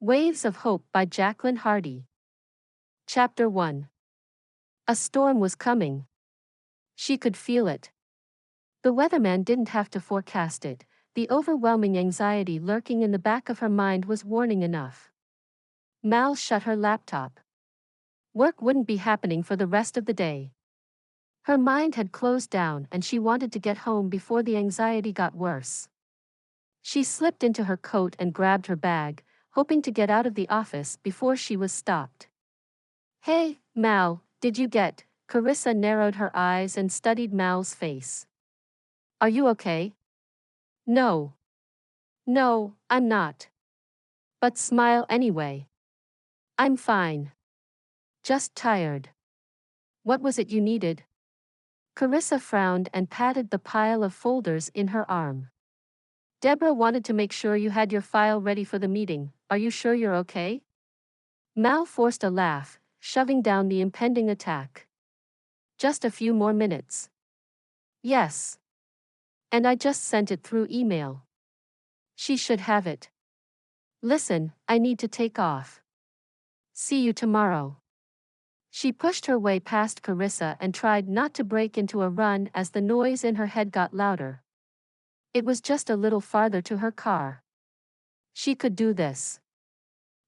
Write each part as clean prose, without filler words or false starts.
Waves of Hope by Jaclyn Hardy. Chapter 1. A storm was coming. She could feel it. The weatherman didn't have to forecast it. The overwhelming anxiety lurking in the back of her mind was warning enough. Mal shut her laptop. Work wouldn't be happening for the rest of the day. Her mind had closed down and she wanted to get home before the anxiety got worse. She slipped into her coat and grabbed her bag, hoping to get out of the office before she was stopped. "Hey, Mal, did you get?" Carissa narrowed her eyes and studied Mal's face. "Are you okay?" "No. No, I'm not. But smile anyway." "I'm fine. Just tired." "What was it you needed?" Carissa frowned and patted the pile of folders in her arm. "Deborah wanted to make sure you had your file ready for the meeting. Are you sure you're okay?" Mal forced a laugh, shoving down the impending attack. "Just a few more minutes." "Yes. And I just sent it through email. She should have it." "Listen, I need to take off. See you tomorrow." She pushed her way past Carissa and tried not to break into a run as the noise in her head got louder. It was just a little farther to her car. She could do this.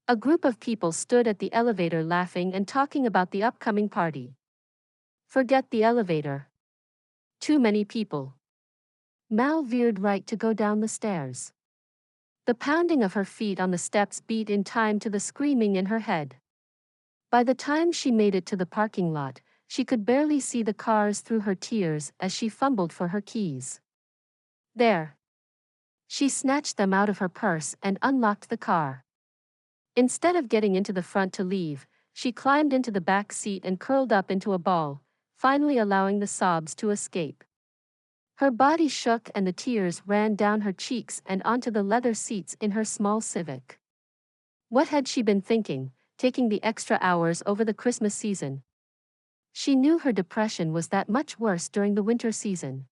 A group of people stood at the elevator laughing and talking about the upcoming party. Forget the elevator. Too many people. Mal veered right to go down the stairs. The pounding of her feet on the steps beat in time to the screaming in her head. By the time she made it to the parking lot, she could barely see the cars through her tears as she fumbled for her keys. There. She snatched them out of her purse and unlocked the car. Instead of getting into the front to leave, she climbed into the back seat and curled up into a ball, finally allowing the sobs to escape. Her body shook and the tears ran down her cheeks and onto the leather seats in her small Civic. What had she been thinking, taking the extra hours over the Christmas season? She knew her depression was that much worse during the winter season.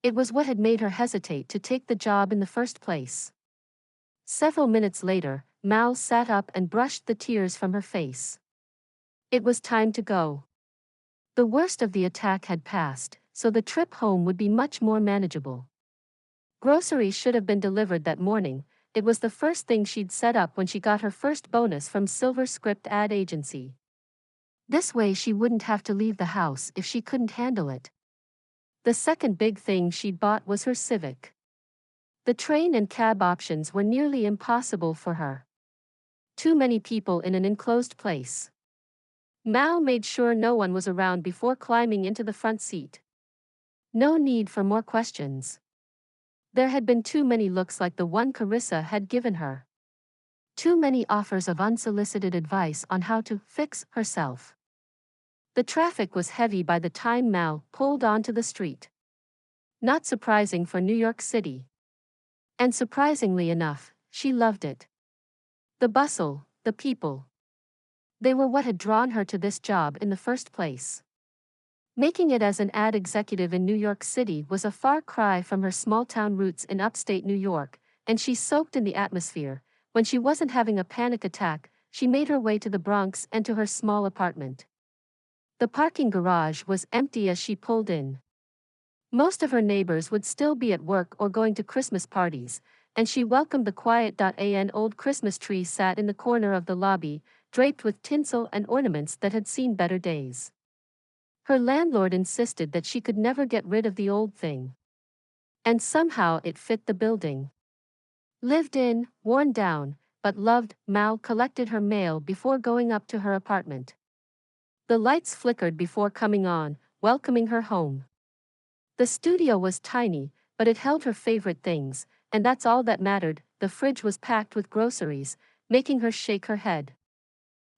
It was what had made her hesitate to take the job in the first place. Several minutes later, Mal sat up and brushed the tears from her face. It was time to go. The worst of the attack had passed, so the trip home would be much more manageable. Groceries should have been delivered that morning. It was the first thing she'd set up when she got her first bonus from Silver Script ad agency. This way she wouldn't have to leave the house if she couldn't handle it. The second big thing she'd bought was her Civic. The train and cab options were nearly impossible for her. Too many people in an enclosed place. Mal made sure no one was around before climbing into the front seat. No need for more questions. There had been too many looks like the one Carissa had given her. Too many offers of unsolicited advice on how to fix herself. The traffic was heavy by the time Mal pulled onto the street. Not surprising for New York City. And surprisingly enough, she loved it. The bustle, the people. They were what had drawn her to this job in the first place. Making it as an ad executive in New York City was a far cry from her small-town roots in upstate New York, and she soaked in the atmosphere. When she wasn't having a panic attack, she made her way to the Bronx and to her small apartment. The parking garage was empty as she pulled in. Most of her neighbors would still be at work or going to Christmas parties, and she welcomed the quiet. An old Christmas tree sat in the corner of the lobby, draped with tinsel and ornaments that had seen better days. Her landlord insisted that she could never get rid of the old thing. And somehow it fit the building. Lived in, worn down, but loved, Mal collected her mail before going up to her apartment. The lights flickered before coming on, welcoming her home. The studio was tiny, but it held her favorite things, and that's all that mattered. The fridge was packed with groceries, making her shake her head.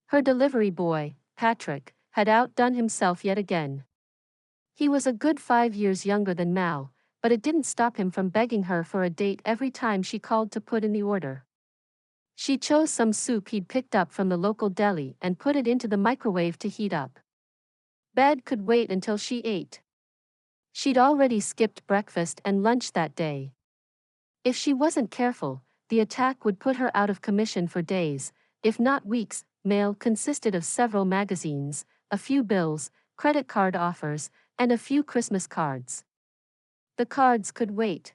Her delivery boy, Patrick, had outdone himself yet again. He was a good 5 years younger than Mal, but it didn't stop him from begging her for a date every time she called to put in the order. She chose some soup he'd picked up from the local deli and put it into the microwave to heat up. Bed could wait until she ate. She'd already skipped breakfast and lunch that day. If she wasn't careful, the attack would put her out of commission for days, if not weeks. Mail consisted of several magazines, a few bills, credit card offers, and a few Christmas cards. The cards could wait.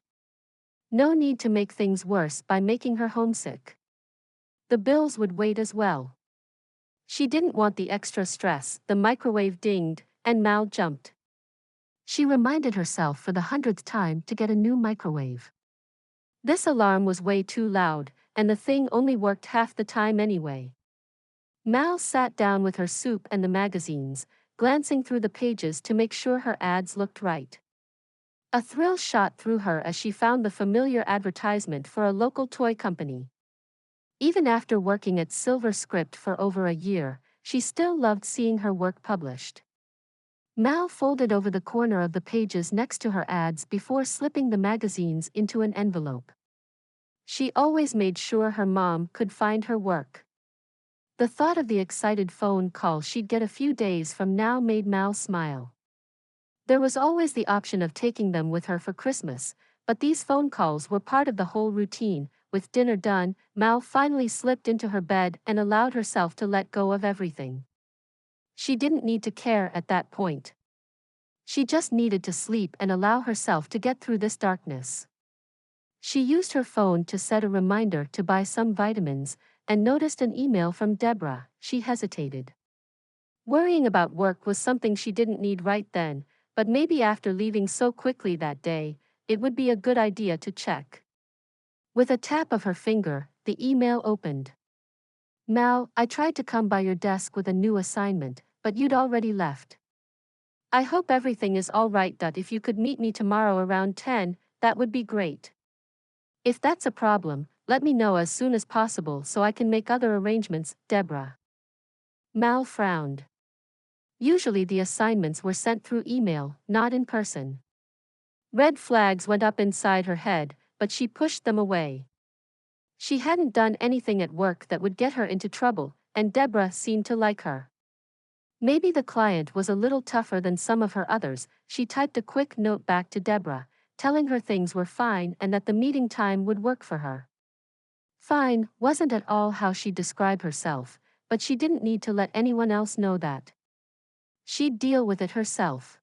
No need to make things worse by making her homesick. The bills would wait as well. She didn't want the extra stress. The microwave dinged, and Mal jumped. She reminded herself for the 100th time to get a new microwave. This alarm was way too loud, and the thing only worked half the time anyway. Mal sat down with her soup and the magazines, glancing through the pages to make sure her ads looked right. A thrill shot through her as she found the familiar advertisement for a local toy company. Even after working at Silver Script for over a year, she still loved seeing her work published. Mal folded over the corner of the pages next to her ads before slipping the magazines into an envelope. She always made sure her mom could find her work. The thought of the excited phone call she'd get a few days from now made Mal smile. There was always the option of taking them with her for Christmas, but these phone calls were part of the whole routine. With dinner done, Mal finally slipped into her bed and allowed herself to let go of everything. She didn't need to care at that point. She just needed to sleep and allow herself to get through this darkness. She used her phone to set a reminder to buy some vitamins, and noticed an email from Deborah. She hesitated. Worrying about work was something she didn't need right then, but maybe after leaving so quickly that day, it would be a good idea to check. With a tap of her finger, the email opened. Mal, I tried to come by your desk with a new assignment, but you'd already left. I hope everything is all right. If you could meet me tomorrow around 10, that would be great. If that's a problem, let me know as soon as possible so I can make other arrangements. Deborah. Mal frowned. Usually the assignments were sent through email, not in person. Red flags went up inside her head, but she pushed them away. She hadn't done anything at work that would get her into trouble, and Deborah seemed to like her. Maybe the client was a little tougher than some of her others. She typed a quick note back to Deborah, telling her things were fine and that the meeting time would work for her. Fine wasn't at all how she'd describe herself, but she didn't need to let anyone else know that. She'd deal with it herself.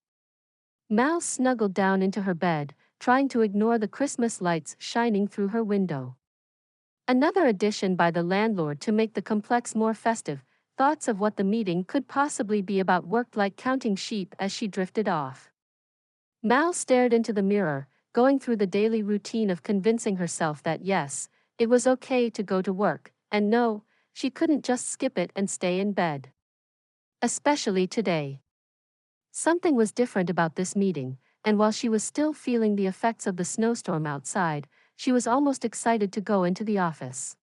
Mal snuggled down into her bed, trying to ignore the Christmas lights shining through her window. Another addition by the landlord to make the complex more festive. Thoughts of what the meeting could possibly be about worked like counting sheep as she drifted off. Mal stared into the mirror, going through the daily routine of convincing herself that yes, it was okay to go to work, and no, she couldn't just skip it and stay in bed. Especially today. Something was different about this meeting, and while she was still feeling the effects of the snowstorm outside, she was almost excited to go into the office.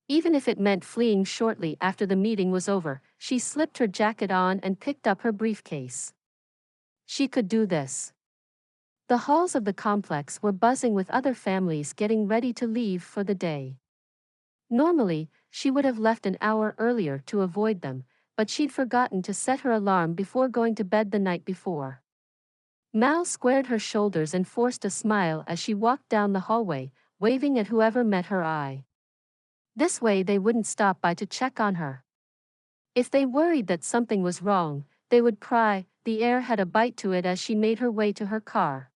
Even if it meant fleeing shortly after the meeting was over, she slipped her jacket on and picked up her briefcase. She could do this. The halls of the complex were buzzing with other families getting ready to leave for the day. Normally, she would have left an hour earlier to avoid them, but she'd forgotten to set her alarm before going to bed the night before. Mal squared her shoulders and forced a smile as she walked down the hallway, waving at whoever met her eye. This way they wouldn't stop by to check on her. If they worried that something was wrong, they would pry. The air had a bite to it as she made her way to her car.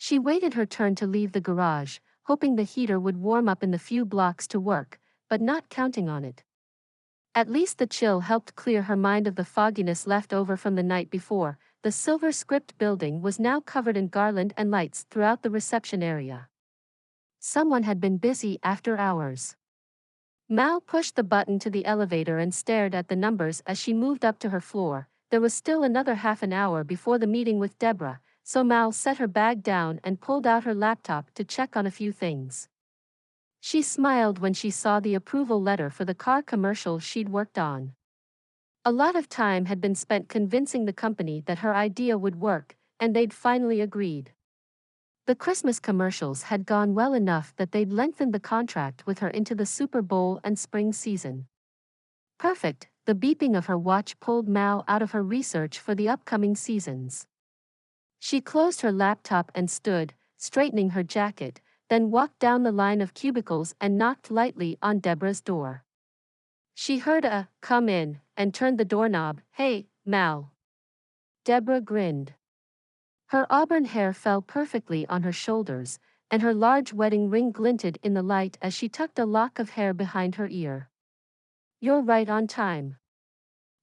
She waited her turn to leave the garage, hoping the heater would warm up in the few blocks to work, but not counting on it. At least the chill helped clear her mind of the fogginess left over from the night before. The Silver Script building was now covered in garland and lights throughout the reception area. Someone had been busy after hours. Mal pushed the button to the elevator and stared at the numbers as she moved up to her floor. There was still another half an hour before the meeting with Deborah, so Mal set her bag down and pulled out her laptop to check on a few things. She smiled when she saw the approval letter for the car commercial she'd worked on. A lot of time had been spent convincing the company that her idea would work, and they'd finally agreed. The Christmas commercials had gone well enough that they'd lengthened the contract with her into the Super Bowl and spring season. Perfect, the beeping of her watch pulled Mal out of her research for the upcoming seasons. She closed her laptop and stood, straightening her jacket, then walked down the line of cubicles and knocked lightly on Deborah's door. She heard a "come in" and turned the doorknob. "Hey, Mal." Deborah grinned. Her auburn hair fell perfectly on her shoulders, and her large wedding ring glinted in the light as she tucked a lock of hair behind her ear. "You're right on time.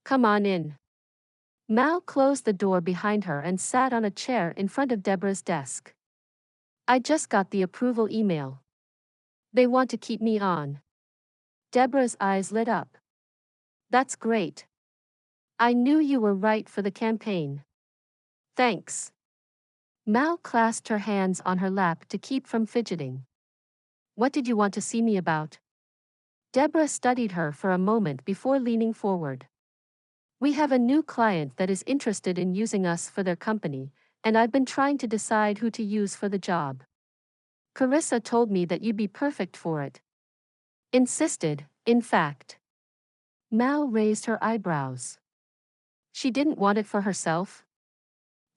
Come on in." Mal closed the door behind her and sat on a chair in front of Deborah's desk. "I just got the approval email. They want to keep me on." Deborah's eyes lit up. "That's great. I knew you were right for the campaign. Thanks." Mal clasped her hands on her lap to keep from fidgeting. "What did you want to see me about?" Deborah studied her for a moment before leaning forward. "We have a new client that is interested in using us for their company, and I've been trying to decide who to use for the job. Carissa told me that you'd be perfect for it. Insisted, in fact." Mal raised her eyebrows. "She didn't want it for herself?"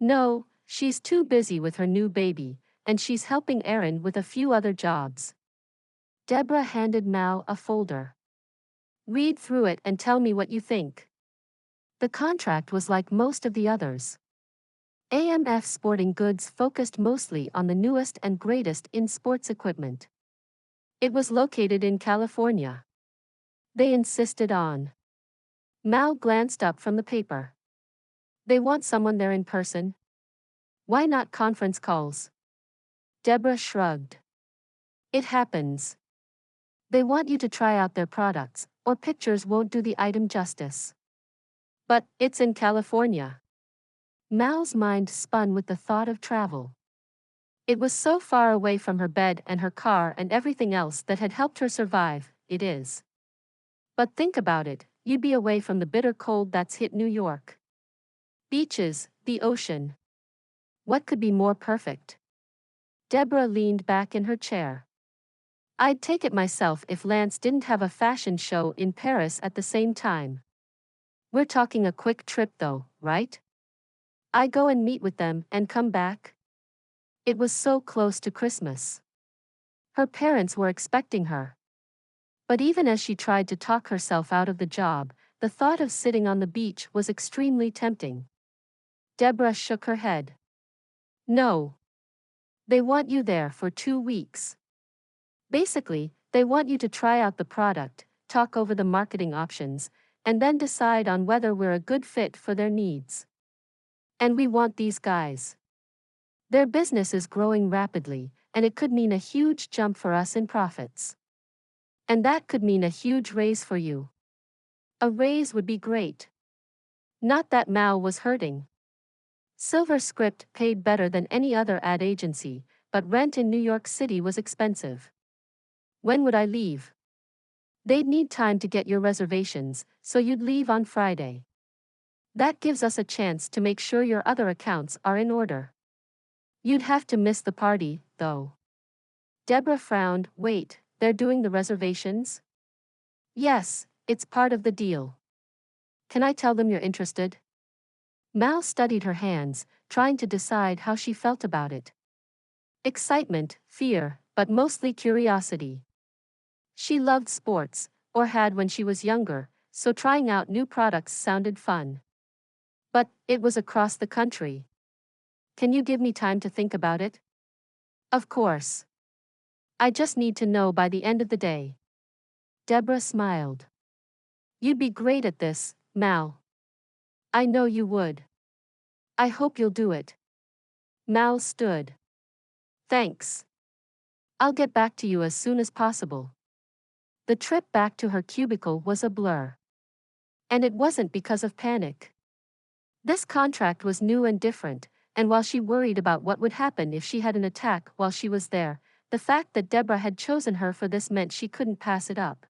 "No, she's too busy with her new baby, and she's helping Aaron with a few other jobs." Deborah handed Mal a folder. "Read through it and tell me what you think." The contract was like most of the others. AMF Sporting Goods focused mostly on the newest and greatest in sports equipment. It was located in California. They insisted on. Mal glanced up from the paper. "They want someone there in person? Why not conference calls?" Deborah shrugged. "It happens. They want you to try out their products, or pictures won't do the item justice." "But it's in California." Mal's mind spun with the thought of travel. It was so far away from her bed and her car and everything else that had helped her survive. "It is. But think about it, you'd be away from the bitter cold that's hit New York. Beaches, the ocean. What could be more perfect?" Deborah leaned back in her chair. "I'd take it myself if Lance didn't have a fashion show in Paris at the same time. We're talking a quick trip though, right? I go and meet with them and come back?" It was so close to Christmas. Her parents were expecting her. But even as she tried to talk herself out of the job, the thought of sitting on the beach was extremely tempting. Deborah shook her head. "No. They want you there for 2 weeks. Basically, they want you to try out the product, talk over the marketing options, and then decide on whether we're a good fit for their needs. And we want these guys. Their business is growing rapidly, and it could mean a huge jump for us in profits. And that could mean a huge raise for you." A raise would be great. Not that Mal was hurting. Silver Script paid better than any other ad agency, but rent in New York City was expensive. "When would I leave?" "They'd need time to get your reservations, so you'd leave on Friday. That gives us a chance to make sure your other accounts are in order. You'd have to miss the party, though." Deborah frowned. "Wait, they're doing the reservations?" "Yes, it's part of the deal." "Can I tell them you're interested?" Mal studied her hands, trying to decide how she felt about it. Excitement, fear, but mostly curiosity. She loved sports, or had when she was younger, so trying out new products sounded fun. But it was across the country. "Can you give me time to think about it?" "Of course. I just need to know by the end of the day." Deborah smiled. "You'd be great at this, Mal. I know you would. I hope you'll do it." Mal stood. "Thanks. I'll get back to you as soon as possible." The trip back to her cubicle was a blur. And it wasn't because of panic. This contract was new and different, and while she worried about what would happen if she had an attack while she was there, the fact that Deborah had chosen her for this meant she couldn't pass it up.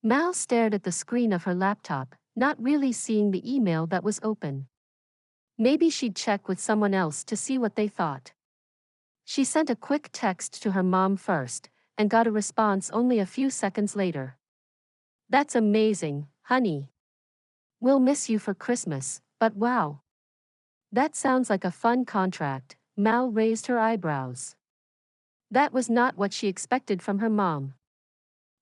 Mal stared at the screen of her laptop, not really seeing the email that was open. Maybe she'd check with someone else to see what they thought. She sent a quick text to her mom first, and got a response only a few seconds later. "That's amazing, honey. We'll miss you for Christmas, but wow. That sounds like a fun contract." Mal raised her eyebrows. That was not what she expected from her mom.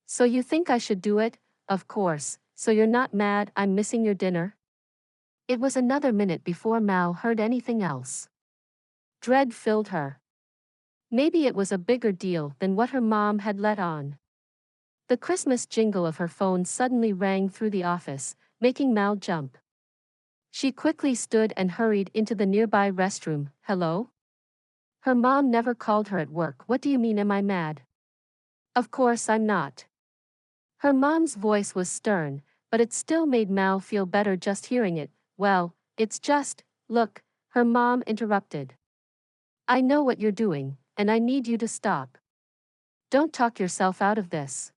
So you think I should do it? Of course, so you're not mad I'm missing your dinner? It was another minute before Mal heard anything else. Dread filled her. Maybe it was a bigger deal than what her mom had let on. The Christmas jingle of her phone suddenly rang through the office, making Mal jump. She quickly stood and hurried into the nearby restroom. Hello? Her mom never called her at work. What do you mean, am I mad? Of course I'm not. Her mom's voice was stern, but it still made Mal feel better just hearing it. Well, it's just, look, her mom interrupted. I know what you're doing, and I need you to stop. Don't talk yourself out of this.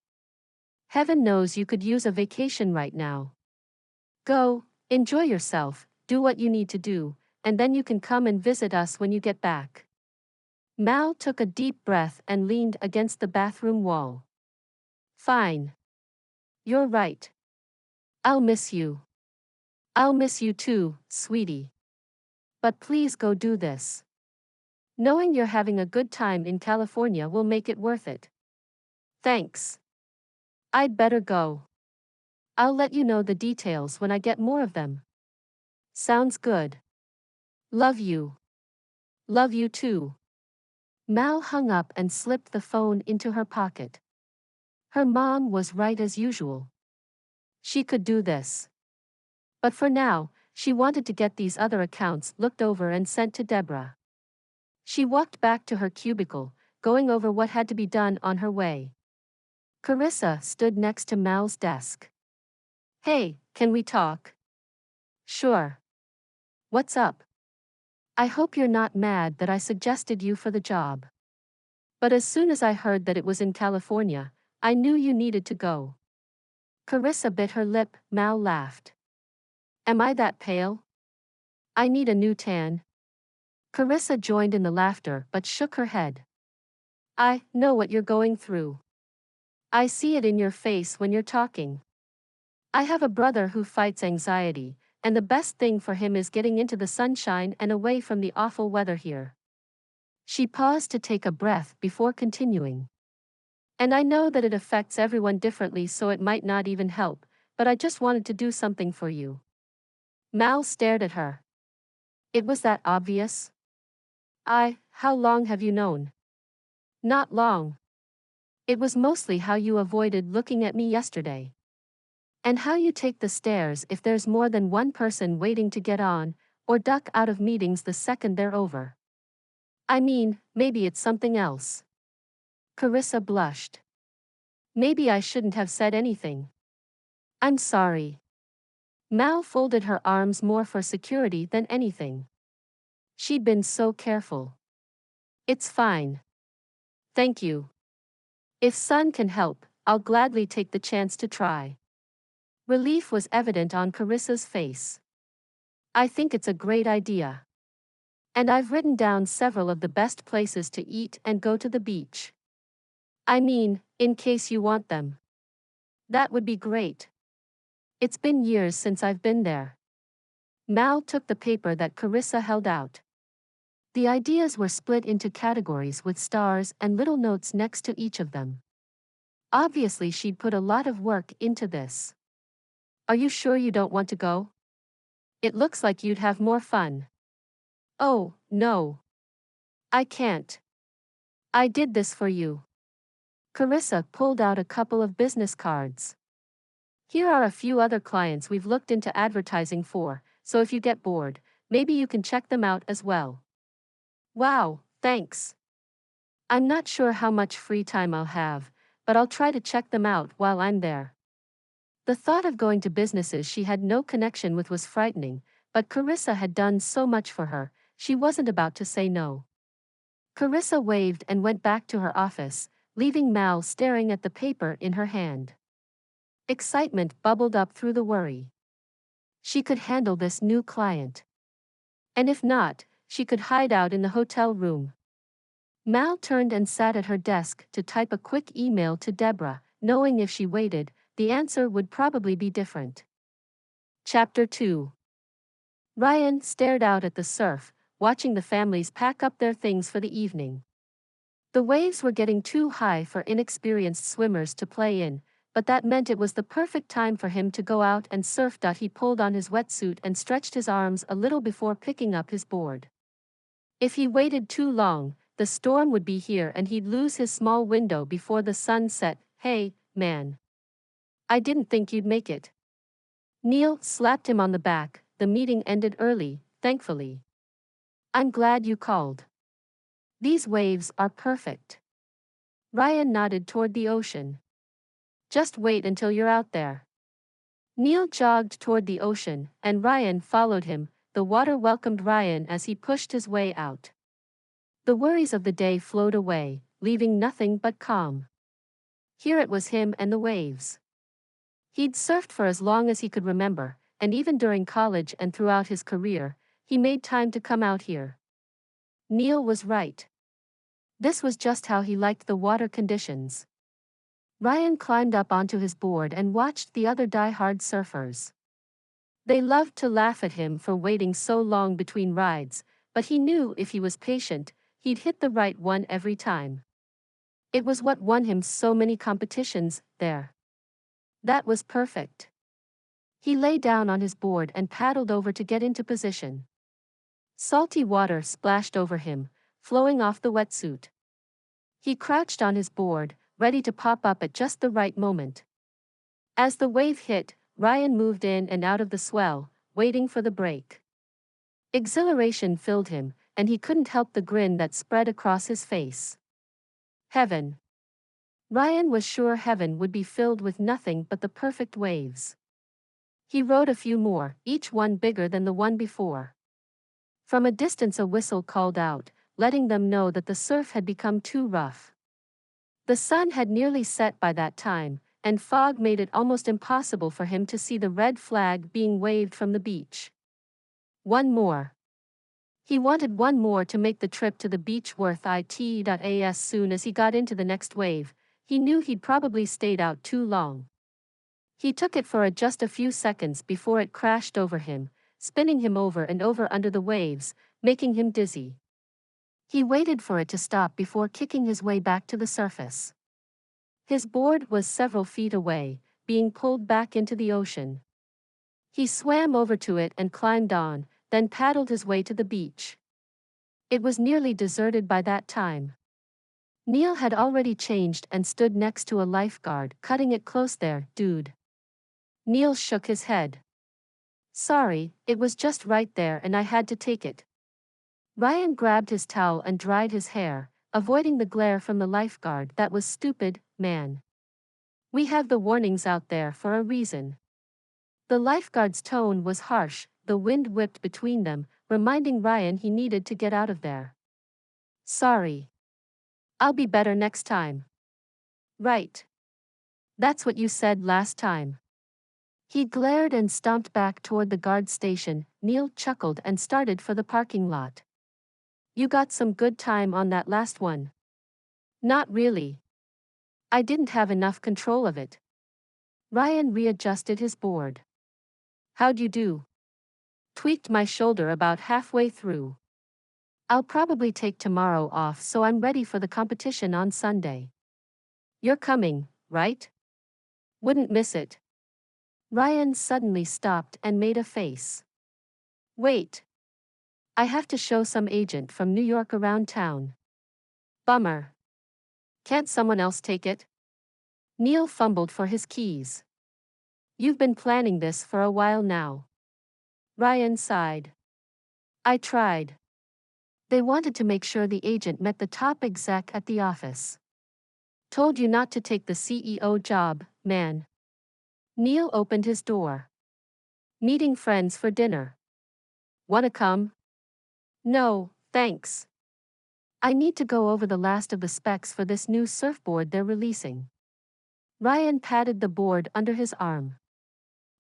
Heaven knows you could use a vacation right now. Go, enjoy yourself, do what you need to do, and then you can come and visit us when you get back. Mal took a deep breath and leaned against the bathroom wall. Fine. You're right. I'll miss you. I'll miss you too, sweetie. But please go do this. Knowing you're having a good time in California will make it worth it. Thanks. I'd better go. I'll let you know the details when I get more of them. Sounds good. Love you. Love you too. Mal hung up and slipped the phone into her pocket. Her mom was right as usual. She could do this. But for now, she wanted to get these other accounts looked over and sent to Deborah. She walked back to her cubicle, going over what had to be done on her way. Carissa stood next to Mal's desk. Hey, can we talk? Sure. What's up? I hope you're not mad that I suggested you for the job. But as soon as I heard that it was in California, I knew you needed to go. Carissa bit her lip. Mal laughed. Am I that pale? I need a new tan. Carissa joined in the laughter but shook her head. I know what you're going through. I see it in your face when you're talking. I have a brother who fights anxiety, and the best thing for him is getting into the sunshine and away from the awful weather here. She paused to take a breath before continuing. And I know that it affects everyone differently, so it might not even help, but I just wanted to do something for you. Mal stared at her. It was that obvious? How long have you known? Not long. It was mostly how you avoided looking at me yesterday. And how you take the stairs if there's more than one person waiting to get on, or duck out of meetings the second they're over. I mean, maybe it's something else. Carissa blushed. Maybe I shouldn't have said anything. I'm sorry. Mal folded her arms more for security than anything. She'd been so careful. It's fine. Thank you. If Sun can help, I'll gladly take the chance to try. Relief was evident on Carissa's face. I think it's a great idea. And I've written down several of the best places to eat and go to the beach. I mean, in case you want them. That would be great. It's been years since I've been there. Mal took the paper that Carissa held out. The ideas were split into categories with stars and little notes next to each of them. Obviously, she'd put a lot of work into this. Are you sure you don't want to go? It looks like you'd have more fun. Oh, no. I can't. I did this for you. Carissa pulled out a couple of business cards. Here are a few other clients we've looked into advertising for, so if you get bored, maybe you can check them out as well. Wow, thanks. I'm not sure how much free time I'll have, but I'll try to check them out while I'm there. The thought of going to businesses she had no connection with was frightening, but Carissa had done so much for her, she wasn't about to say no. Carissa waved and went back to her office, leaving Mal staring at the paper in her hand. Excitement bubbled up through the worry. She could handle this new client. And if not, she could hide out in the hotel room. Mal turned and sat at her desk to type a quick email to Deborah, knowing if she waited, the answer would probably be different. Chapter 2. Ryan stared out at the surf, watching the families pack up their things for the evening. The waves were getting too high for inexperienced swimmers to play in, but that meant it was the perfect time for him to go out and surf. He pulled on his wetsuit and stretched his arms a little before picking up his board. If he waited too long, the storm would be here and he'd lose his small window before the sun set. Hey, man. I didn't think you'd make it. Neil slapped him on the back. The meeting ended early, thankfully. I'm glad you called. These waves are perfect. Ryan nodded toward the ocean. Just wait until you're out there. Neil jogged toward the ocean, and Ryan followed him. The water welcomed Ryan as he pushed his way out. The worries of the day flowed away, leaving nothing but calm. Here it was him and the waves. He'd surfed for as long as he could remember, and even during college and throughout his career, he made time to come out here. Neil was right. This was just how he liked the water conditions. Ryan climbed up onto his board and watched the other die-hard surfers. They loved to laugh at him for waiting so long between rides, but he knew if he was patient, he'd hit the right one every time. It was what won him so many competitions there. That was perfect. He lay down on his board and paddled over to get into position. Salty water splashed over him, flowing off the wetsuit. He crouched on his board, ready to pop up at just the right moment. As the wave hit, Ryan moved in and out of the swell, waiting for the break. Exhilaration filled him, and he couldn't help the grin that spread across his face. Heaven. Ryan was sure heaven would be filled with nothing but the perfect waves. He rode a few more, each one bigger than the one before. From a distance a whistle called out, letting them know that the surf had become too rough. The sun had nearly set by that time, and fog made it almost impossible for him to see the red flag being waved from the beach. One more. He wanted one more to make the trip to the beach worth it. As soon as he got into the next wave, he knew he'd probably stayed out too long. He took it for just a few seconds before it crashed over him, spinning him over and over under the waves, making him dizzy. He waited for it to stop before kicking his way back to the surface. His board was several feet away, being pulled back into the ocean. He swam over to it and climbed on, then paddled his way to the beach. It was nearly deserted by that time. Neil had already changed and stood next to a lifeguard, cutting it close there. Dude. Neil shook his head. Sorry, it was just right there and I had to take it. Ryan grabbed his towel and dried his hair, avoiding the glare from the lifeguard. That was stupid, man. We have the warnings out there for a reason. The lifeguard's tone was harsh, the wind whipped between them, reminding Ryan he needed to get out of there. Sorry. I'll be better next time. Right. That's what you said last time. He glared and stomped back toward the guard station. Neil chuckled and started for the parking lot. You got some good time on that last one. Not really. I didn't have enough control of it. Ryan readjusted his board. How'd you do? Tweaked my shoulder about halfway through. I'll probably take tomorrow off so I'm ready for the competition on Sunday. You're coming, right? Wouldn't miss it. Ryan suddenly stopped and made a face. Wait. I have to show some agent from New York around town. Bummer. Can't someone else take it? Neil fumbled for his keys. You've been planning this for a while now. Ryan sighed. I tried. They wanted to make sure the agent met the top exec at the office. Told you not to take the CEO job, man. Neil opened his door. Meeting friends for dinner. Wanna come? No, thanks. I need to go over the last of the specs for this new surfboard they're releasing. Ryan patted the board under his arm.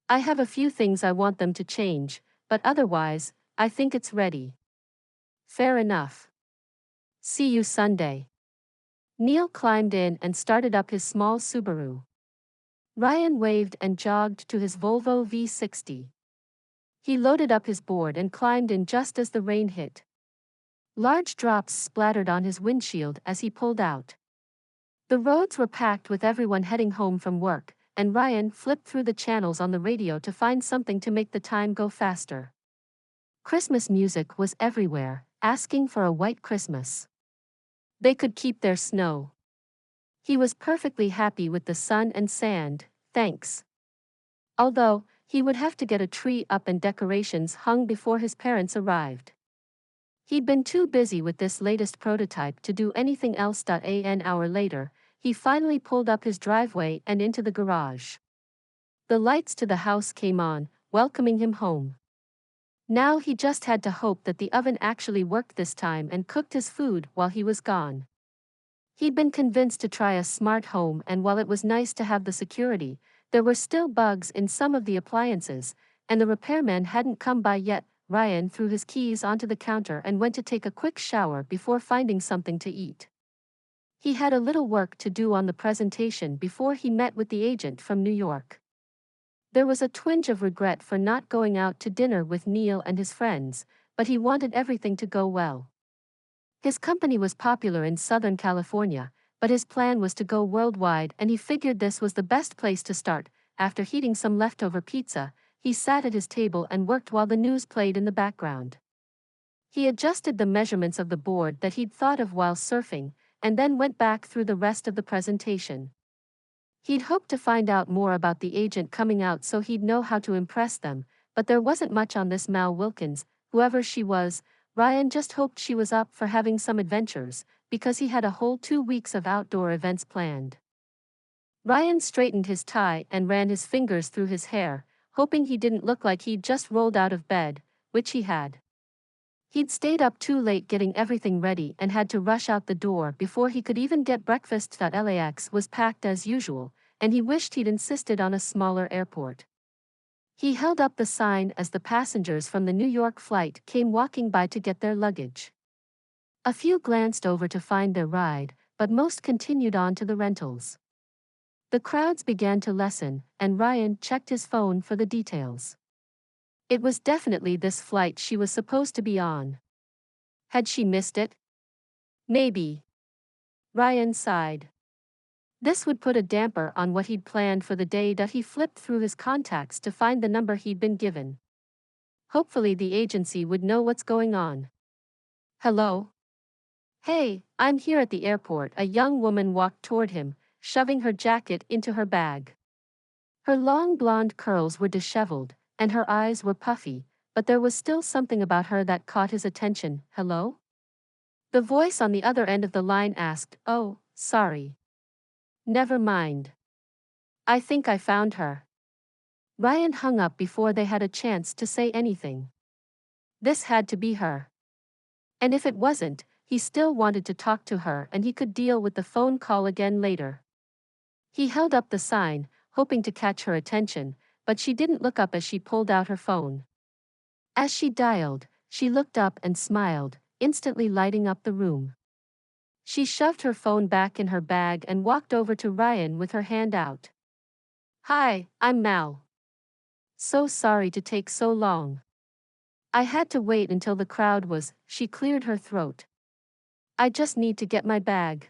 I have a few things I want them to change, but otherwise, I think it's ready. Fair enough. See you Sunday. Neil climbed in and started up his small Subaru. Ryan waved and jogged to his Volvo V60. He loaded up his board and climbed in just as the rain hit. Large drops splattered on his windshield as he pulled out. The roads were packed with everyone heading home from work, and Ryan flipped through the channels on the radio to find something to make the time go faster. Christmas music was everywhere, asking for a white Christmas. They could keep their snow. He was perfectly happy with the sun and sand, thanks. Although, he would have to get a tree up and decorations hung before his parents arrived. He'd been too busy with this latest prototype to do anything else. An hour later, he finally pulled up his driveway and into the garage. The lights to the house came on, welcoming him home. Now he just had to hope that the oven actually worked this time and cooked his food while he was gone. He'd been convinced to try a smart home, and while it was nice to have the security, there were still bugs in some of the appliances, and the repairman hadn't come by yet. Ryan threw his keys onto the counter and went to take a quick shower before finding something to eat. He had a little work to do on the presentation before he met with the agent from New York. There was a twinge of regret for not going out to dinner with Neil and his friends, but he wanted everything to go well. His company was popular in Southern California, but his plan was to go worldwide, and he figured this was the best place to start. After eating some leftover pizza, he sat at his table and worked while the news played in the background. He adjusted the measurements of the board that he'd thought of while surfing, and then went back through the rest of the presentation. He'd hoped to find out more about the agent coming out so he'd know how to impress them, but there wasn't much on this Mal Wilkins, whoever she was. Ryan just hoped she was up for having some adventures, because he had a whole 2 weeks of outdoor events planned. Ryan straightened his tie and ran his fingers through his hair, hoping he didn't look like he'd just rolled out of bed, which he had. He'd stayed up too late getting everything ready and had to rush out the door before he could even get breakfast. LAX was packed as usual, and he wished he'd insisted on a smaller airport. He held up the sign as the passengers from the New York flight came walking by to get their luggage. A few glanced over to find their ride, but most continued on to the rentals. The crowds began to lessen, and Ryan checked his phone for the details. It was definitely this flight she was supposed to be on. Had she missed it? Maybe. Ryan sighed. This would put a damper on what he'd planned for the day. He flipped through his contacts to find the number he'd been given. Hopefully the agency would know what's going on. Hello? Hey, I'm here at the airport. A young woman walked toward him, shoving her jacket into her bag. Her long blonde curls were disheveled, and her eyes were puffy, but there was still something about her that caught his attention. Hello? The voice on the other end of the line asked. Oh, sorry. Never mind. I think I found her. Ryan hung up before they had a chance to say anything. This had to be her. And if it wasn't, he still wanted to talk to her, and he could deal with the phone call again later. He held up the sign, hoping to catch her attention, but she didn't look up as she pulled out her phone. As she dialed, she looked up and smiled, instantly lighting up the room. She shoved her phone back in her bag and walked over to Ryan with her hand out. Hi, I'm Mal. So sorry to take so long. I had to wait until the crowd was. She cleared her throat. I just need to get my bag.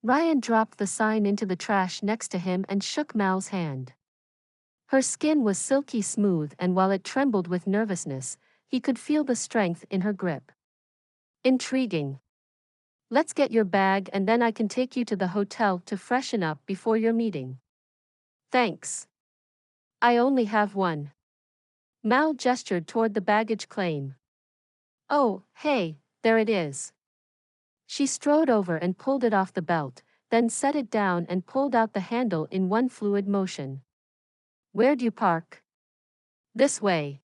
Ryan dropped the sign into the trash next to him and shook Mal's hand. Her skin was silky smooth, and while it trembled with nervousness, he could feel the strength in her grip. Intriguing. Let's get your bag and then I can take you to the hotel to freshen up before your meeting. Thanks. I only have one. Mal gestured toward the baggage claim. Oh, hey, there it is. She strode over and pulled it off the belt, then set it down and pulled out the handle in one fluid motion. Where'd you park? This way.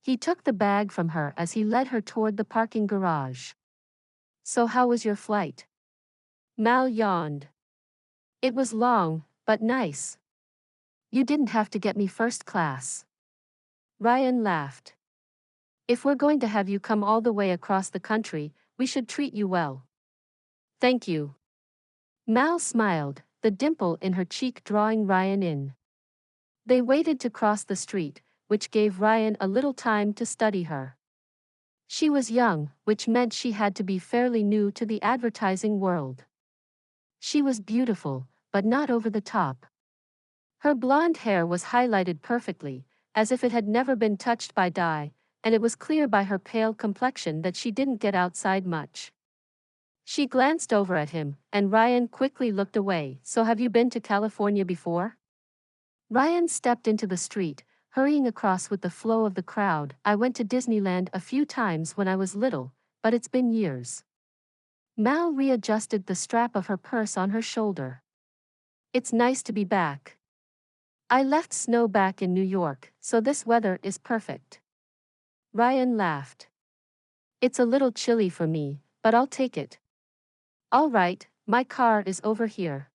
He took the bag from her as he led her toward the parking garage. So how was your flight? Mal yawned. It was long, but nice. You didn't have to get me first class. Ryan laughed. If we're going to have you come all the way across the country, we should treat you well. Thank you. Mal smiled, the dimple in her cheek drawing Ryan in. They waited to cross the street, which gave Ryan a little time to study her. She was young, which meant she had to be fairly new to the advertising world. She was beautiful, but not over the top. Her blonde hair was highlighted perfectly, as if it had never been touched by dye, and it was clear by her pale complexion that she didn't get outside much. She glanced over at him, and Ryan quickly looked away. So have you been to California before? Ryan stepped into the street, hurrying across with the flow of the crowd. I went to Disneyland a few times when I was little, but it's been years. Mal readjusted the strap of her purse on her shoulder. It's nice to be back. I left snow back in New York, so this weather is perfect. Ryan laughed. It's a little chilly for me, but I'll take it. All right, my car is over here.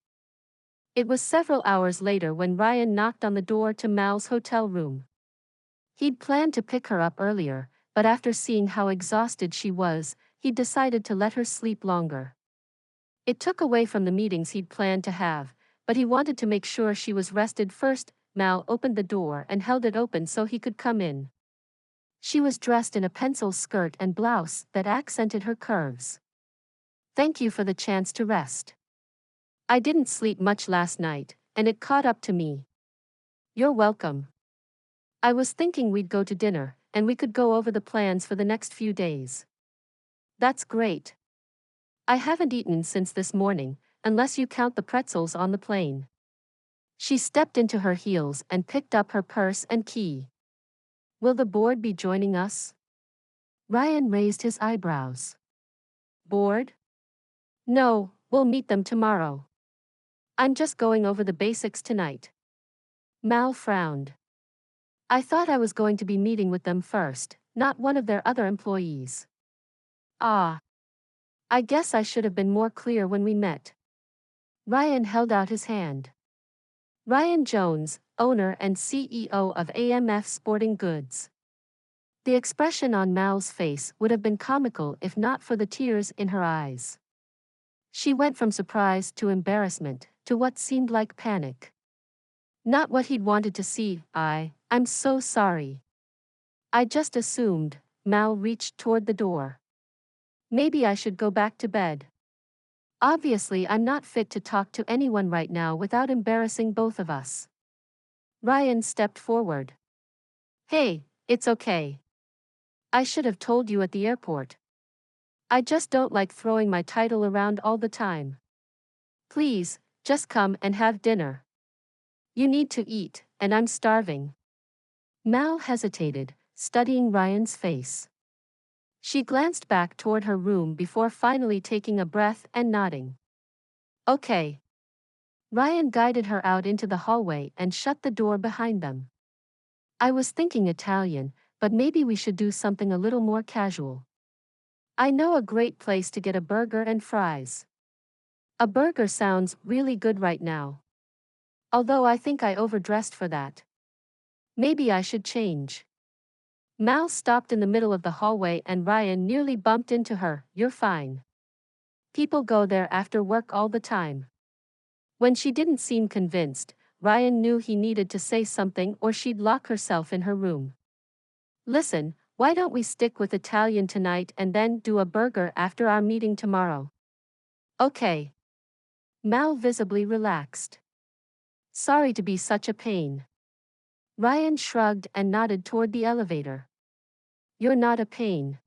It was several hours later when Ryan knocked on the door to Mal's hotel room. He'd planned to pick her up earlier, but after seeing how exhausted she was, he decided to let her sleep longer. It took away from the meetings he'd planned to have, but he wanted to make sure she was rested first. Mal opened the door and held it open so he could come in. She was dressed in a pencil skirt and blouse that accented her curves. Thank you for the chance to rest. I didn't sleep much last night, and it caught up to me. You're welcome. I was thinking we'd go to dinner, and we could go over the plans for the next few days. That's great. I haven't eaten since this morning, unless you count the pretzels on the plane. She stepped into her heels and picked up her purse and key. Will the board be joining us? Ryan raised his eyebrows. Board? No, we'll meet them tomorrow. I'm just going over the basics tonight. Mal frowned. I thought I was going to be meeting with them first, not one of their other employees. Ah. I guess I should have been more clear when we met. Ryan held out his hand. Ryan Jones, owner and CEO of AMF Sporting Goods. The expression on Mal's face would have been comical if not for the tears in her eyes. She went from surprise to embarrassment, to what seemed like panic. Not what he'd wanted to see. I'm so sorry. I just assumed. Mal reached toward the door. Maybe I should go back to bed. Obviously, I'm not fit to talk to anyone right now without embarrassing both of us. Ryan stepped forward. Hey, it's okay. I should have told you at the airport. I just don't like throwing my title around all the time. Please, just come and have dinner. You need to eat, and I'm starving. Mal hesitated, studying Ryan's face. She glanced back toward her room before finally taking a breath and nodding. Okay. Ryan guided her out into the hallway and shut the door behind them. I was thinking Italian, but maybe we should do something a little more casual. I know a great place to get a burger and fries. A burger sounds really good right now. Although I think I overdressed for that. Maybe I should change. Mal stopped in the middle of the hallway and Ryan nearly bumped into her. You're fine. People go there after work all the time. When she didn't seem convinced, Ryan knew he needed to say something or she'd lock herself in her room. Listen, why don't we stick with Italian tonight and then do a burger after our meeting tomorrow? Okay. Mal visibly relaxed. Sorry to be such a pain. Ryan shrugged and nodded toward the elevator. You're not a pain.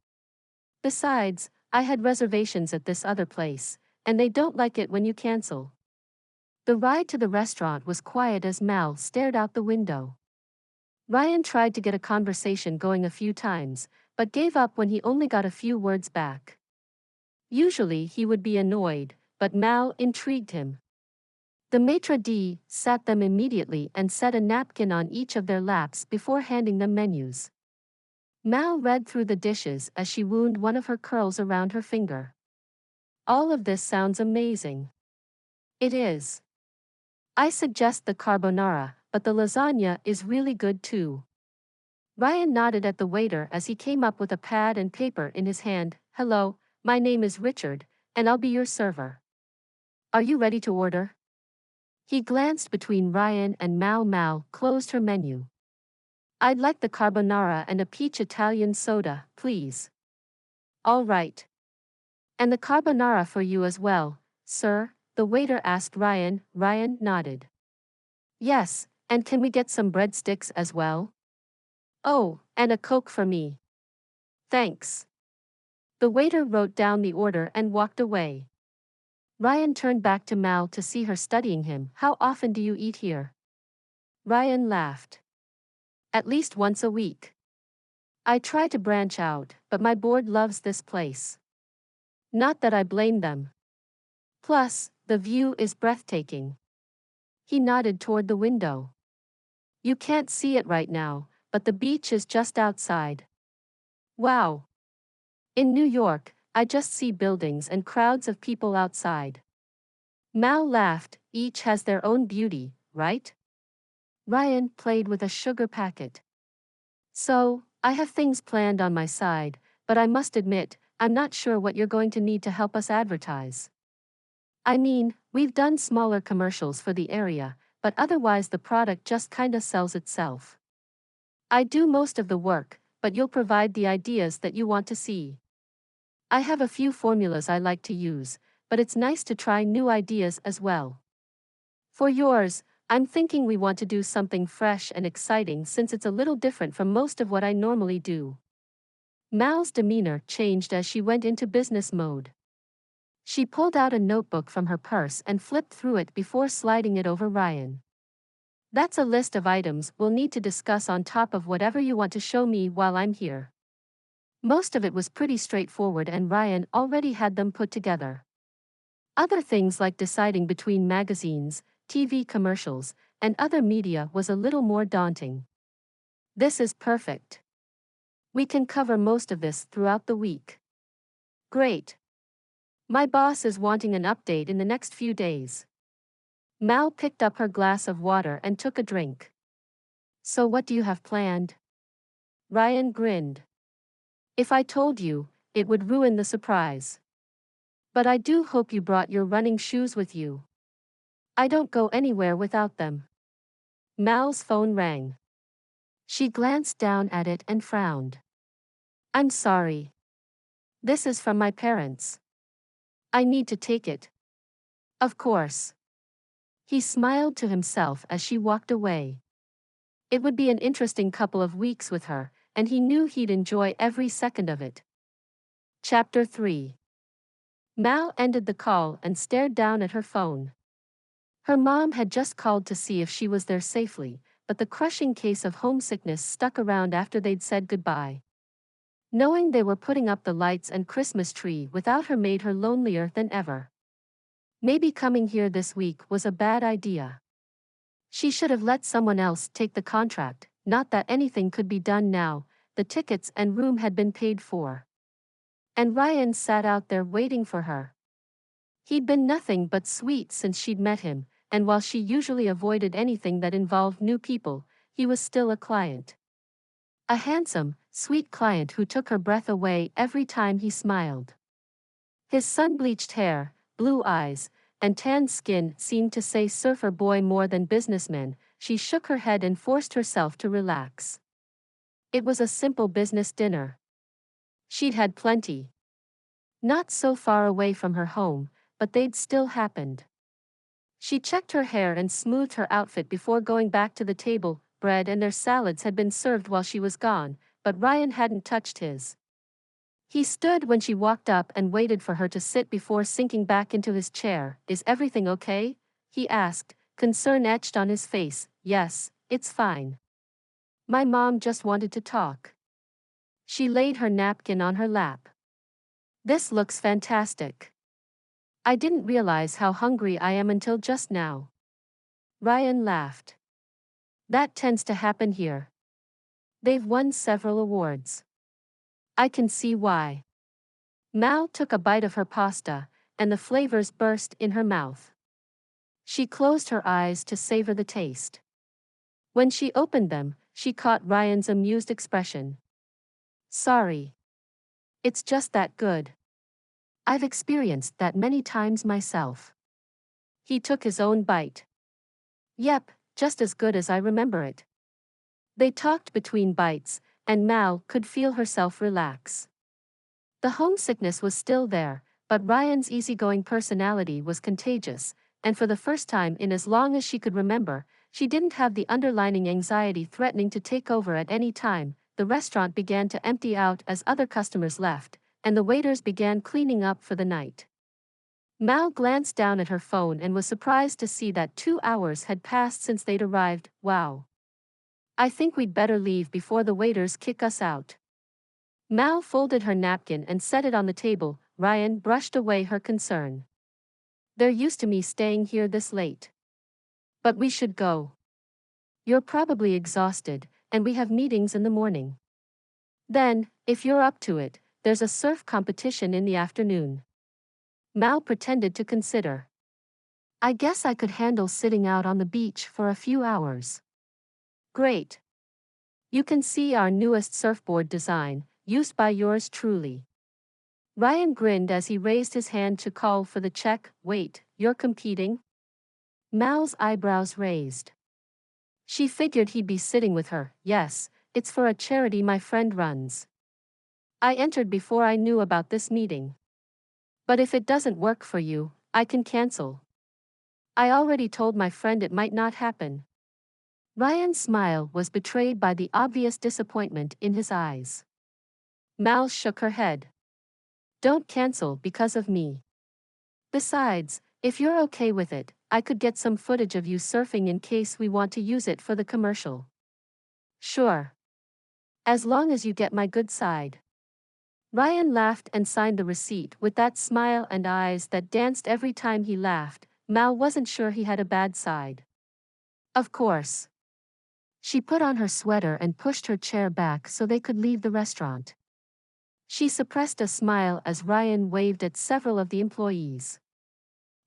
Besides, I had reservations at this other place, and they don't like it when you cancel. The ride to the restaurant was quiet as Mal stared out the window. Ryan tried to get a conversation going a few times, but gave up when he only got a few words back. Usually he would be annoyed, but Mal intrigued him. The maitre d' sat them immediately and set a napkin on each of their laps before handing them menus. Mal read through the dishes as she wound one of her curls around her finger. All of this sounds amazing. It is. I suggest the carbonara, but the lasagna is really good too. Ryan nodded at the waiter as he came up with a pad and paper in his hand. Hello, my name is Richard, and I'll be your server. Are you ready to order? He glanced between Ryan and Mal. Mal closed her menu. I'd like the carbonara and a peach Italian soda, please. All right. And the carbonara for you as well, sir, the waiter asked Ryan. Ryan nodded. Yes, and can we get some breadsticks as well? Oh, and a Coke for me. Thanks. The waiter wrote down the order and walked away. Ryan turned back to Mal to see her studying him. How often do you eat here? Ryan laughed. At least once a week. I try to branch out, but my board loves this place. Not that I blame them. Plus, the view is breathtaking. He nodded toward the window. You can't see it right now, but the beach is just outside. Wow. In New York, I just see buildings and crowds of people outside. Mal laughed, each has their own beauty, right? Ryan played with a sugar packet. So, I have things planned on my side, but I must admit, I'm not sure what you're going to need to help us advertise. I mean, we've done smaller commercials for the area, but otherwise the product just kinda sells itself. I do most of the work, but you'll provide the ideas that you want to see. I have a few formulas I like to use, but it's nice to try new ideas as well. For yours, I'm thinking we want to do something fresh and exciting since it's a little different from most of what I normally do. Mal's demeanor changed as she went into business mode. She pulled out a notebook from her purse and flipped through it before sliding it over Ryan. That's a list of items we'll need to discuss on top of whatever you want to show me while I'm here. Most of it was pretty straightforward and Ryan already had them put together. Other things like deciding between magazines, TV commercials, and other media was a little more daunting. This is perfect. We can cover most of this throughout the week. Great. My boss is wanting an update in the next few days. Mal picked up her glass of water and took a drink. So what do you have planned? Ryan grinned. If I told you, it would ruin the surprise. But I do hope you brought your running shoes with you. I don't go anywhere without them. Mal's phone rang. She glanced down at it and frowned. I'm sorry. This is from my parents. I need to take it. Of course. He smiled to himself as she walked away. It would be an interesting couple of weeks with her, and he knew he'd enjoy every second of it. Chapter 3. Mal ended the call and stared down at her phone. Her mom had just called to see if she was there safely, but the crushing case of homesickness stuck around after they'd said goodbye. Knowing they were putting up the lights and Christmas tree without her made her lonelier than ever. Maybe coming here this week was a bad idea. She should have let someone else take the contract, not that anything could be done now, the tickets and room had been paid for. And Ryan sat out there waiting for her. He'd been nothing but sweet since she'd met him, and while she usually avoided anything that involved new people, he was still a client. A handsome, sweet client who took her breath away every time he smiled. His sun-bleached hair, blue eyes, and tanned skin seemed to say surfer boy more than businessman. She shook her head and forced herself to relax. It was a simple business dinner. She'd had plenty. Not so far away from her home, but they'd still happened. She checked her hair and smoothed her outfit before going back to the table. Bread and their salads had been served while she was gone, but Ryan hadn't touched his. He stood when she walked up and waited for her to sit before sinking back into his chair. Is everything okay? He asked, concern etched on his face. Yes, it's fine. My mom just wanted to talk. She laid her napkin on her lap. This looks fantastic. I didn't realize how hungry I am until just now. Ryan laughed. That tends to happen here. They've won several awards. I can see why. Mal took a bite of her pasta, and the flavors burst in her mouth. She closed her eyes to savor the taste. When she opened them, she caught Ryan's amused expression. Sorry. It's just that good. I've experienced that many times myself. He took his own bite. Yep, just as good as I remember it. They talked between bites, and Mal could feel herself relax. The homesickness was still there, but Ryan's easygoing personality was contagious, and for the first time in as long as she could remember, she didn't have the underlying anxiety threatening to take over at any time. The restaurant began to empty out as other customers left, and the waiters began cleaning up for the night. Mal glanced down at her phone and was surprised to see that 2 hours had passed since they'd arrived. Wow. I think we'd better leave before the waiters kick us out. Mal folded her napkin and set it on the table. Ryan brushed away her concern. They're used to me staying here this late. But we should go. You're probably exhausted, and we have meetings in the morning. Then, if you're up to it, there's a surf competition in the afternoon. Mal pretended to consider. I guess I could handle sitting out on the beach for a few hours. Great. You can see our newest surfboard design, used by yours truly. Ryan grinned as he raised his hand to call for the check. Wait, you're competing? Mal's eyebrows raised. She figured he'd be sitting with her. Yes, it's for a charity my friend runs. I entered before I knew about this meeting. But if it doesn't work for you, I can cancel. I already told my friend it might not happen. Ryan's smile was betrayed by the obvious disappointment in his eyes. Mal shook her head. Don't cancel because of me. Besides, if you're okay with it, I could get some footage of you surfing in case we want to use it for the commercial. Sure. As long as you get my good side. Ryan laughed and signed the receipt with that smile and eyes that danced every time he laughed. Mal wasn't sure he had a bad side. Of course. She put on her sweater and pushed her chair back so they could leave the restaurant. She suppressed a smile as Ryan waved at several of the employees.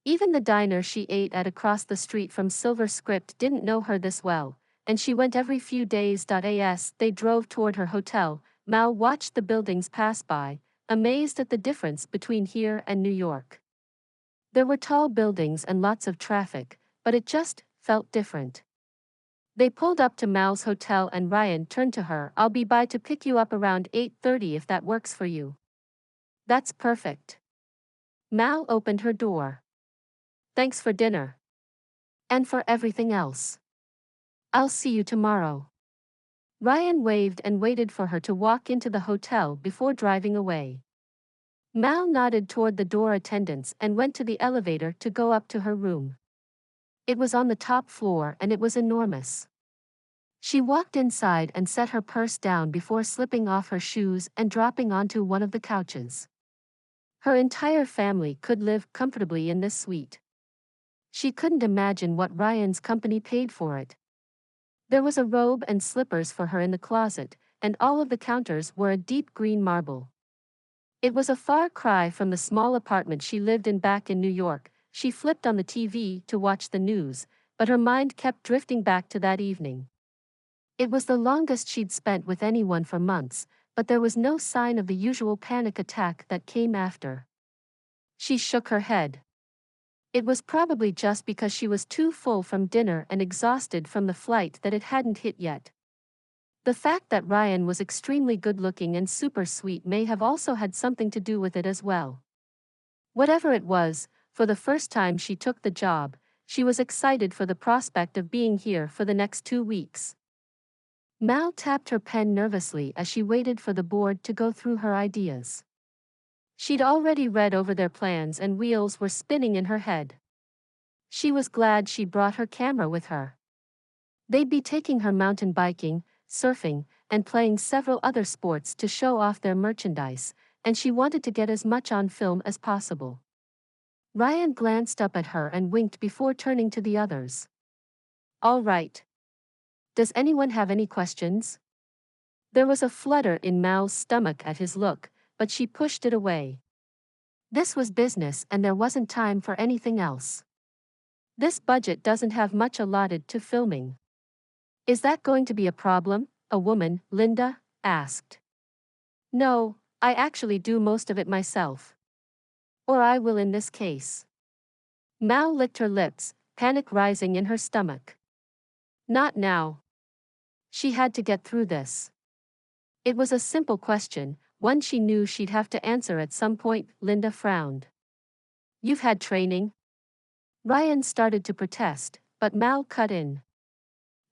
Even the diner she ate at across the street from Silver Script didn't know her this well, and she went every few days. As they drove toward her hotel, Mal watched the buildings pass by, amazed at the difference between here and New York. There were tall buildings and lots of traffic, but it just felt different. They pulled up to Mal's hotel and Ryan turned to her. I'll be by to pick you up around 8:30 if that works for you. That's perfect. Mal opened her door. Thanks for dinner. And for everything else. I'll see you tomorrow. Ryan waved and waited for her to walk into the hotel before driving away. Mal nodded toward the door attendants and went to the elevator to go up to her room. It was on the top floor and it was enormous. She walked inside and set her purse down before slipping off her shoes and dropping onto one of the couches. Her entire family could live comfortably in this suite. She couldn't imagine what Ryan's company paid for it. There was a robe and slippers for her in the closet, and all of the counters were a deep green marble. It was a far cry from the small apartment she lived in back in New York. She flipped on the TV to watch the news, but her mind kept drifting back to that evening. It was the longest she'd spent with anyone for months, but there was no sign of the usual panic attack that came after. She shook her head. It was probably just because she was too full from dinner and exhausted from the flight that it hadn't hit yet. The fact that Ryan was extremely good-looking and super sweet may have also had something to do with it as well. Whatever it was, for the first time she took the job, she was excited for the prospect of being here for the next 2 weeks. Mal tapped her pen nervously as she waited for the board to go through her ideas. She'd already read over their plans and wheels were spinning in her head. She was glad she brought her camera with her. They'd be taking her mountain biking, surfing, and playing several other sports to show off their merchandise, and she wanted to get as much on film as possible. Ryan glanced up at her and winked before turning to the others. All right. Does anyone have any questions? There was a flutter in Mal's stomach at his look, but she pushed it away. This was business and there wasn't time for anything else. This budget doesn't have much allotted to filming. Is that going to be a problem? A woman, Linda, asked. No, I actually do most of it myself. Or I will in this case. Mal licked her lips, panic rising in her stomach. Not now. She had to get through this. It was a simple question, one she knew she'd have to answer at some point. Linda frowned. You've had training? Ryan started to protest, but Mal cut in.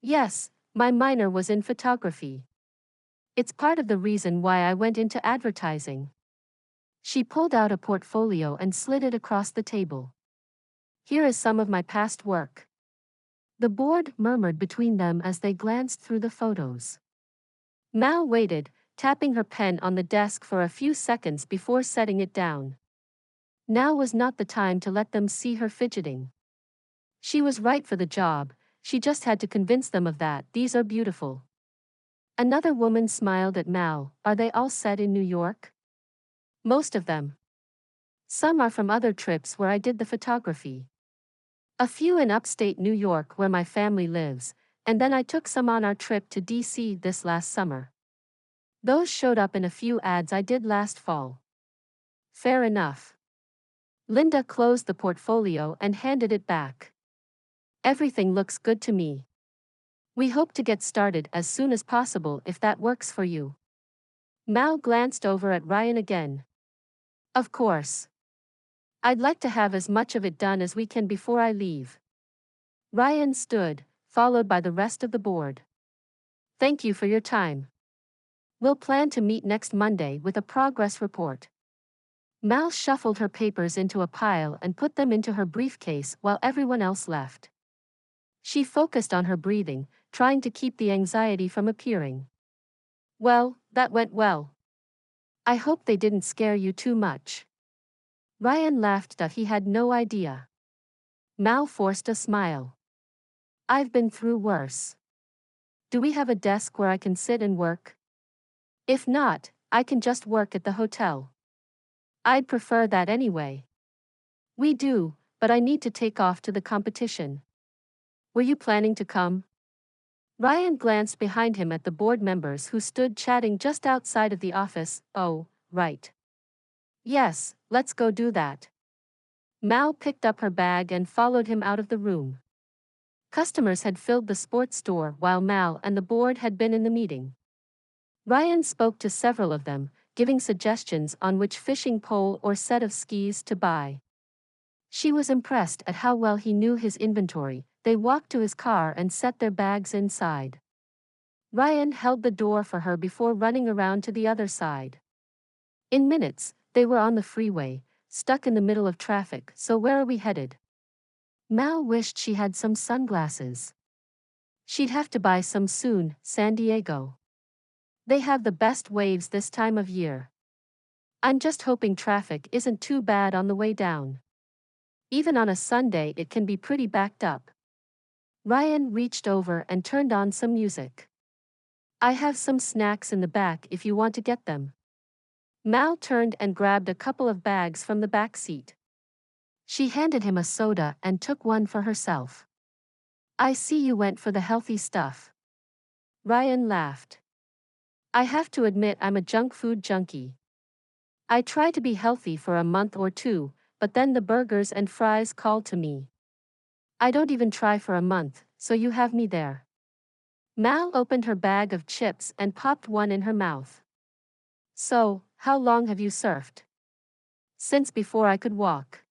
Yes, my minor was in photography. It's part of the reason why I went into advertising. She pulled out a portfolio and slid it across the table. Here is some of my past work. The board murmured between them as they glanced through the photos. Mal waited, tapping her pen on the desk for a few seconds before setting it down. Now was not the time to let them see her fidgeting. She was right for the job, she just had to convince them of that. These are beautiful. Another woman smiled at Mal. Are they all set in New York? Most of them. Some are from other trips where I did the photography. A few in upstate New York where my family lives, and then I took some on our trip to DC this last summer. Those showed up in a few ads I did last fall. Fair enough. Linda closed the portfolio and handed it back. Everything looks good to me. We hope to get started as soon as possible if that works for you. Mal glanced over at Ryan again. Of course. I'd like to have as much of it done as we can before I leave. Ryan stood, followed by the rest of the board. Thank you for your time. We'll plan to meet next Monday with a progress report. Mal shuffled her papers into a pile and put them into her briefcase while everyone else left. She focused on her breathing, trying to keep the anxiety from appearing. Well, that went well. I hope they didn't scare you too much. Ryan laughed that he had no idea. Mal forced a smile. I've been through worse. Do we have a desk where I can sit and work? If not, I can just work at the hotel. I'd prefer that anyway. We do, but I need to take off to the competition. Were you planning to come? Ryan glanced behind him at the board members who stood chatting just outside of the office. Oh, right. Yes, let's go do that. Mal picked up her bag and followed him out of the room. Customers had filled the sports store while Mal and the board had been in the meeting. Ryan spoke to several of them, giving suggestions on which fishing pole or set of skis to buy. She was impressed at how well he knew his inventory. They walked to his car and set their bags inside. Ryan held the door for her before running around to the other side. In minutes, they were on the freeway, stuck in the middle of traffic. So where are we headed? Mal wished she had some sunglasses. She'd have to buy some soon. San Diego. They have the best waves this time of year. I'm just hoping traffic isn't too bad on the way down. Even on a Sunday it can be pretty backed up. Ryan reached over and turned on some music. I have some snacks in the back if you want to get them. Mal turned and grabbed a couple of bags from the back seat. She handed him a soda and took one for herself. I see you went for the healthy stuff. Ryan laughed. I have to admit I'm a junk food junkie. I try to be healthy for a month or two, but then the burgers and fries called to me. I don't even try for a month, so you have me there. Mal opened her bag of chips and popped one in her mouth. So, how long have you surfed? Since before I could walk.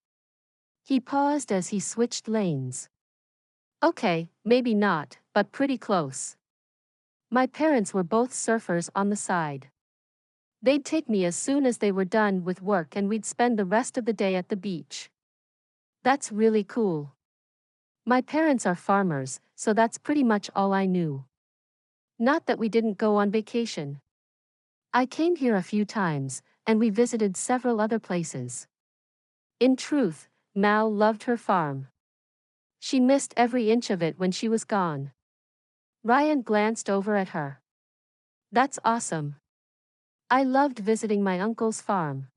He paused as he switched lanes. Okay, maybe not, but pretty close. My parents were both surfers on the side. They'd take me as soon as they were done with work and we'd spend the rest of the day at the beach. That's really cool. My parents are farmers, so that's pretty much all I knew. Not that we didn't go on vacation. I came here a few times, and we visited several other places. In truth, Mal loved her farm. She missed every inch of it when she was gone. Ryan glanced over at her. That's awesome. I loved visiting my uncle's farm.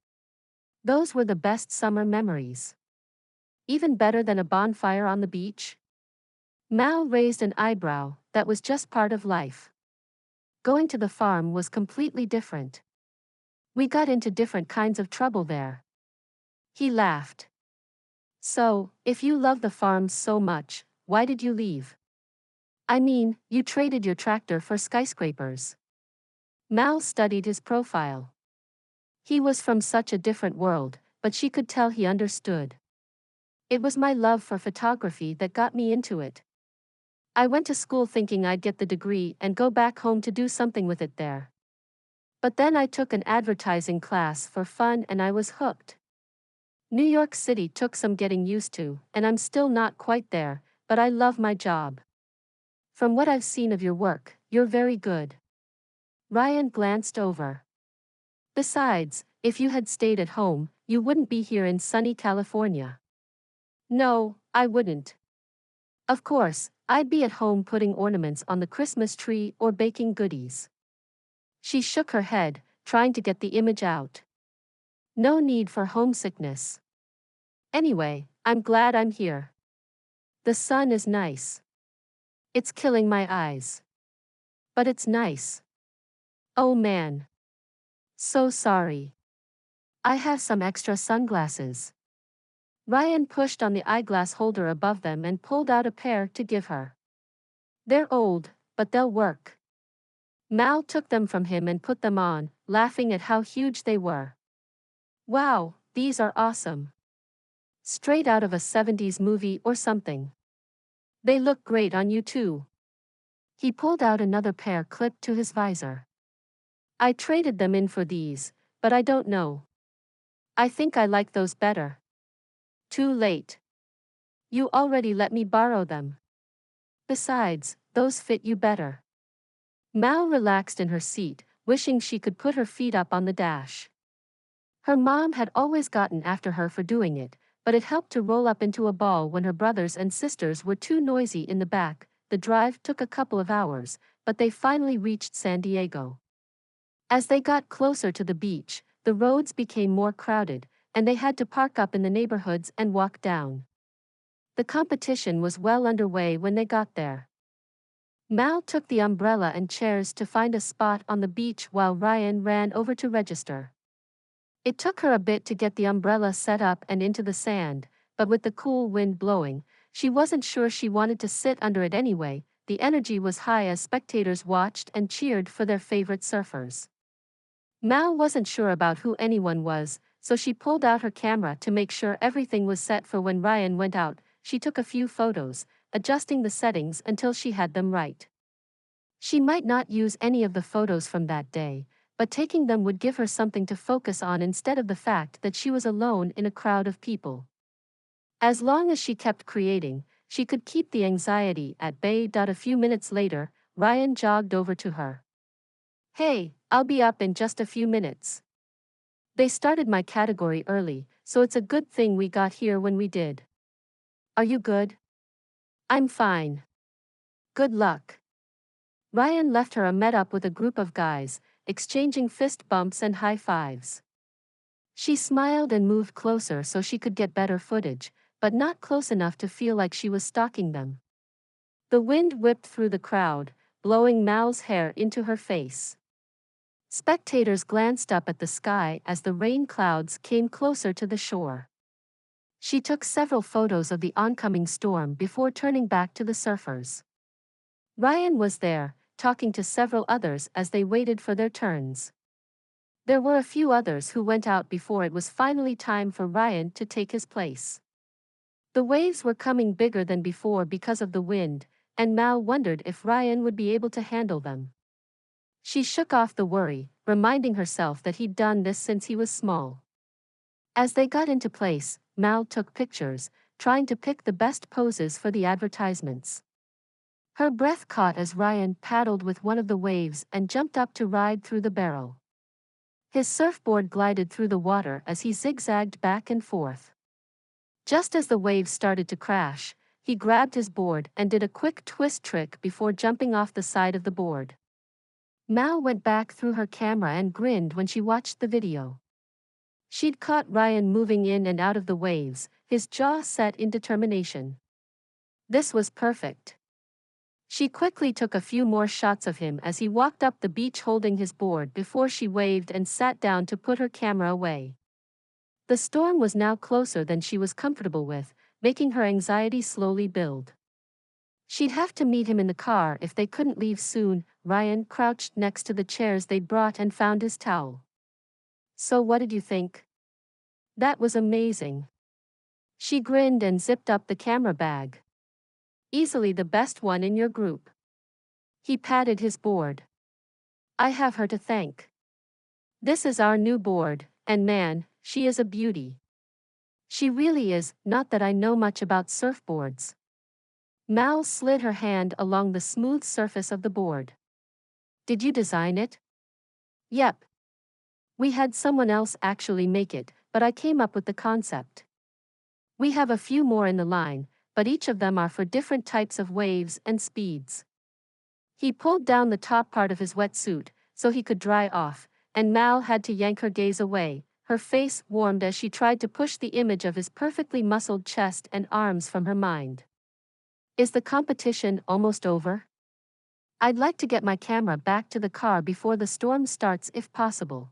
Those were the best summer memories. Even better than a bonfire on the beach? Mal raised an eyebrow. That was just part of life. Going to the farm was completely different. We got into different kinds of trouble there. He laughed. So, if you love the farm so much, why did you leave? I mean, you traded your tractor for skyscrapers. Mal studied his profile. He was from such a different world, but she could tell he understood. It was my love for photography that got me into it. I went to school thinking I'd get the degree and go back home to do something with it there. But then I took an advertising class for fun and I was hooked. New York City took some getting used to, and I'm still not quite there, but I love my job. From what I've seen of your work, you're very good. Ryan glanced over. Besides, if you had stayed at home, you wouldn't be here in sunny California. No, I wouldn't. Of course, I'd be at home putting ornaments on the Christmas tree or baking goodies. She shook her head, trying to get the image out. No need for homesickness. Anyway, I'm glad I'm here. The sun is nice. It's killing my eyes. But it's nice. Oh man. So sorry. I have some extra sunglasses. Ryan pushed on the eyeglass holder above them and pulled out a pair to give her. They're old, but they'll work. Mal took them from him and put them on, laughing at how huge they were. Wow, these are awesome. Straight out of a 70s movie or something. They look great on you too. He pulled out another pair clipped to his visor. I traded them in for these, but I don't know. I think I like those better. Too late. You already let me borrow them. Besides, those fit you better. Mal relaxed in her seat, wishing she could put her feet up on the dash. Her mom had always gotten after her for doing it, but it helped to roll up into a ball when her brothers and sisters were too noisy in the back. The drive took a couple of hours, but they finally reached San Diego. As they got closer to the beach, the roads became more crowded, and they had to park up in the neighborhoods and walk down. The competition was well underway when they got there. Mal took the umbrella and chairs to find a spot on the beach while Ryan ran over to register. It took her a bit to get the umbrella set up and into the sand, but with the cool wind blowing, she wasn't sure she wanted to sit under it anyway. The energy was high as spectators watched and cheered for their favorite surfers. Mal wasn't sure about who anyone was, so she pulled out her camera to make sure everything was set for when Ryan went out. She took a few photos, adjusting the settings until she had them right. She might not use any of the photos from that day, but taking them would give her something to focus on instead of the fact that she was alone in a crowd of people. As long as she kept creating, she could keep the anxiety at bay. A few minutes later, Ryan jogged over to her. Hey, I'll be up in just a few minutes. They started my category early, so it's a good thing we got here when we did. Are you good? I'm fine. Good luck. Ryan left her and met up with a group of guys, exchanging fist bumps and high fives. She smiled and moved closer so she could get better footage, but not close enough to feel like she was stalking them. The wind whipped through the crowd, blowing Mal's hair into her face. Spectators glanced up at the sky as the rain clouds came closer to the shore. She took several photos of the oncoming storm before turning back to the surfers. Ryan was there, talking to several others as they waited for their turns. There were a few others who went out before it was finally time for Ryan to take his place. The waves were coming bigger than before because of the wind, and Mal wondered if Ryan would be able to handle them. She shook off the worry, reminding herself that he'd done this since he was small. As they got into place, Mal took pictures, trying to pick the best poses for the advertisements. Her breath caught as Ryan paddled with one of the waves and jumped up to ride through the barrel. His surfboard glided through the water as he zigzagged back and forth. Just as the waves started to crash, he grabbed his board and did a quick twist trick before jumping off the side of the board. Mal went back through her camera and grinned when she watched the video. She'd caught Ryan moving in and out of the waves, his jaw set in determination. This was perfect. She quickly took a few more shots of him as he walked up the beach holding his board before she waved and sat down to put her camera away. The storm was now closer than she was comfortable with, making her anxiety slowly build. She'd have to meet him in the car if they couldn't leave soon. Ryan crouched next to the chairs they'd brought and found his towel. So what did you think? That was amazing. She grinned and zipped up the camera bag. Easily the best one in your group. He patted his board. I have her to thank. This is our new board, and man, she is a beauty. She really is, not that I know much about surfboards. Mal slid her hand along the smooth surface of the board. Did you design it? Yep. We had someone else actually make it, but I came up with the concept. We have a few more in the line, but each of them are for different types of waves and speeds. He pulled down the top part of his wetsuit, so he could dry off, and Mal had to yank her gaze away. Her face warmed as she tried to push the image of his perfectly muscled chest and arms from her mind. Is the competition almost over? I'd like to get my camera back to the car before the storm starts if possible.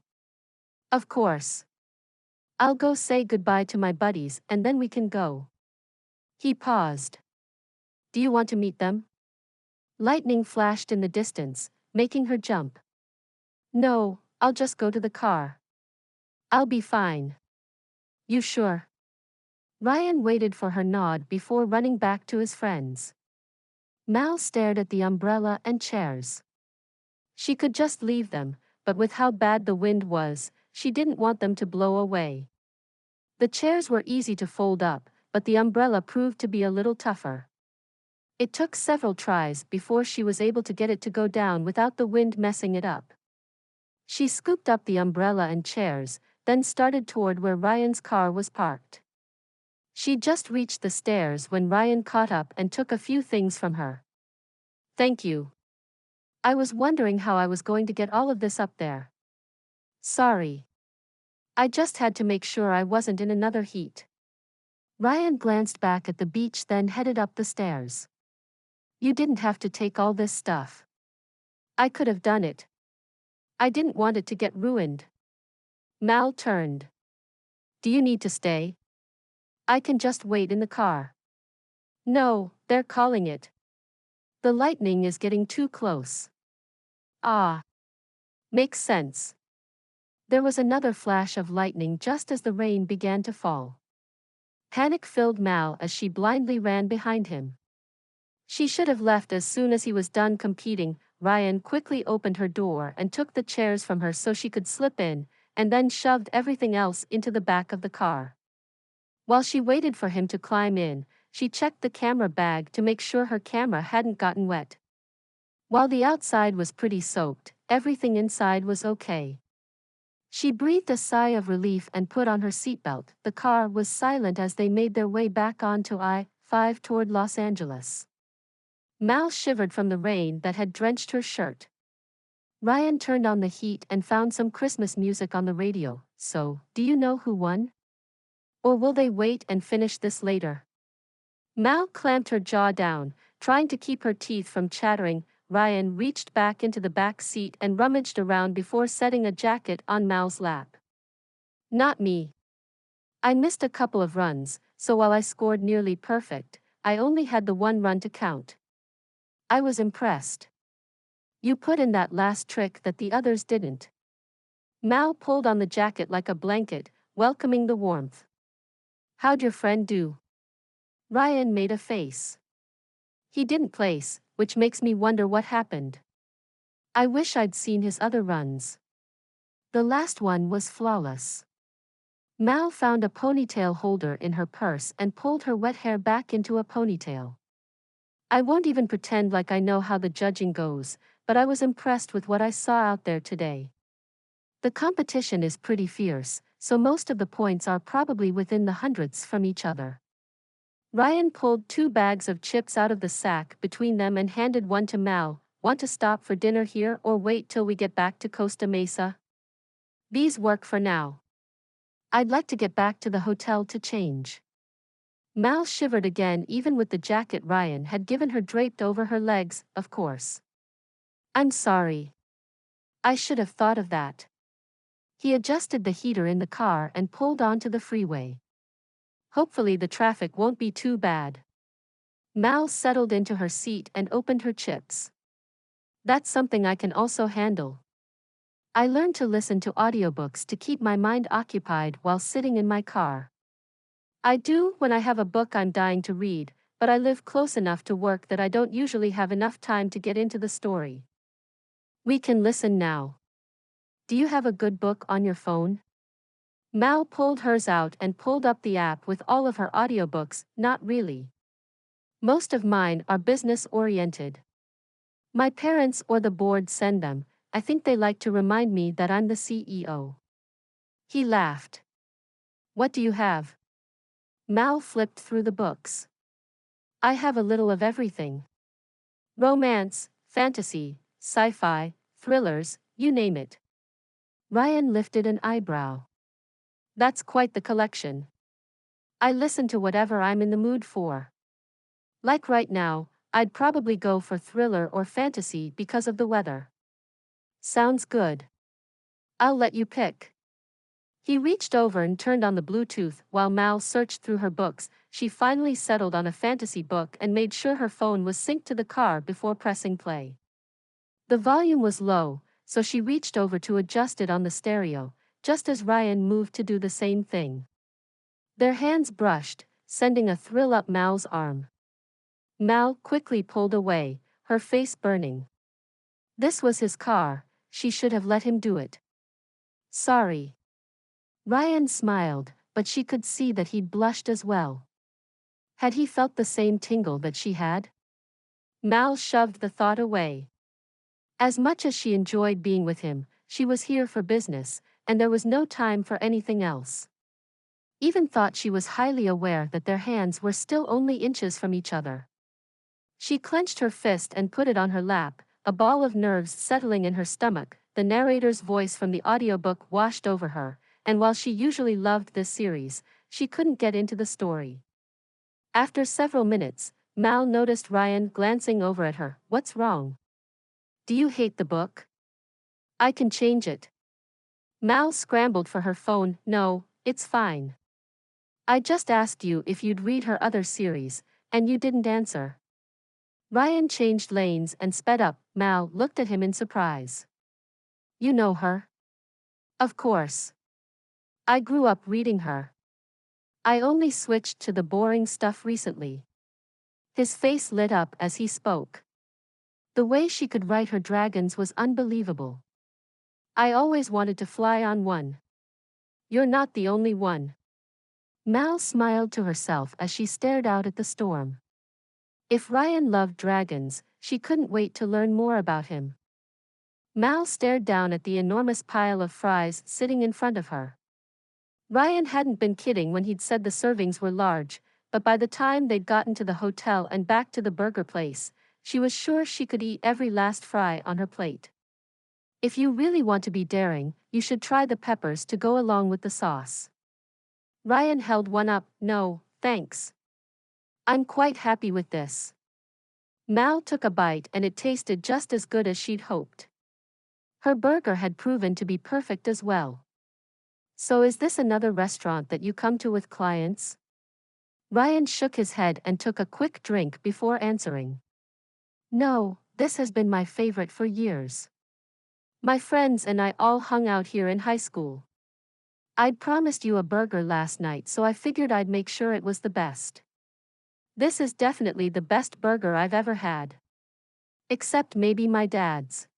Of course. I'll go say goodbye to my buddies and then we can go. He paused. Do you want to meet them? Lightning flashed in the distance, making her jump. No, I'll just go to the car. I'll be fine. You sure? Ryan waited for her nod before running back to his friends. Mal stared at the umbrella and chairs. She could just leave them, but with how bad the wind was, she didn't want them to blow away. The chairs were easy to fold up, but the umbrella proved to be a little tougher. It took several tries before she was able to get it to go down without the wind messing it up. She scooped up the umbrella and chairs, then started toward where Ryan's car was parked. She just reached the stairs when Ryan caught up and took a few things from her. Thank you. I was wondering how I was going to get all of this up there. Sorry. I just had to make sure I wasn't in another heat. Ryan glanced back at the beach then headed up the stairs. You didn't have to take all this stuff. I could have done it. I didn't want it to get ruined. Mal turned. Do you need to stay? I can just wait in the car. No, they're calling it. The lightning is getting too close. Ah. Makes sense. There was another flash of lightning just as the rain began to fall. Panic filled Mal as she blindly ran behind him. She should have left as soon as he was done competing. Ryan quickly opened her door and took the chairs from her so she could slip in, and then shoved everything else into the back of the car. While she waited for him to climb in, she checked the camera bag to make sure her camera hadn't gotten wet. While the outside was pretty soaked, everything inside was okay. She breathed a sigh of relief and put on her seatbelt. The car was silent as they made their way back onto I-5 toward Los Angeles. Mal shivered from the rain that had drenched her shirt. Ryan turned on the heat and found some Christmas music on the radio. So, do you know who won? Or will they wait and finish this later? Mal clamped her jaw down, trying to keep her teeth from chattering. Ryan reached back into the back seat and rummaged around before setting a jacket on Mal's lap. Not me. I missed a couple of runs, so while I scored nearly perfect, I only had the one run to count. I was impressed. You put in that last trick that the others didn't. Mal pulled on the jacket like a blanket, welcoming the warmth. How'd your friend do? Ryan made a face. He didn't place, which makes me wonder what happened. I wish I'd seen his other runs. The last one was flawless. Mal found a ponytail holder in her purse and pulled her wet hair back into a ponytail. I won't even pretend like I know how the judging goes, but I was impressed with what I saw out there today. The competition is pretty fierce, so most of the points are probably within the hundredths from each other. Ryan pulled 2 bags of chips out of the sack between them and handed one to Mal. Want to stop for dinner here or wait till we get back to Costa Mesa? These work for now. I'd like to get back to the hotel to change. Mal shivered again even with the jacket Ryan had given her draped over her legs, of course. I'm sorry. I should have thought of that. He adjusted the heater in the car and pulled onto the freeway. Hopefully the traffic won't be too bad. Mal settled into her seat and opened her chips. That's something I can also handle. I learned to listen to audiobooks to keep my mind occupied while sitting in my car. I do when I have a book I'm dying to read, but I live close enough to work that I don't usually have enough time to get into the story. We can listen now. Do you have a good book on your phone? Mal pulled hers out and pulled up the app with all of her audiobooks. Not really. Most of mine are business-oriented. My parents or the board send them. I think they like to remind me that I'm the CEO. He laughed. What do you have? Mal flipped through the books. I have a little of everything. Romance, fantasy, sci-fi, thrillers, you name it. Ryan lifted an eyebrow. That's quite the collection. I listen to whatever I'm in the mood for. Like right now, I'd probably go for thriller or fantasy because of the weather. Sounds good. I'll let you pick. He reached over and turned on the Bluetooth while Mal searched through her books. She finally settled on a fantasy book and made sure her phone was synced to the car before pressing play. The volume was low, so she reached over to adjust it on the stereo, just as Ryan moved to do the same thing. Their hands brushed, sending a thrill up Mal's arm. Mal quickly pulled away, her face burning. This was his car, she should have let him do it. Sorry. Ryan smiled, but she could see that he'd blushed as well. Had he felt the same tingle that she had? Mal shoved the thought away. As much as she enjoyed being with him, she was here for business, and there was no time for anything else. Even thought she was highly aware that their hands were still only inches from each other. She clenched her fist and put it on her lap, a ball of nerves settling in her stomach. The narrator's voice from the audiobook washed over her, and while she usually loved this series, she couldn't get into the story. After several minutes, Mal noticed Ryan glancing over at her. What's wrong? Do you hate the book? I can change it. Mal scrambled for her phone. No, it's fine. I just asked you if you'd read her other series, and you didn't answer. Ryan changed lanes and sped up. Mal looked at him in surprise. You know her? Of course. I grew up reading her. I only switched to the boring stuff recently. His face lit up as he spoke. The way she could write her dragons was unbelievable. I always wanted to fly on one. You're not the only one. Mal smiled to herself as she stared out at the storm. If Ryan loved dragons, she couldn't wait to learn more about him. Mal stared down at the enormous pile of fries sitting in front of her. Ryan hadn't been kidding when he'd said the servings were large, but by the time they'd gotten to the hotel and back to the burger place, she was sure she could eat every last fry on her plate. If you really want to be daring, you should try the peppers to go along with the sauce. Ryan held one up. No, thanks. I'm quite happy with this. Mal took a bite and it tasted just as good as she'd hoped. Her burger had proven to be perfect as well. So is this another restaurant that you come to with clients? Ryan shook his head and took a quick drink before answering. No, this has been my favorite for years. My friends and I all hung out here in high school. I'd promised you a burger last night, so I figured I'd make sure it was the best. This is definitely the best burger I've ever had. Except maybe my dad's.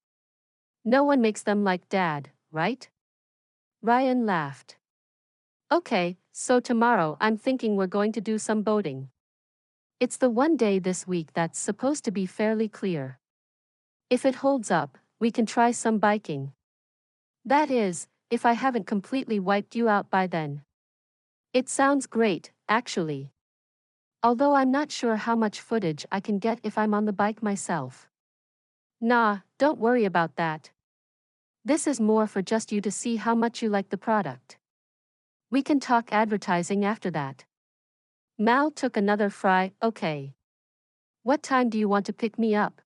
No one makes them like Dad, right? Ryan laughed. Okay, so tomorrow I'm thinking we're going to do some boating. It's the one day this week that's supposed to be fairly clear. If it holds up, we can try some biking. That is, if I haven't completely wiped you out by then. It sounds great, actually. Although I'm not sure how much footage I can get if I'm on the bike myself. Nah, don't worry about that. This is more for just you to see how much you like the product. We can talk advertising after that. Mal took another fry. Okay. What time do you want to pick me up?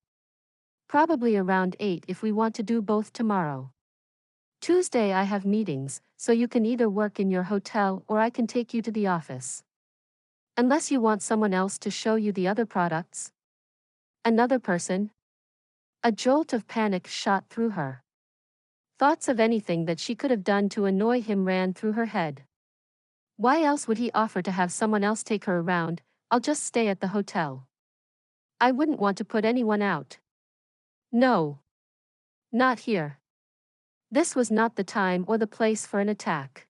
Probably around 8 if we want to do both tomorrow. Tuesday I have meetings, so you can either work in your hotel or I can take you to the office. Unless you want someone else to show you the other products. Another person? A jolt of panic shot through her. Thoughts of anything that she could have done to annoy him ran through her head. Why else would he offer to have someone else take her around? I'll just stay at the hotel. I wouldn't want to put anyone out. No. Not here. This was not the time or the place for an attack.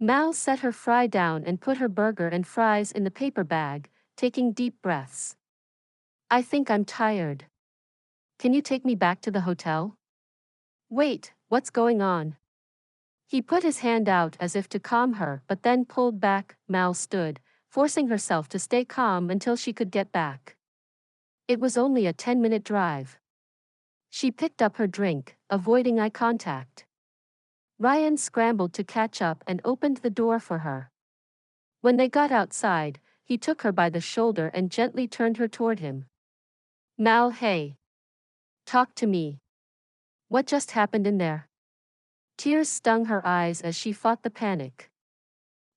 Mal set her fry down and put her burger and fries in the paper bag, taking deep breaths. I think I'm tired. Can you take me back to the hotel? Wait, what's going on? He put his hand out as if to calm her but then pulled back. Mal stood, forcing herself to stay calm until she could get back. It was only a 10-minute drive. She picked up her drink, avoiding eye contact. Ryan scrambled to catch up and opened the door for her. When they got outside, he took her by the shoulder and gently turned her toward him. Mal, hey. Talk to me. What just happened in there? Tears stung her eyes as she fought the panic.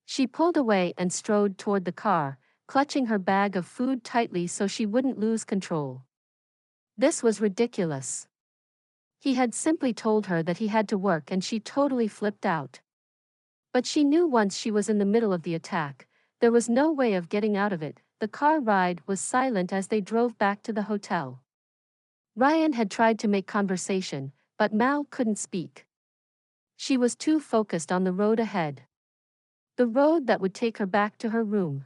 She pulled away and strode toward the car, clutching her bag of food tightly so she wouldn't lose control. This was ridiculous. He had simply told her that he had to work and she totally flipped out. But she knew once she was in the middle of the attack, there was no way of getting out of it. The car ride was silent as they drove back to the hotel. Ryan had tried to make conversation, but Mal couldn't speak. She was too focused on the road ahead. The road that would take her back to her room.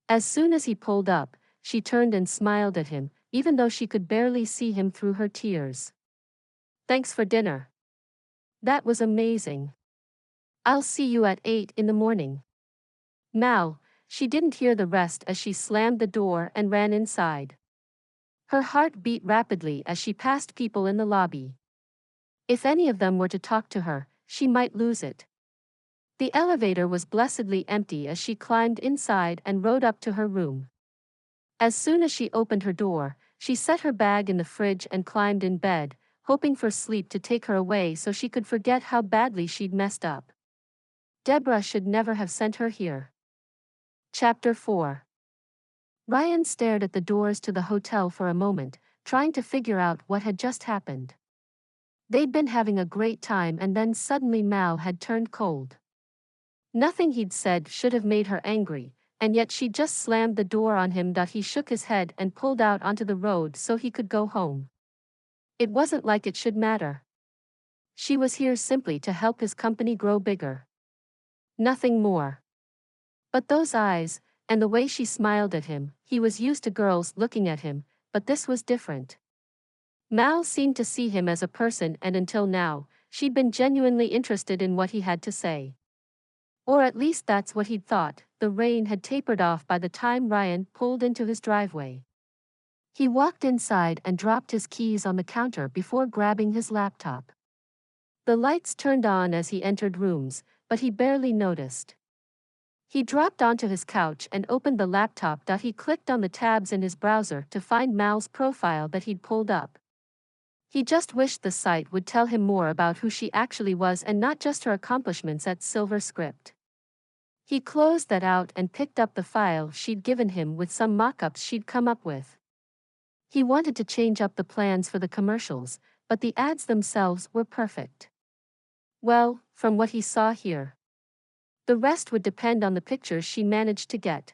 As soon as he pulled up, she turned and smiled at him, even though she could barely see him through her tears. Thanks for dinner. That was amazing. I'll see you at 8 in the morning. Mal, she didn't hear the rest as she slammed the door and ran inside. Her heart beat rapidly as she passed people in the lobby. If any of them were to talk to her, she might lose it. The elevator was blessedly empty as she climbed inside and rode up to her room. As soon as she opened her door, she set her bag in the fridge and climbed in bed, hoping for sleep to take her away so she could forget how badly she'd messed up. Deborah should never have sent her here. Chapter 4. Ryan stared at the doors to the hotel for a moment, trying to figure out what had just happened. They'd been having a great time and then suddenly Mal had turned cold. Nothing he'd said should have made her angry, and yet she just slammed the door on him. He shook his head and pulled out onto the road so he could go home. It wasn't like it should matter. She was here simply to help his company grow bigger. Nothing more. But those eyes, and the way she smiled at him, he was used to girls looking at him, but this was different. Mal seemed to see him as a person, and until now, she'd been genuinely interested in what he had to say. Or at least that's what he'd thought. The rain had tapered off by the time Ryan pulled into his driveway. He walked inside and dropped his keys on the counter before grabbing his laptop. The lights turned on as he entered rooms, but he barely noticed. He dropped onto his couch and opened the laptop. He clicked on the tabs in his browser to find Mal's profile that he'd pulled up. He just wished the site would tell him more about who she actually was and not just her accomplishments at Silver Script. He closed that out and picked up the file she'd given him with some mock-ups she'd come up with. He wanted to change up the plans for the commercials, but the ads themselves were perfect. Well, from what he saw here. The rest would depend on the pictures she managed to get.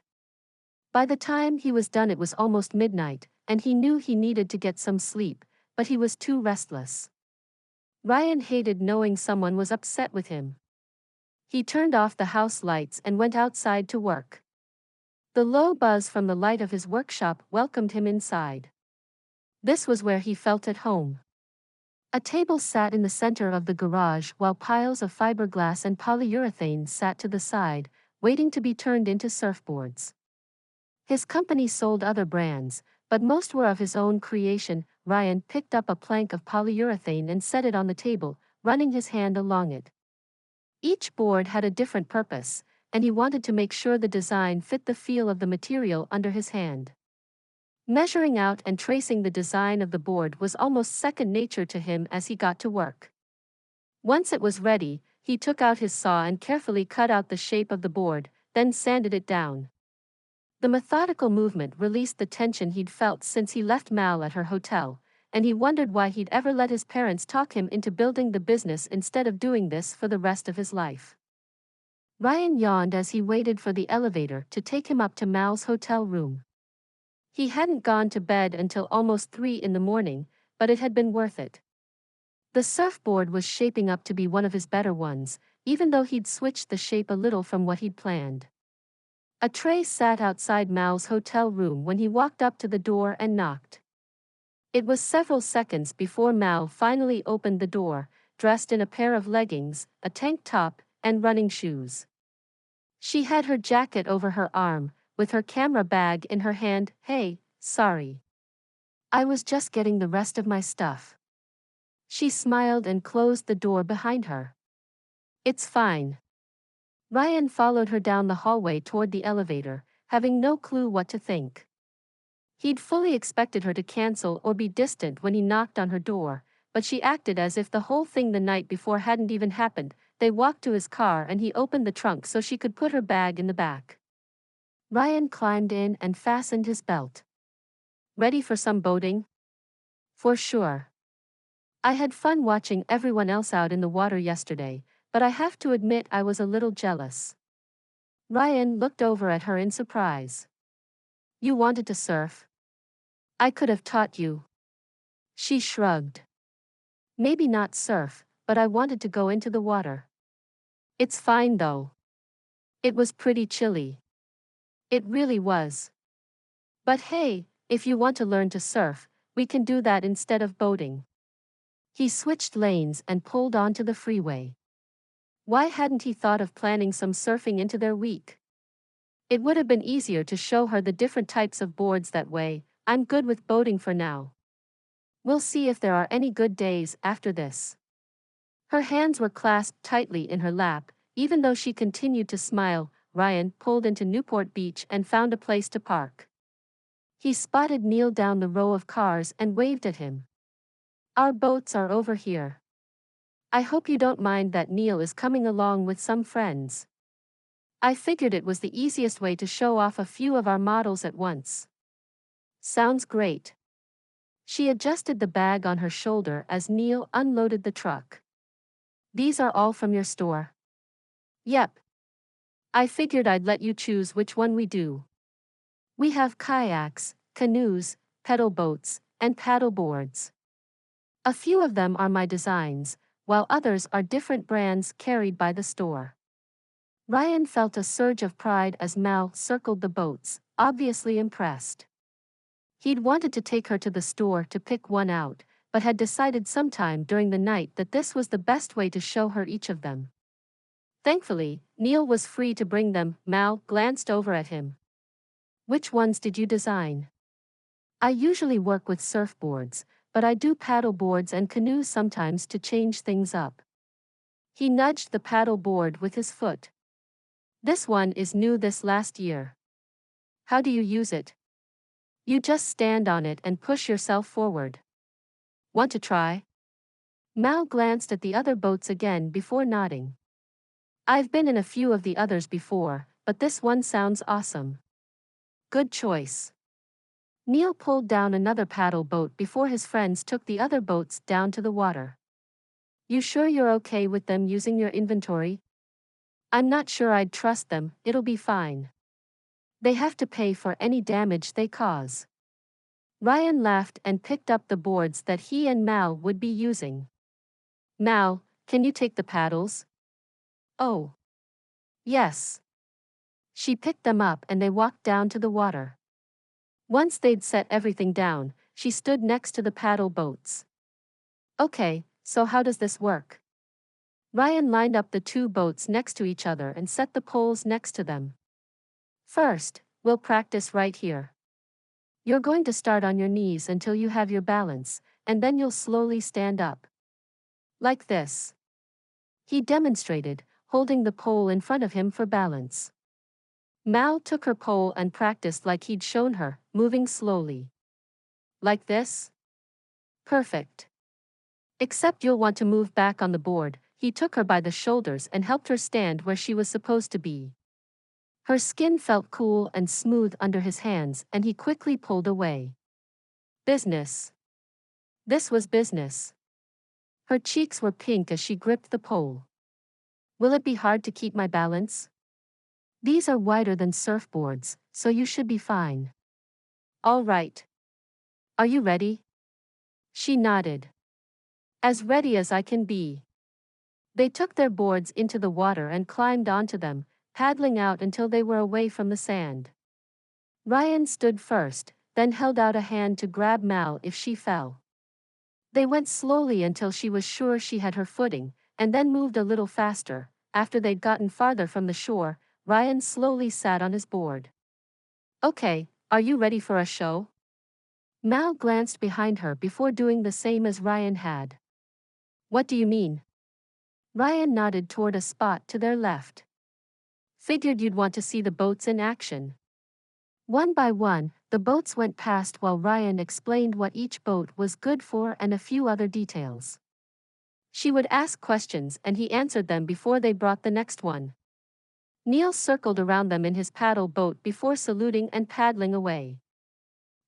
By the time he was done it was almost midnight, and he knew he needed to get some sleep, but he was too restless. Ryan hated knowing someone was upset with him. He turned off the house lights and went outside to work. The low buzz from the light of his workshop welcomed him inside. This was where he felt at home. A table sat in the center of the garage while piles of fiberglass and polyurethane sat to the side, waiting to be turned into surfboards. His company sold other brands, but most were of his own creation. Ryan picked up a plank of polyurethane and set it on the table, running his hand along it. Each board had a different purpose, and he wanted to make sure the design fit the feel of the material under his hand. Measuring out and tracing the design of the board was almost second nature to him as he got to work. Once it was ready, he took out his saw and carefully cut out the shape of the board, then sanded it down. The methodical movement released the tension he'd felt since he left Mal at her hotel, and he wondered why he'd ever let his parents talk him into building the business instead of doing this for the rest of his life. Ryan yawned as he waited for the elevator to take him up to Mal's hotel room. He hadn't gone to bed until almost 3 in the morning, but it had been worth it. The surfboard was shaping up to be one of his better ones, even though he'd switched the shape a little from what he'd planned. A tray sat outside Mal's hotel room when he walked up to the door and knocked. It was several seconds before Mal finally opened the door, dressed in a pair of leggings, a tank top, and running shoes. She had her jacket over her arm, with her camera bag in her hand. "Hey, sorry. I was just getting the rest of my stuff." She smiled and closed the door behind her. "It's fine." Ryan followed her down the hallway toward the elevator, having no clue what to think. He'd fully expected her to cancel or be distant when he knocked on her door, but she acted as if the whole thing the night before hadn't even happened. They walked to his car and he opened the trunk so she could put her bag in the back. Ryan climbed in and fastened his belt. "Ready for some boating?" "For sure. I had fun watching everyone else out in the water yesterday, but I have to admit I was a little jealous." Ryan looked over at her in surprise. "You wanted to surf? I could have taught you." She shrugged. "Maybe not surf, but I wanted to go into the water." "It's fine though." It was pretty chilly. It really was. "But hey, if you want to learn to surf, we can do that instead of boating." He switched lanes and pulled onto the freeway. Why hadn't he thought of planning some surfing into their week? It would have been easier to show her the different types of boards that way. "I'm good with boating for now. We'll see if there are any good days after this." Her hands were clasped tightly in her lap, even though she continued to smile. Ryan pulled into Newport Beach and found a place to park. He spotted Neil down the row of cars and waved at him. "Our boats are over here. I hope you don't mind that Neil is coming along with some friends. I figured it was the easiest way to show off a few of our models at once." "Sounds great." She adjusted the bag on her shoulder as Neil unloaded the truck. "These are all from your store?" "Yep. I figured I'd let you choose which one we do. We have kayaks, canoes, pedal boats, and paddle boards. A few of them are my designs, while others are different brands carried by the store." Ryan felt a surge of pride as Mal circled the boats, obviously impressed. He'd wanted to take her to the store to pick one out, but had decided sometime during the night that this was the best way to show her each of them. Thankfully, Neil was free to bring them. Mal glanced over at him. "Which ones did you design?" "I usually work with surfboards, but I do paddle boards and canoes sometimes to change things up." He nudged the paddle board with his foot. "This one is new this last year." "How do you use it?" "You just stand on it and push yourself forward." "Want to try?" Mal glanced at the other boats again before nodding. "I've been in a few of the others before, but this one sounds awesome." "Good choice." Neil pulled down another paddle boat before his friends took the other boats down to the water. "You sure you're okay with them using your inventory?" "I'm not sure I'd trust them. It'll be fine. They have to pay for any damage they cause." Ryan laughed and picked up the boards that he and Mal would be using. "Mal, can you take the paddles?" "Oh. Yes." She picked them up and they walked down to the water. Once they'd set everything down, she stood next to the paddle boats. "Okay, so how does this work?" Ryan lined up the two boats next to each other and set the poles next to them. "First, we'll practice right here. You're going to start on your knees until you have your balance, and then you'll slowly stand up. Like this." He demonstrated, holding the pole in front of him for balance. Mal took her pole and practiced like he'd shown her, moving slowly. "Like this?" "Perfect. Except you'll want to move back on the board." He took her by the shoulders and helped her stand where she was supposed to be. Her skin felt cool and smooth under his hands and he quickly pulled away. "Business." This was business. Her cheeks were pink as she gripped the pole. Will it be hard to keep my balance? These are wider than surfboards, so you should be fine. All right. Are you ready? She nodded. As ready as I can be. They took their boards into the water and climbed onto them, paddling out until they were away from the sand. Ryan stood first, then held out a hand to grab Mal if she fell. They went slowly until she was sure she had her footing, and then moved a little faster. After they'd gotten farther from the shore, Ryan slowly sat on his board. Okay, are you ready for a show? Mal glanced behind her before doing the same as Ryan had. What do you mean? Ryan nodded toward a spot to their left. Figured you'd want to see the boats in action. One by one, the boats went past while Ryan explained what each boat was good for and a few other details. She would ask questions and he answered them before they brought the next one. Neil circled around them in his paddle boat before saluting and paddling away.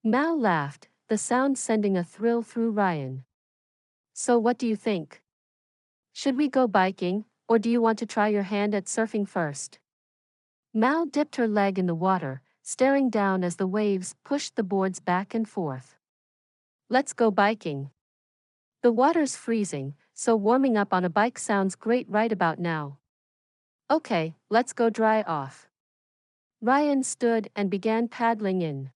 Mal laughed, the sound sending a thrill through Ryan. So what do you think? Should we go biking, or do you want to try your hand at surfing first? Mal dipped her leg in the water, staring down as the waves pushed the boards back and forth. Let's go biking. The water's freezing, so warming up on a bike sounds great right about now. Okay, let's go dry off. Ryan stood and began paddling in.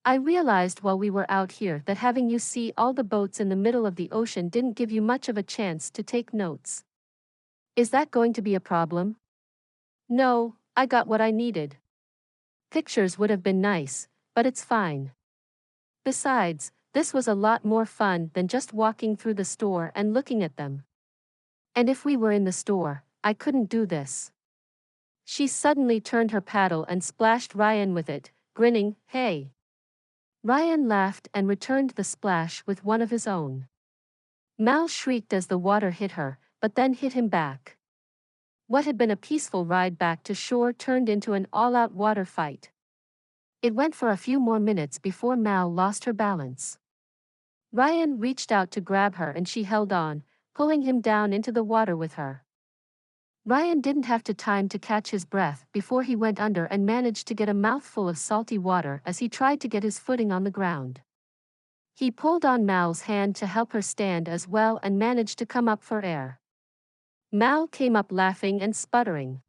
I realized while we were out here that having you see all the boats in the middle of the ocean didn't give you much of a chance to take notes. Is that going to be a problem? No, I got what I needed. Pictures would have been nice, but it's fine. Besides, this was a lot more fun than just walking through the store and looking at them. And if we were in the store, I couldn't do this. She suddenly turned her paddle and splashed Ryan with it, grinning, hey. Ryan laughed and returned the splash with one of his own. Mal shrieked as the water hit her, but then hit him back. What had been a peaceful ride back to shore turned into an all-out water fight. It went for a few more minutes before Mal lost her balance. Ryan reached out to grab her and she held on, pulling him down into the water with her. Ryan didn't have time to catch his breath before he went under and managed to get a mouthful of salty water as he tried to get his footing on the ground. He pulled on Mal's hand to help her stand as well and managed to come up for air. Mal came up laughing and sputtering.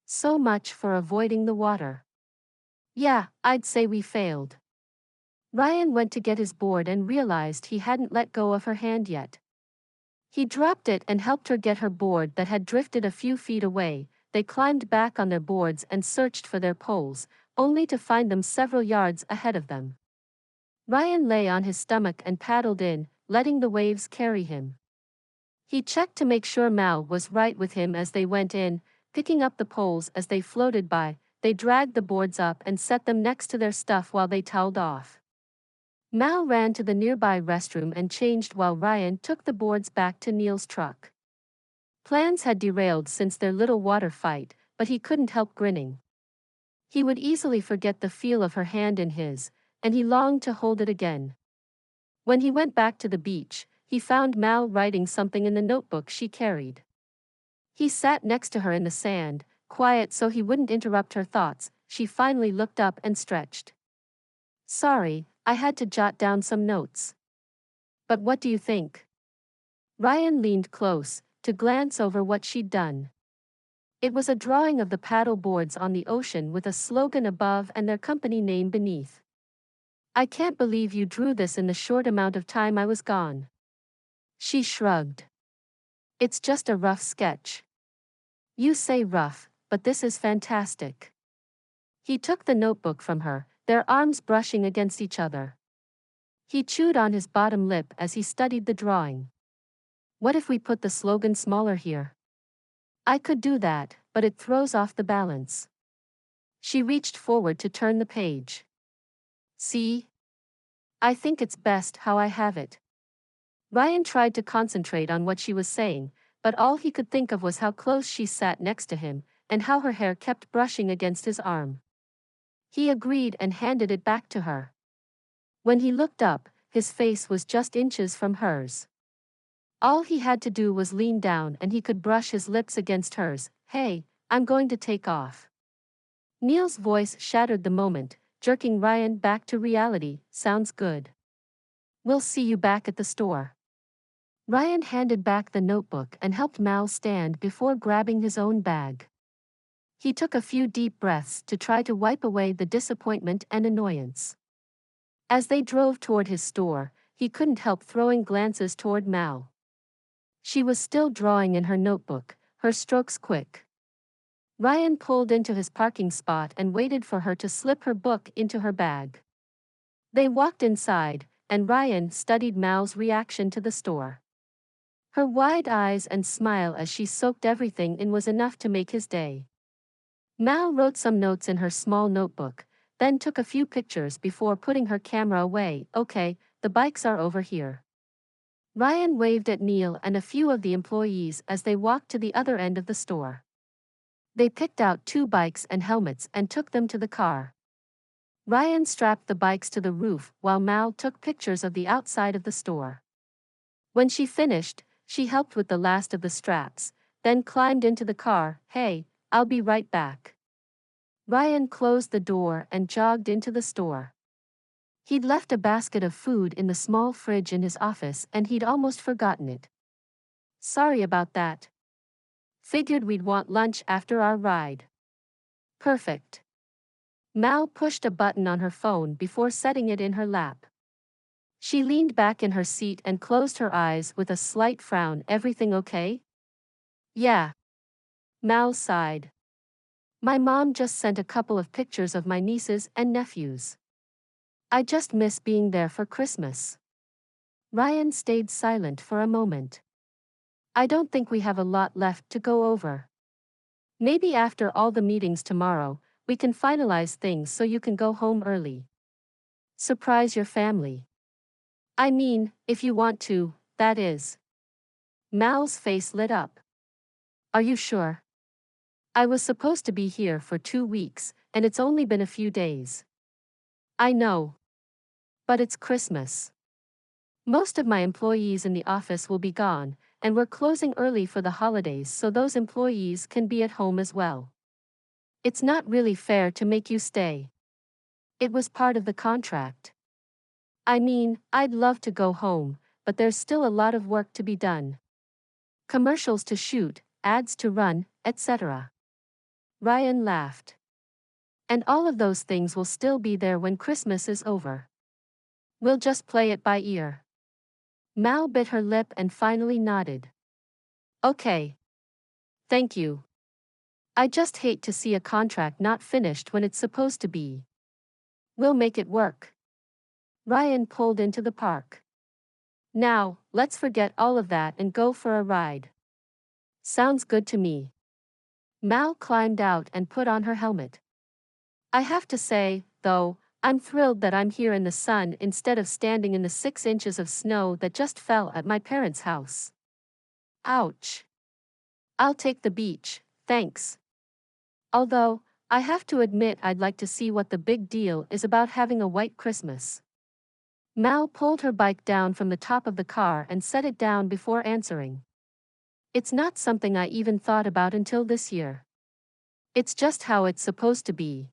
So much for avoiding the water. Yeah, I'd say we failed. Ryan went to get his board and realized he hadn't let go of her hand yet. He dropped it and helped her get her board that had drifted a few feet away. They climbed back on their boards and searched for their poles, only to find them several yards ahead of them. Ryan lay on his stomach and paddled in, letting the waves carry him. He checked to make sure Mal was right with him as they went in, picking up the poles as they floated by. They dragged the boards up and set them next to their stuff while they toweled off. Mal ran to the nearby restroom and changed while Ryan took the boards back to Neil's truck. Plans had derailed since their little water fight, but he couldn't help grinning. He would easily forget the feel of her hand in his, and he longed to hold it again. When he went back to the beach, he found Mal writing something in the notebook she carried. He sat next to her in the sand, quiet so he wouldn't interrupt her thoughts. She finally looked up and stretched. Sorry, I had to jot down some notes. But what do you think? Ryan leaned close, to glance over what she'd done. It was a drawing of the paddle boards on the ocean with a slogan above and their company name beneath. I can't believe you drew this in the short amount of time I was gone. She shrugged. It's just a rough sketch. You say rough, but this is fantastic. He took the notebook from her, their arms brushing against each other. He chewed on his bottom lip as he studied the drawing. What if we put the slogan smaller here? I could do that, but it throws off the balance. She reached forward to turn the page. See? I think it's best how I have it. Ryan tried to concentrate on what she was saying, but all he could think of was how close she sat next to him, and how her hair kept brushing against his arm. He agreed and handed it back to her. When he looked up, his face was just inches from hers. All he had to do was lean down and he could brush his lips against hers. Hey, I'm going to take off. Neil's voice shattered the moment, jerking Ryan back to reality. Sounds good. We'll see you back at the store. Ryan handed back the notebook and helped Mal stand before grabbing his own bag. He took a few deep breaths to try to wipe away the disappointment and annoyance. As they drove toward his store, he couldn't help throwing glances toward Mal. She was still drawing in her notebook, her strokes quick. Ryan pulled into his parking spot and waited for her to slip her book into her bag. They walked inside, and Ryan studied Mal's reaction to the store. Her wide eyes and smile as she soaked everything in was enough to make his day. Mal wrote some notes in her small notebook, then took a few pictures before putting her camera away. Okay, the bikes are over here. Ryan waved at Neil and a few of the employees as they walked to the other end of the store. They picked out 2 bikes and helmets and took them to the car. Ryan strapped the bikes to the roof while Mal took pictures of the outside of the store. When she finished, she helped with the last of the straps, then climbed into the car. Hey, I'll be right back. Ryan closed the door and jogged into the store. He'd left a basket of food in the small fridge in his office and he'd almost forgotten it. Sorry about that. Figured we'd want lunch after our ride. Perfect. Mal pushed a button on her phone before setting it in her lap. She leaned back in her seat and closed her eyes with a slight frown. Everything okay? Yeah. Mal sighed. My mom just sent a couple of pictures of my nieces and nephews. I just miss being there for Christmas. Ryan stayed silent for a moment. I don't think we have a lot left to go over. Maybe after all the meetings tomorrow, we can finalize things so you can go home early. Surprise your family. I mean, if you want to, that is. Mal's face lit up. Are you sure? I was supposed to be here for 2 weeks, and it's only been a few days. I know. But it's Christmas. Most of my employees in the office will be gone, and we're closing early for the holidays so those employees can be at home as well. It's not really fair to make you stay. It was part of the contract. I mean, I'd love to go home, but there's still a lot of work to be done. Commercials to shoot, ads to run, etc. Ryan laughed. And all of those things will still be there when Christmas is over. We'll just play it by ear. Mal bit her lip and finally nodded. Okay. Thank you. I just hate to see a contract not finished when it's supposed to be. We'll make it work. Ryan pulled into the park. Now, let's forget all of that and go for a ride. Sounds good to me. Mal climbed out and put on her helmet. I have to say, though, I'm thrilled that I'm here in the sun instead of standing in the 6 inches of snow that just fell at my parents' house. Ouch. I'll take the beach, thanks. Although, I have to admit I'd like to see what the big deal is about having a white Christmas. Mal pulled her bike down from the top of the car and set it down before answering. It's not something I even thought about until this year. It's just how it's supposed to be.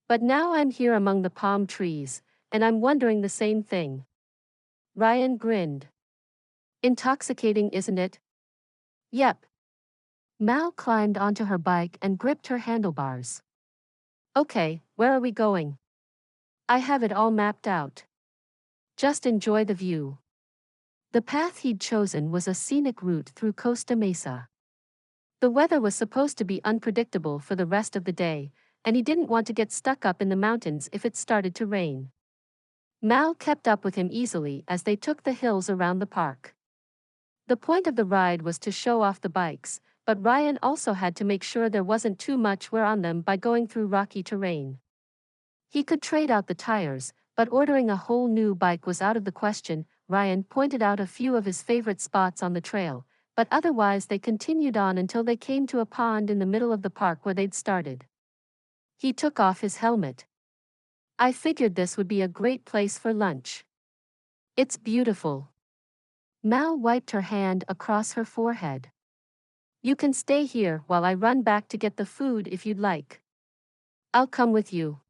But now I'm here among the palm trees, and I'm wondering the same thing. Ryan grinned. Intoxicating, isn't it? Yep. Mal climbed onto her bike and gripped her handlebars. Okay, where are we going? I have it all mapped out. Just enjoy the view. The path he'd chosen was a scenic route through Costa Mesa. The weather was supposed to be unpredictable for the rest of the day, and he didn't want to get stuck up in the mountains if it started to rain. Mal kept up with him easily as they took the hills around the park. The point of the ride was to show off the bikes, but Ryan also had to make sure there wasn't too much wear on them by going through rocky terrain. He could trade out the tires, but ordering a whole new bike was out of the question. Ryan pointed out a few of his favorite spots on the trail, but otherwise they continued on until they came to a pond in the middle of the park where they'd started. He took off his helmet. I figured this would be a great place for lunch. It's beautiful. Mal wiped her hand across her forehead. You can stay here while I run back to get the food if you'd like. I'll come with you.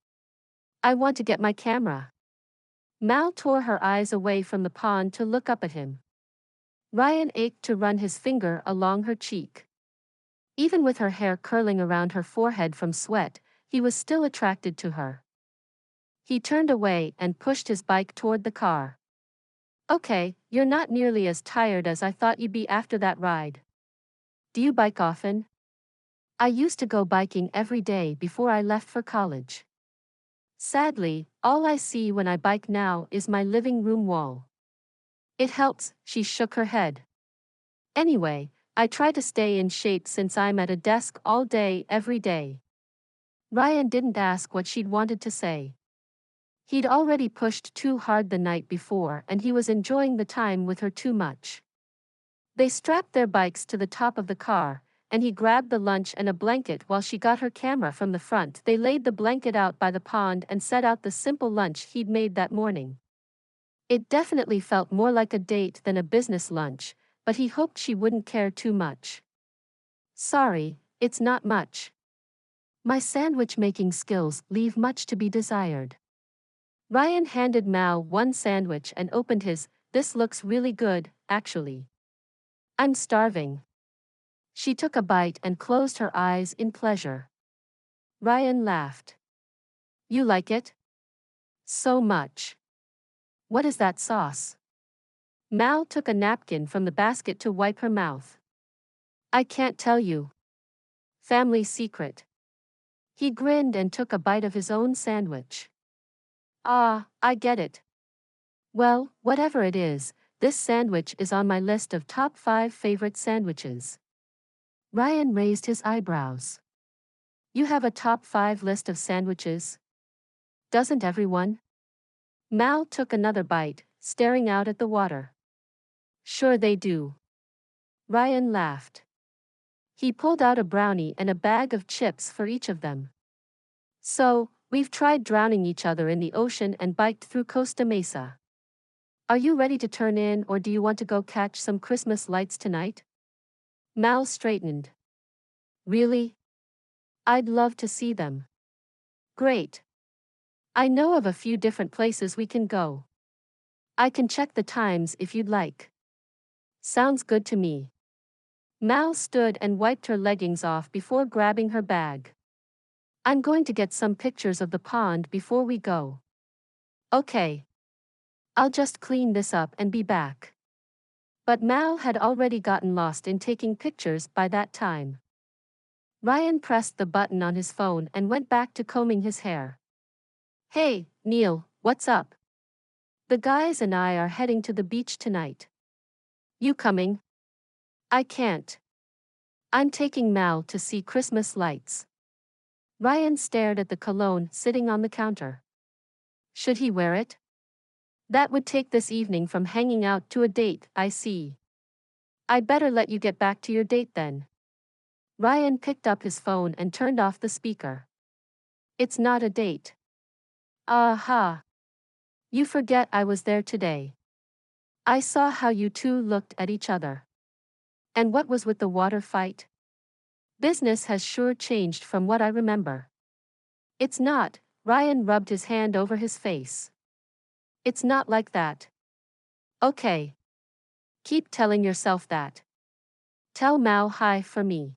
I want to get my camera. Mal tore her eyes away from the pond to look up at him. Ryan ached to run his finger along her cheek. Even with her hair curling around her forehead from sweat, he was still attracted to her. He turned away and pushed his bike toward the car. Okay, you're not nearly as tired as I thought you'd be after that ride. Do you bike often? I used to go biking every day before I left for college. Sadly, all I see when I bike now is my living room wall. It helps, she shook her head. Anyway, I try to stay in shape since I'm at a desk all day every day. Ryan didn't ask what she'd wanted to say. He'd already pushed too hard the night before and he was enjoying the time with her too much. They strapped their bikes to the top of the car, and he grabbed the lunch and a blanket while she got her camera from the front. They laid the blanket out by the pond and set out the simple lunch he'd made that morning. It definitely felt more like a date than a business lunch, but he hoped she wouldn't care too much. Sorry, it's not much. My sandwich making skills leave much to be desired. Ryan handed Mal one sandwich and opened his. This looks really good, actually. I'm starving. She took a bite and closed her eyes in pleasure. Ryan laughed. You like it? So much. What is that sauce? Mal took a napkin from the basket to wipe her mouth. I can't tell you. Family secret. He grinned and took a bite of his own sandwich. Ah, I get it. Well, whatever it is, this sandwich is on my list of top 5 favorite sandwiches. Ryan raised his eyebrows. You have a top 5 list of sandwiches? Doesn't everyone? Mal took another bite, staring out at the water. Sure they do. Ryan laughed. He pulled out a brownie and a bag of chips for each of them. So, we've tried drowning each other in the ocean and biked through Costa Mesa. Are you ready to turn in or do you want to go catch some Christmas lights tonight? Mal straightened. Really? I'd love to see them. Great. I know of a few different places we can go. I can check the times if you'd like. Sounds good to me. Mal stood and wiped her leggings off before grabbing her bag. I'm going to get some pictures of the pond before we go. Okay. I'll just clean this up and be back. But Mal had already gotten lost in taking pictures by that time. Ryan pressed the button on his phone and went back to combing his hair. Hey, Neil, what's up? The guys and I are heading to the beach tonight. You coming? I can't. I'm taking Mal to see Christmas lights. Ryan stared at the cologne sitting on the counter. Should he wear it? That would take this evening from hanging out to a date, I see. I'd better let you get back to your date then. Ryan picked up his phone and turned off the speaker. It's not a date. Aha. You forget I was there today. I saw how you two looked at each other. And what was with the water fight? Business has sure changed from what I remember. It's not, Ryan rubbed his hand over his face. It's not like that. Okay. Keep telling yourself that. Tell Mal hi for me.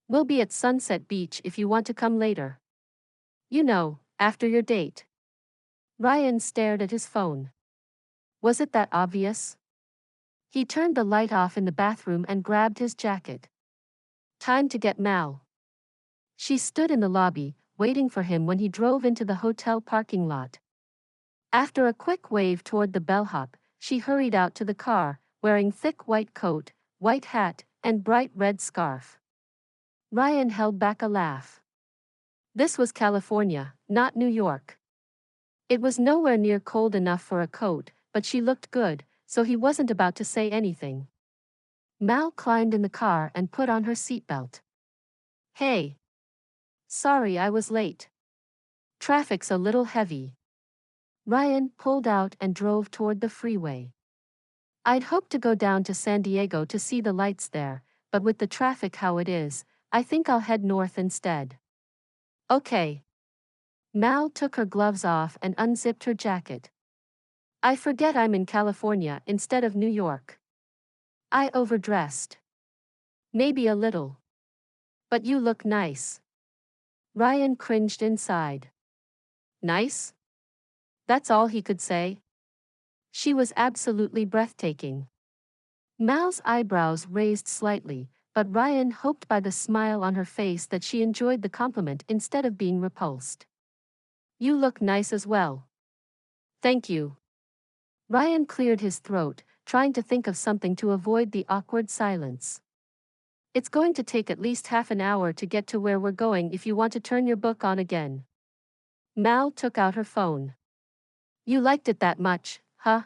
We'll be at Sunset Beach if you want to come later. You know, after your date. Ryan stared at his phone. Was it that obvious? He turned the light off in the bathroom and grabbed his jacket. Time to get Mal. She stood in the lobby, waiting for him when he drove into the hotel parking lot. After a quick wave toward the bellhop, she hurried out to the car, wearing thick white coat, white hat, and bright red scarf. Ryan held back a laugh. This was California, not New York. It was nowhere near cold enough for a coat, but she looked good, so he wasn't about to say anything. Mal climbed in the car and put on her seatbelt. Hey. Sorry I was late. Traffic's a little heavy. Ryan pulled out and drove toward the freeway. I'd hoped to go down to San Diego to see the lights there, but with the traffic how it is, I think I'll head north instead. Okay. Mal took her gloves off and unzipped her jacket. I forget I'm in California instead of New York. I overdressed. Maybe a little. But you look nice. Ryan cringed inside. Nice? That's all he could say. She was absolutely breathtaking. Mal's eyebrows raised slightly, but Ryan hoped by the smile on her face that she enjoyed the compliment instead of being repulsed. You look nice as well. Thank you. Ryan cleared his throat, trying to think of something to avoid the awkward silence. It's going to take at least half an hour to get to where we're going if you want to turn your book on again. Mal took out her phone. You liked it that much, huh?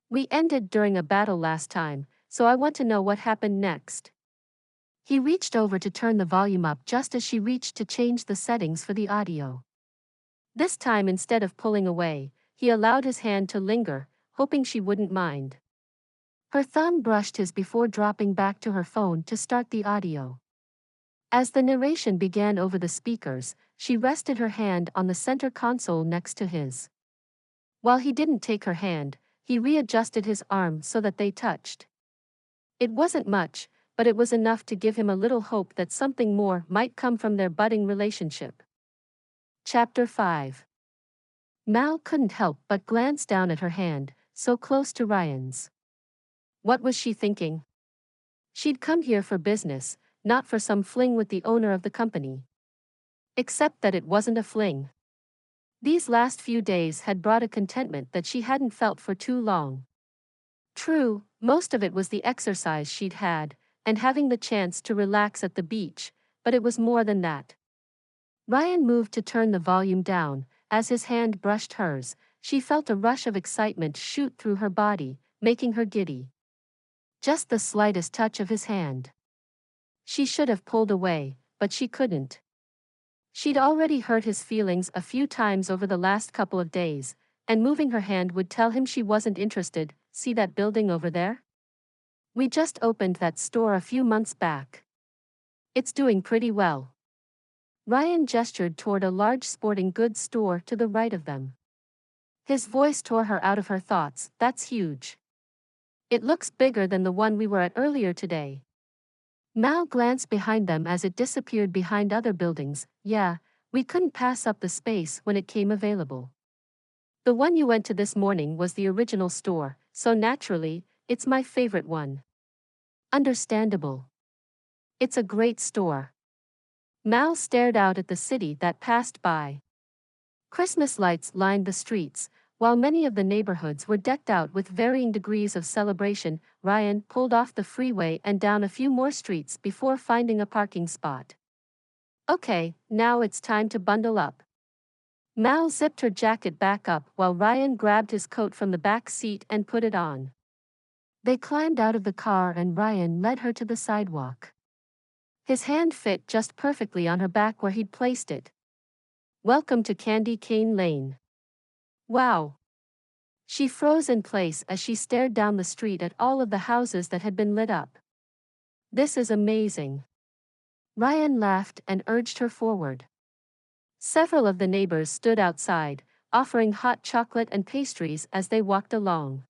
We ended during a battle last time, so I want to know what happened next. He reached over to turn the volume up just as she reached to change the settings for the audio. This time instead of pulling away, he allowed his hand to linger, hoping she wouldn't mind. Her thumb brushed his before dropping back to her phone to start the audio. As the narration began over the speakers, she rested her hand on the center console next to his. While he didn't take her hand, he readjusted his arm so that they touched. It wasn't much, but it was enough to give him a little hope that something more might come from their budding relationship. Chapter 5. Mal couldn't help but glance down at her hand, so close to Ryan's. What was she thinking? She'd come here for business, not for some fling with the owner of the company. Except that it wasn't a fling. These last few days had brought a contentment that she hadn't felt for too long. True, most of it was the exercise she'd had, and having the chance to relax at the beach, but it was more than that. Ryan moved to turn the volume down. As his hand brushed hers, she felt a rush of excitement shoot through her body, making her giddy. Just the slightest touch of his hand. She should have pulled away, but she couldn't. She'd already hurt his feelings a few times over the last couple of days, and moving her hand would tell him she wasn't interested. See that building over there? We just opened that store a few months back. It's doing pretty well. Ryan gestured toward a large sporting goods store to the right of them. His voice tore her out of her thoughts. That's huge. It looks bigger than the one we were at earlier today. Mal glanced behind them as it disappeared behind other buildings. Yeah, we couldn't pass up the space when it came available. The one you went to this morning was the original store, so naturally, it's my favorite one. Understandable. It's a great store. Mal stared out at the city that passed by. Christmas lights lined the streets, while many of the neighborhoods were decked out with varying degrees of celebration. Ryan pulled off the freeway and down a few more streets before finding a parking spot. Okay, now it's time to bundle up. Mal zipped her jacket back up while Ryan grabbed his coat from the back seat and put it on. They climbed out of the car and Ryan led her to the sidewalk. His hand fit just perfectly on her back where he'd placed it. Welcome to Candy Cane Lane. Wow. She froze in place as she stared down the street at all of the houses that had been lit up. This is amazing. Ryan laughed and urged her forward. Several of the neighbors stood outside, offering hot chocolate and pastries as they walked along.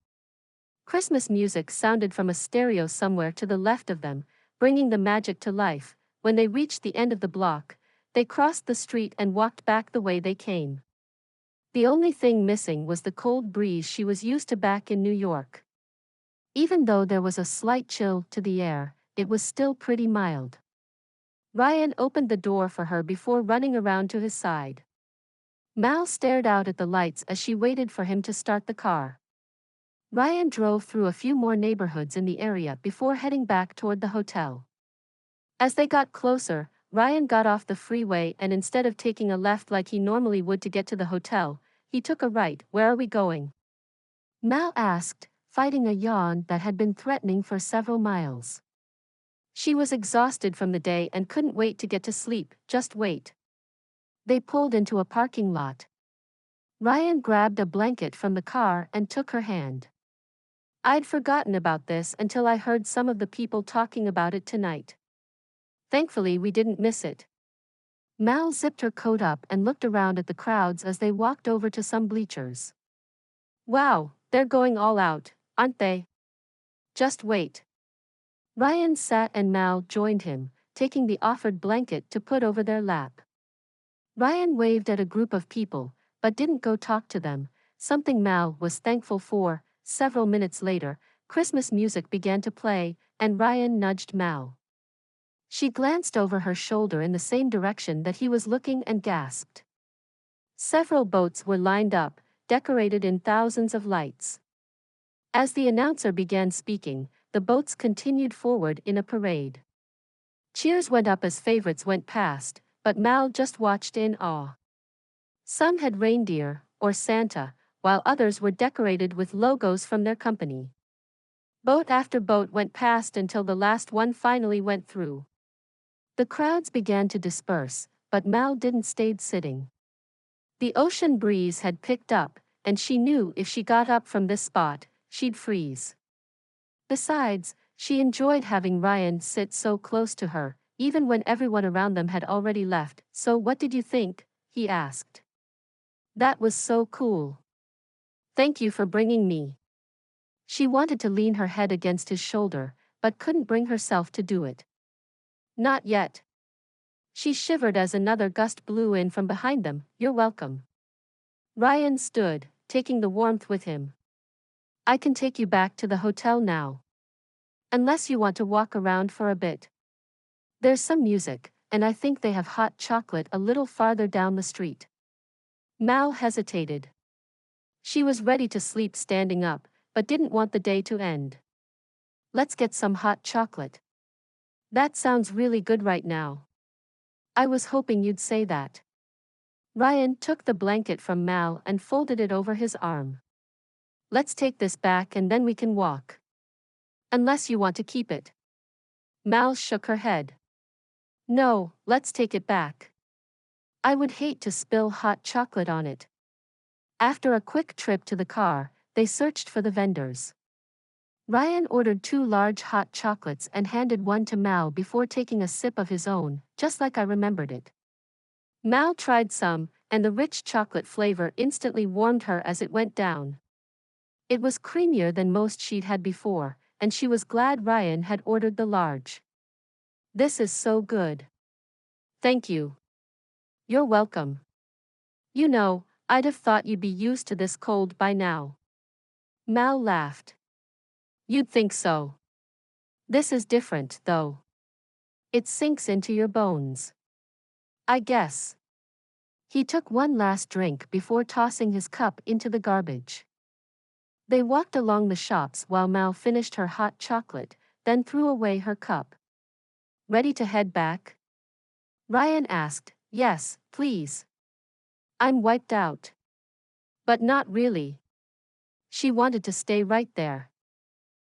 Christmas music sounded from a stereo somewhere to the left of them, bringing the magic to life. When they reached the end of the block, they crossed the street and walked back the way they came. The only thing missing was the cold breeze she was used to back in New York. Even though there was a slight chill to the air, it was still pretty mild. Ryan opened the door for her before running around to his side. Mal stared out at the lights as she waited for him to start the car. Ryan drove through a few more neighborhoods in the area before heading back toward the hotel. As they got closer, Ryan got off the freeway and instead of taking a left like he normally would to get to the hotel, he took a right. Where are we going? Mal asked, fighting a yawn that had been threatening for several miles. She was exhausted from the day and couldn't wait to get to sleep. Just wait. They pulled into a parking lot. Ryan grabbed a blanket from the car and took her hand. I'd forgotten about this until I heard some of the people talking about it tonight. Thankfully, we didn't miss it. Mal zipped her coat up and looked around at the crowds as they walked over to some bleachers. Wow, they're going all out, aren't they? Just wait. Ryan sat and Mal joined him, taking the offered blanket to put over their lap. Ryan waved at a group of people, but didn't go talk to them, something Mal was thankful for. Several minutes later, Christmas music began to play, and Ryan nudged Mal. She glanced over her shoulder in the same direction that he was looking and gasped. Several boats were lined up, decorated in thousands of lights. As the announcer began speaking, the boats continued forward in a parade. Cheers went up as favorites went past, but Mal just watched in awe. Some had reindeer, or Santa, while others were decorated with logos from their company. Boat after boat went past until the last one finally went through. The crowds began to disperse, but Mal didn't stay sitting. The ocean breeze had picked up, and she knew if she got up from this spot, she'd freeze. Besides, she enjoyed having Ryan sit so close to her, even when everyone around them had already left. So what did you think? He asked. That was so cool. Thank you for bringing me. She wanted to lean her head against his shoulder, but couldn't bring herself to do it. Not yet. She shivered as another gust blew in from behind them. You're welcome. Ryan stood, taking the warmth with him. I can take you back to the hotel now. Unless you want to walk around for a bit. There's some music, and I think they have hot chocolate a little farther down the street. Mal hesitated. She was ready to sleep standing up, but didn't want the day to end. Let's get some hot chocolate. That sounds really good right now. I was hoping you'd say that. Ryan took the blanket from Mal and folded it over his arm. Let's take this back and then we can walk. Unless you want to keep it. Mal shook her head. No, let's take it back. I would hate to spill hot chocolate on it. After a quick trip to the car, they searched for the vendors. Ryan ordered 2 large hot chocolates and handed one to Mal before taking a sip of his own, just like I remembered it. Mal tried some, and the rich chocolate flavor instantly warmed her as it went down. It was creamier than most she'd had before, and she was glad Ryan had ordered the large. This is so good. Thank you. You're welcome. You know, I'd have thought you'd be used to this cold by now. Mal laughed. You'd think so. This is different, though. It sinks into your bones. I guess. He took one last drink before tossing his cup into the garbage. They walked along the shops while Mal finished her hot chocolate, then threw away her cup. Ready to head back? Ryan asked. Yes, please. I'm wiped out. But not really. She wanted to stay right there.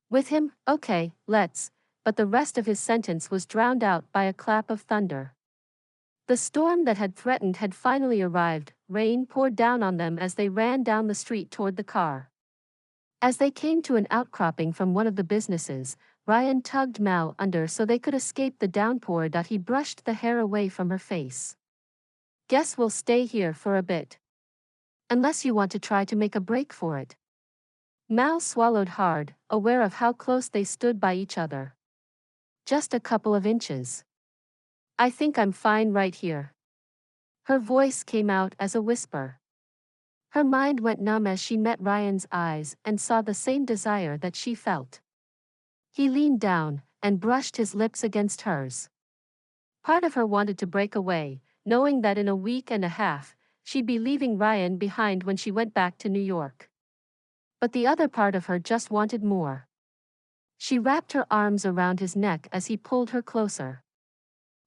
With him, okay, let's, but the rest of his sentence was drowned out by a clap of thunder. The storm that had threatened had finally arrived. Rain poured down on them as they ran down the street toward the car. As they came to an outcropping from one of the businesses, Ryan tugged Mal under so they could escape the downpour. He brushed the hair away from her face. Guess we'll stay here for a bit. Unless you want to try to make a break for it. Mal swallowed hard, aware of how close they stood by each other. Just a couple of inches. I think I'm fine right here. Her voice came out as a whisper. Her mind went numb as she met Ryan's eyes and saw the same desire that she felt. He leaned down and brushed his lips against hers. Part of her wanted to break away, knowing that in a week and a half, she'd be leaving Ryan behind when she went back to New York. But the other part of her just wanted more. She wrapped her arms around his neck as he pulled her closer.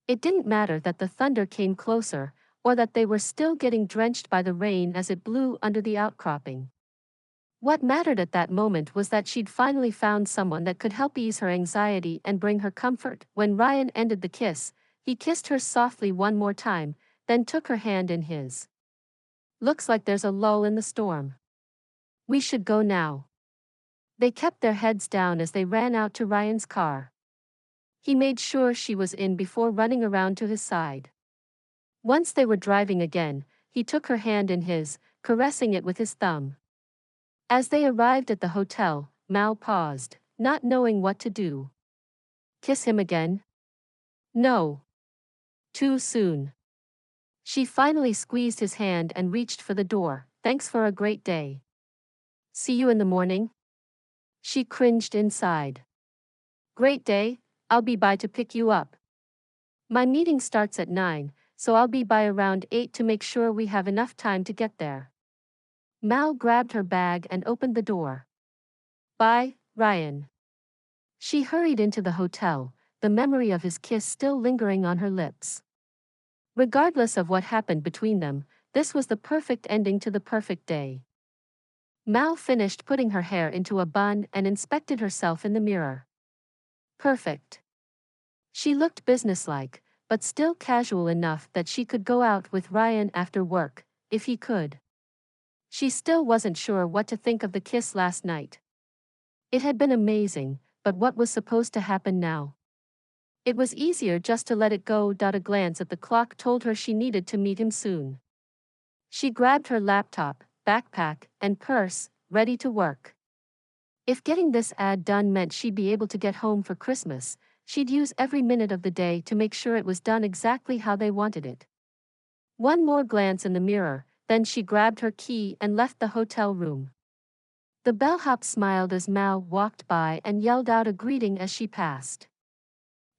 It didn't matter that the thunder came closer, or that they were still getting drenched by the rain as it blew under the outcropping. What mattered at that moment was that she'd finally found someone that could help ease her anxiety and bring her comfort. When Ryan ended the kiss, he kissed her softly one more time, then took her hand in his. Looks like there's a lull in the storm. We should go now. They kept their heads down as they ran out to Ryan's car. He made sure she was in before running around to his side. Once they were driving again, he took her hand in his, caressing it with his thumb. As they arrived at the hotel, Mal paused, not knowing what to do. Kiss him again? No. Too soon. She finally squeezed his hand and reached for the door. Thanks for a great day. See you in the morning? She cringed inside. Great day, I'll be by to pick you up. My meeting starts at 9, so I'll be by around 8 to make sure we have enough time to get there. Mal grabbed her bag and opened the door. Bye, Ryan. She hurried into the hotel, the memory of his kiss still lingering on her lips. Regardless of what happened between them, this was the perfect ending to the perfect day. Mal finished putting her hair into a bun and inspected herself in the mirror. Perfect. She looked businesslike, but still casual enough that she could go out with Ryan after work, if he could. She still wasn't sure what to think of the kiss last night. It had been amazing, but what was supposed to happen now? It was easier just to let it go. A glance at the clock told her she needed to meet him soon. She grabbed her laptop, backpack, and purse, ready to work. If getting this ad done meant she'd be able to get home for Christmas, she'd use every minute of the day to make sure it was done exactly how they wanted it. One more glance in the mirror, then she grabbed her key and left the hotel room. The bellhop smiled as Mal walked by and yelled out a greeting as she passed.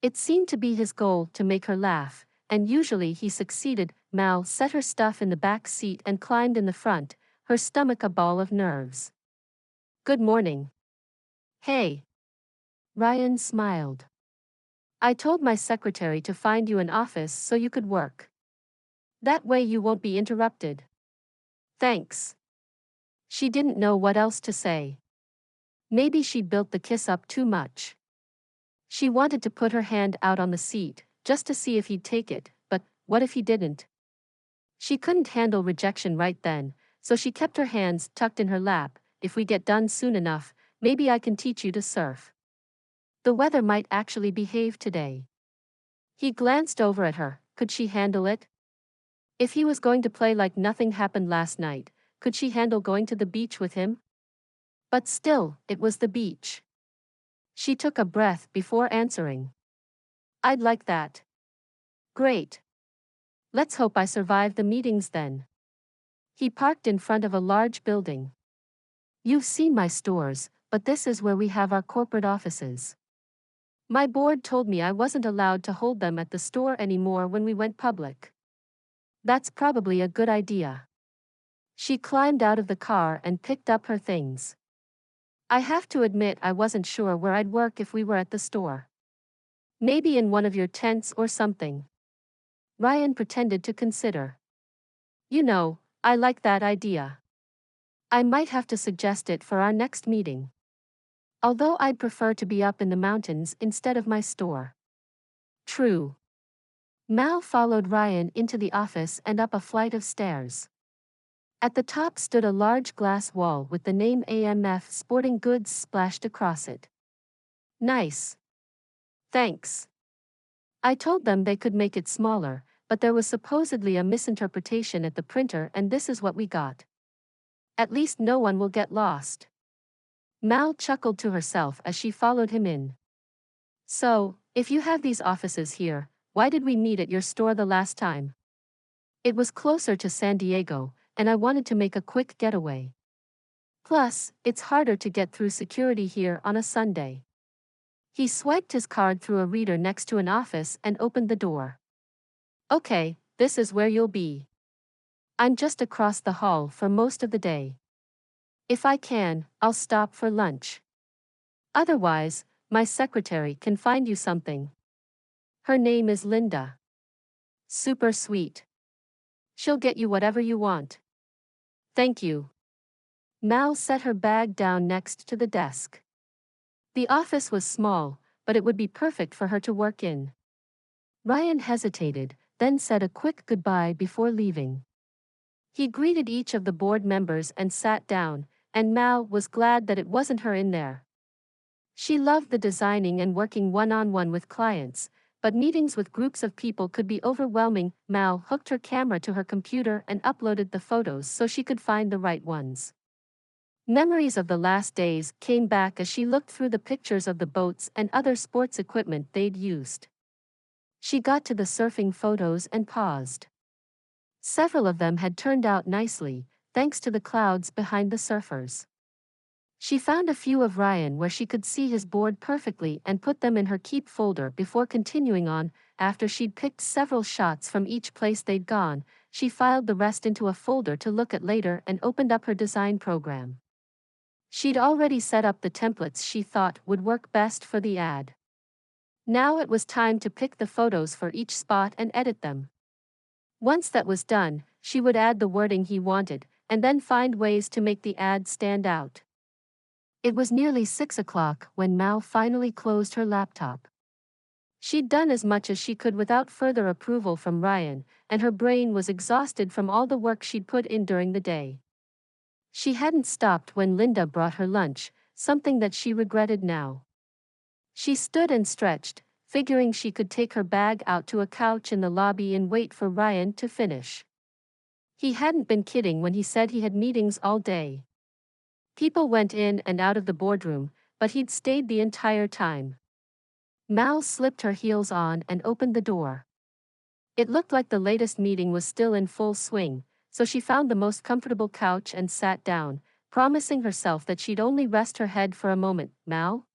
It seemed to be his goal to make her laugh, and usually he succeeded. Mal set her stuff in the back seat and climbed in the front, her stomach a ball of nerves. Good morning. Hey. Ryan smiled. I told my secretary to find you an office so you could work. That way you won't be interrupted. Thanks. She didn't know what else to say. Maybe she'd built the kiss up too much. She wanted to put her hand out on the seat, just to see if he'd take it, but what if he didn't? She couldn't handle rejection right then, so she kept her hands tucked in her lap. If we get done soon enough, maybe I can teach you to surf. The weather might actually behave today. He glanced over at her. Could she handle it? If he was going to play like nothing happened last night, could she handle going to the beach with him? But still, it was the beach. She took a breath before answering. I'd like that. Great. Let's hope I survive the meetings then. He parked in front of a large building. You've seen my stores, but this is where we have our corporate offices. My board told me I wasn't allowed to hold them at the store anymore when we went public. That's probably a good idea. She climbed out of the car and picked up her things. I have to admit I wasn't sure where I'd work if we were at the store. Maybe in one of your tents or something. Ryan pretended to consider. You know, I like that idea. I might have to suggest it for our next meeting. Although I'd prefer to be up in the mountains instead of my store. True. Mal followed Ryan into the office and up a flight of stairs. At the top stood a large glass wall with the name AMF Sporting Goods splashed across it. Nice. Thanks. I told them they could make it smaller, but there was supposedly a misinterpretation at the printer and this is what we got. At least no one will get lost. Mal chuckled to herself as she followed him in. So, if you have these offices here, why did we meet at your store the last time? It was closer to San Diego, and I wanted to make a quick getaway. Plus, it's harder to get through security here on a Sunday. He swiped his card through a reader next to an office and opened the door. Okay, this is where you'll be. I'm just across the hall for most of the day. If I can, I'll stop for lunch. Otherwise, my secretary can find you something. Her name is Linda. Super sweet. She'll get you whatever you want. Thank you. Mal set her bag down next to the desk. The office was small, but it would be perfect for her to work in. Ryan hesitated, then said a quick goodbye before leaving. He greeted each of the board members and sat down, and Mal was glad that it wasn't her in there. She loved the designing and working one-on-one with clients, but meetings with groups of people could be overwhelming. Mal hooked her camera to her computer and uploaded the photos so she could find the right ones. Memories of the last days came back as she looked through the pictures of the boats and other sports equipment they'd used. She got to the surfing photos and paused. Several of them had turned out nicely, thanks to the clouds behind the surfers. She found a few of Ryan where she could see his board perfectly and put them in her keep folder before continuing on. After she'd picked several shots from each place they'd gone, she filed the rest into a folder to look at later and opened up her design program. She'd already set up the templates she thought would work best for the ad. Now it was time to pick the photos for each spot and edit them. Once that was done, she would add the wording he wanted, and then find ways to make the ad stand out. It was nearly 6 o'clock when Mal finally closed her laptop. She'd done as much as she could without further approval from Ryan, and her brain was exhausted from all the work she'd put in during the day. She hadn't stopped when Linda brought her lunch, something that she regretted now. She stood and stretched, figuring she could take her bag out to a couch in the lobby and wait for Ryan to finish. He hadn't been kidding when he said he had meetings all day. People went in and out of the boardroom, but he'd stayed the entire time. Mal slipped her heels on and opened the door. It looked like the latest meeting was still in full swing, so she found the most comfortable couch and sat down, promising herself that she'd only rest her head for a moment. Mal?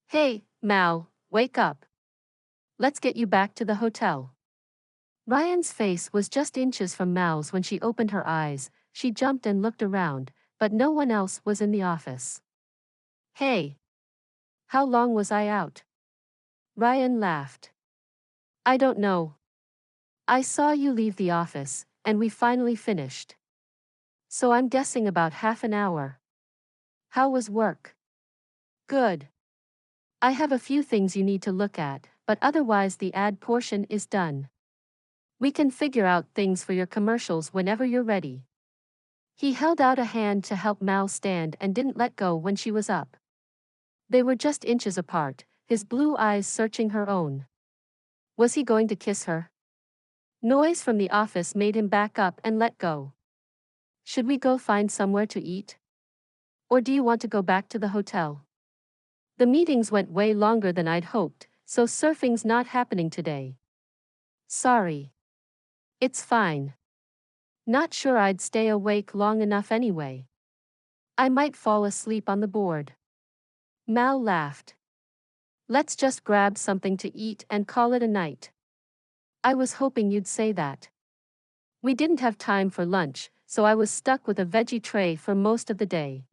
Hey, Mal, wake up. Let's get you back to the hotel. Ryan's face was just inches from Mal's when she opened her eyes. She jumped and looked around, but no one else was in the office. Hey. How long was I out? Ryan laughed. I don't know. I saw you leave the office, and we finally finished. So I'm guessing about half an hour. How was work? Good. I have a few things you need to look at, but otherwise the ad portion is done. We can figure out things for your commercials whenever you're ready. He held out a hand to help Mal stand and didn't let go when she was up. They were just inches apart, his blue eyes searching her own. Was he going to kiss her? Noise from the office made him back up and let go. Should we go find somewhere to eat? Or do you want to go back to the hotel? The meetings went way longer than I'd hoped, so surfing's not happening today. Sorry. It's fine. Not sure I'd stay awake long enough anyway. I might fall asleep on the board. Mal laughed. Let's just grab something to eat and call it a night. I was hoping you'd say that. We didn't have time for lunch, so I was stuck with a veggie tray for most of the day.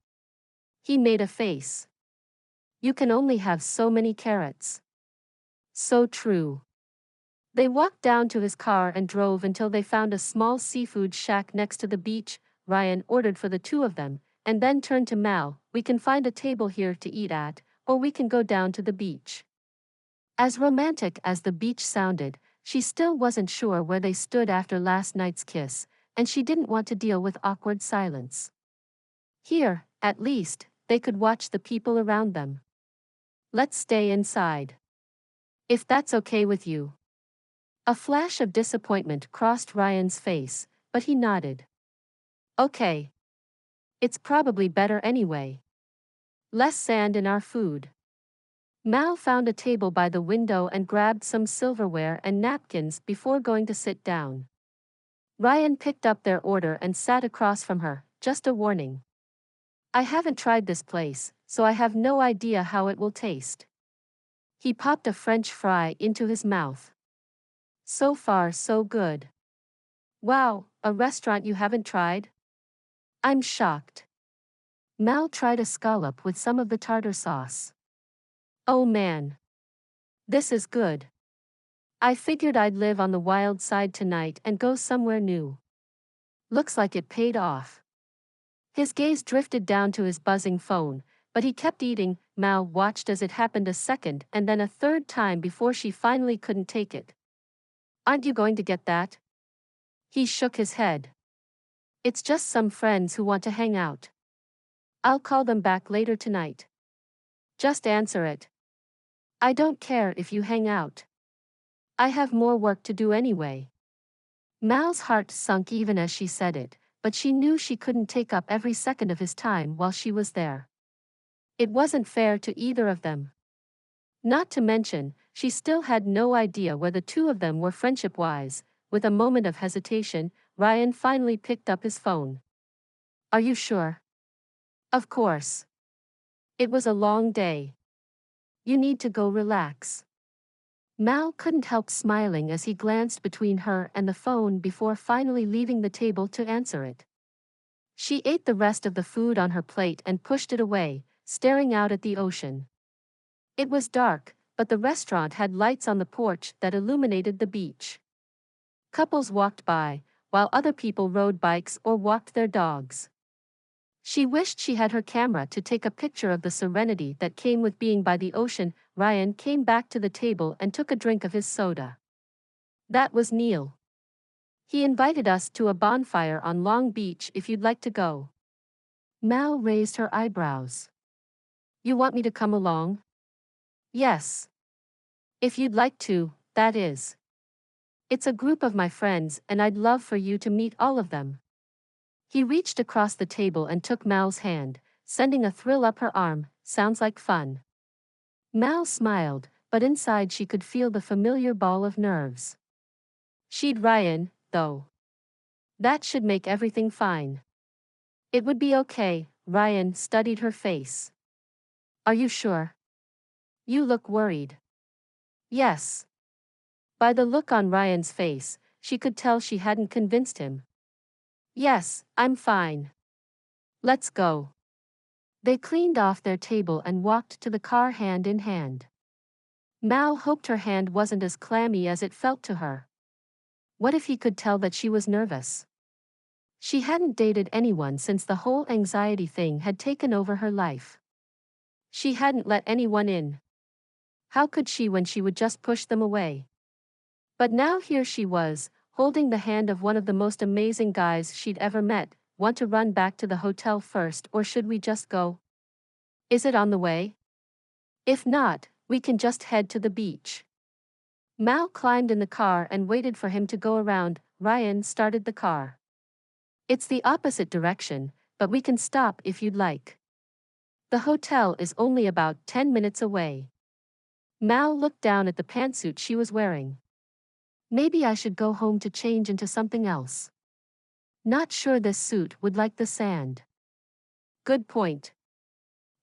He made a face. You can only have so many carrots. So true. They walked down to his car and drove until they found a small seafood shack next to the beach. Ryan ordered for the two of them, and then turned to Mal. We can find a table here to eat at, or we can go down to the beach. As romantic as the beach sounded, she still wasn't sure where they stood after last night's kiss, and she didn't want to deal with awkward silence. Here, at least, they could watch the people around them. Let's stay inside. If that's okay with you. A flash of disappointment crossed Ryan's face, but he nodded. Okay. It's probably better anyway. Less sand in our food. Mal found a table by the window and grabbed some silverware and napkins before going to sit down. Ryan picked up their order and sat across from her. Just a warning. I haven't tried this place, so I have no idea how it will taste. He popped a French fry into his mouth. So far so good. Wow, a restaurant you haven't tried? I'm shocked. Mal tried a scallop with some of the tartar sauce. Oh man. This is good. I figured I'd live on the wild side tonight and go somewhere new. Looks like it paid off. His gaze drifted down to his buzzing phone, but he kept eating. Mal watched as it happened a second and then a third time before she finally couldn't take it. Aren't you going to get that? He shook his head. It's just some friends who want to hang out. I'll call them back later tonight. Just answer it. I don't care if you hang out. I have more work to do anyway. Mal's heart sunk even as she said it, but she knew she couldn't take up every second of his time while she was there. It wasn't fair to either of them. Not to mention, she still had no idea where the two of them were friendship-wise. With a moment of hesitation, Ryan finally picked up his phone. Are you sure? Of course. It was a long day. You need to go relax. Mal couldn't help smiling as he glanced between her and the phone before finally leaving the table to answer it. She ate the rest of the food on her plate and pushed it away, staring out at the ocean. It was dark, but the restaurant had lights on the porch that illuminated the beach. Couples walked by, while other people rode bikes or walked their dogs. She wished she had her camera to take a picture of the serenity that came with being by the ocean. Ryan came back to the table and took a drink of his soda. That was Neil. He invited us to a bonfire on Long Beach if you'd like to go. Mal raised her eyebrows. You want me to come along? Yes. If you'd like to, that is. It's a group of my friends and I'd love for you to meet all of them. He reached across the table and took Mal's hand, sending a thrill up her arm. Sounds like fun. Mal smiled, but inside she could feel the familiar ball of nerves. She'd Ryan, though. That should make everything fine. It would be okay. Ryan studied her face. Are you sure? You look worried. Yes. By the look on Ryan's face, she could tell she hadn't convinced him. Yes, I'm fine. Let's go. They cleaned off their table and walked to the car hand in hand. Mal hoped her hand wasn't as clammy as it felt to her. What if he could tell that she was nervous? She hadn't dated anyone since the whole anxiety thing had taken over her life. She hadn't let anyone in. How could she when she would just push them away? But now here she was, holding the hand of one of the most amazing guys she'd ever met. Want to run back to the hotel first or should we just go? Is it on the way? If not, we can just head to the beach. Mal climbed in the car and waited for him to go around. Ryan started the car. It's the opposite direction, but we can stop if you'd like. The hotel is only about 10 minutes away. Mal looked down at the pantsuit she was wearing. Maybe I should go home to change into something else. Not sure this suit would like the sand. Good point.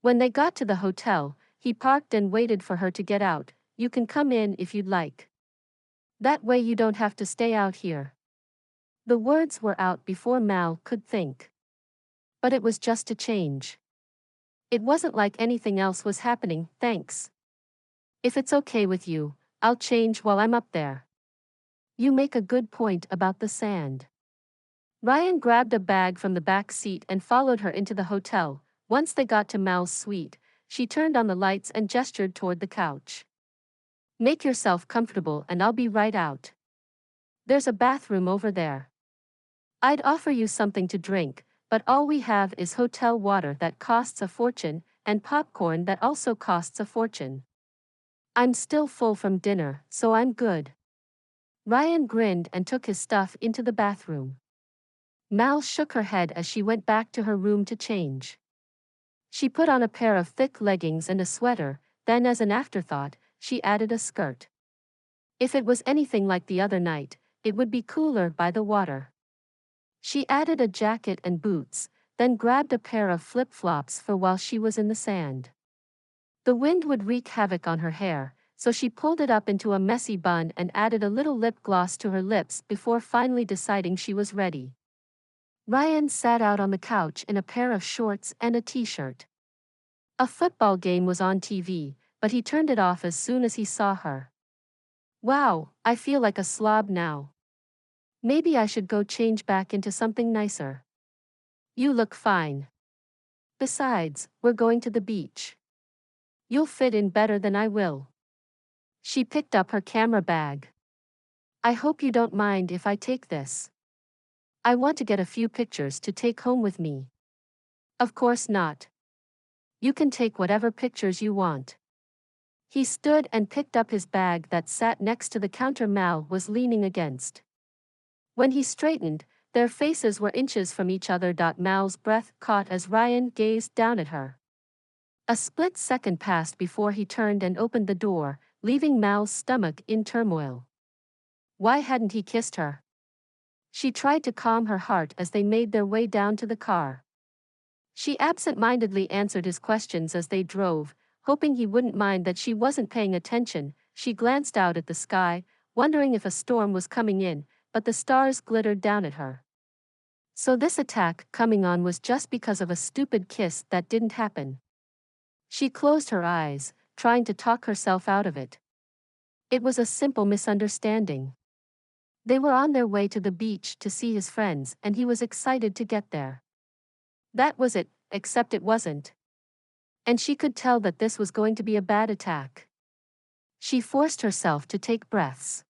When they got to the hotel, he parked and waited for her to get out. You can come in if you'd like. That way you don't have to stay out here. The words were out before Mal could think. But it was just a change. It wasn't like anything else was happening. Thanks. If it's okay with you, I'll change while I'm up there. You make a good point about the sand. Ryan grabbed a bag from the back seat and followed her into the hotel. Once they got to Mal's suite, she turned on the lights and gestured toward the couch. Make yourself comfortable and I'll be right out. There's a bathroom over there. I'd offer you something to drink, but all we have is hotel water that costs a fortune, and popcorn that also costs a fortune. I'm still full from dinner, so I'm good. Ryan grinned and took his stuff into the bathroom. Mal shook her head as she went back to her room to change. She put on a pair of thick leggings and a sweater, then as an afterthought, she added a skirt. If it was anything like the other night, it would be cooler by the water. She added a jacket and boots, then grabbed a pair of flip-flops for while she was in the sand. The wind would wreak havoc on her hair, so she pulled it up into a messy bun and added a little lip gloss to her lips before finally deciding she was ready. Ryan sat out on the couch in a pair of shorts and a t-shirt. A football game was on TV, but he turned it off as soon as he saw her. Wow, I feel like a slob now. Maybe I should go change back into something nicer. You look fine. Besides, we're going to the beach. You'll fit in better than I will. She picked up her camera bag. I hope you don't mind if I take this. I want to get a few pictures to take home with me. Of course not. You can take whatever pictures you want. He stood and picked up his bag that sat next to the counter Mal was leaning against. When he straightened, their faces were inches from each other. Mal's breath caught as Ryan gazed down at her. A split second passed before he turned and opened the door, leaving Mal's stomach in turmoil. Why hadn't he kissed her? She tried to calm her heart as they made their way down to the car. She absent-mindedly answered his questions as they drove, hoping he wouldn't mind that she wasn't paying attention. She glanced out at the sky, wondering if a storm was coming in, but the stars glittered down at her. So this attack coming on was just because of a stupid kiss that didn't happen. She closed her eyes, trying to talk herself out of it. It was a simple misunderstanding. They were on their way to the beach to see his friends, and he was excited to get there. That was it, except it wasn't. And she could tell that this was going to be a bad attack. She forced herself to take breaths.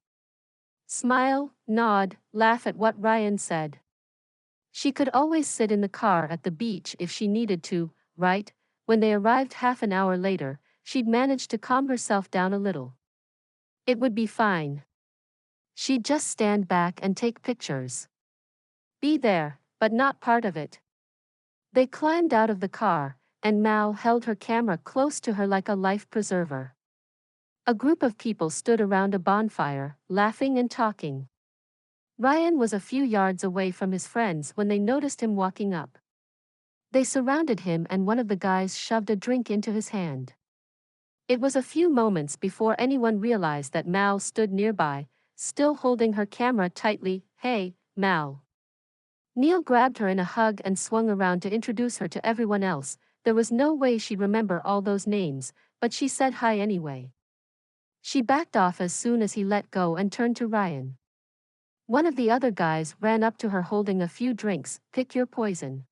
Smile, nod, laugh at what Ryan said. She could always sit in the car at the beach if she needed to, right? When they arrived half an hour later, she'd managed to calm herself down a little. It would be fine. She'd just stand back and take pictures. Be there, but not part of it. They climbed out of the car, and Mal held her camera close to her like a life preserver. A group of people stood around a bonfire, laughing and talking. Ryan was a few yards away from his friends when they noticed him walking up. They surrounded him and one of the guys shoved a drink into his hand. It was a few moments before anyone realized that Mal stood nearby, still holding her camera tightly. Hey, Mal. Neil grabbed her in a hug and swung around to introduce her to everyone else. There was no way she'd remember all those names, but she said hi anyway. She backed off as soon as he let go and turned to Ryan. One of the other guys ran up to her holding a few drinks. Pick your poison.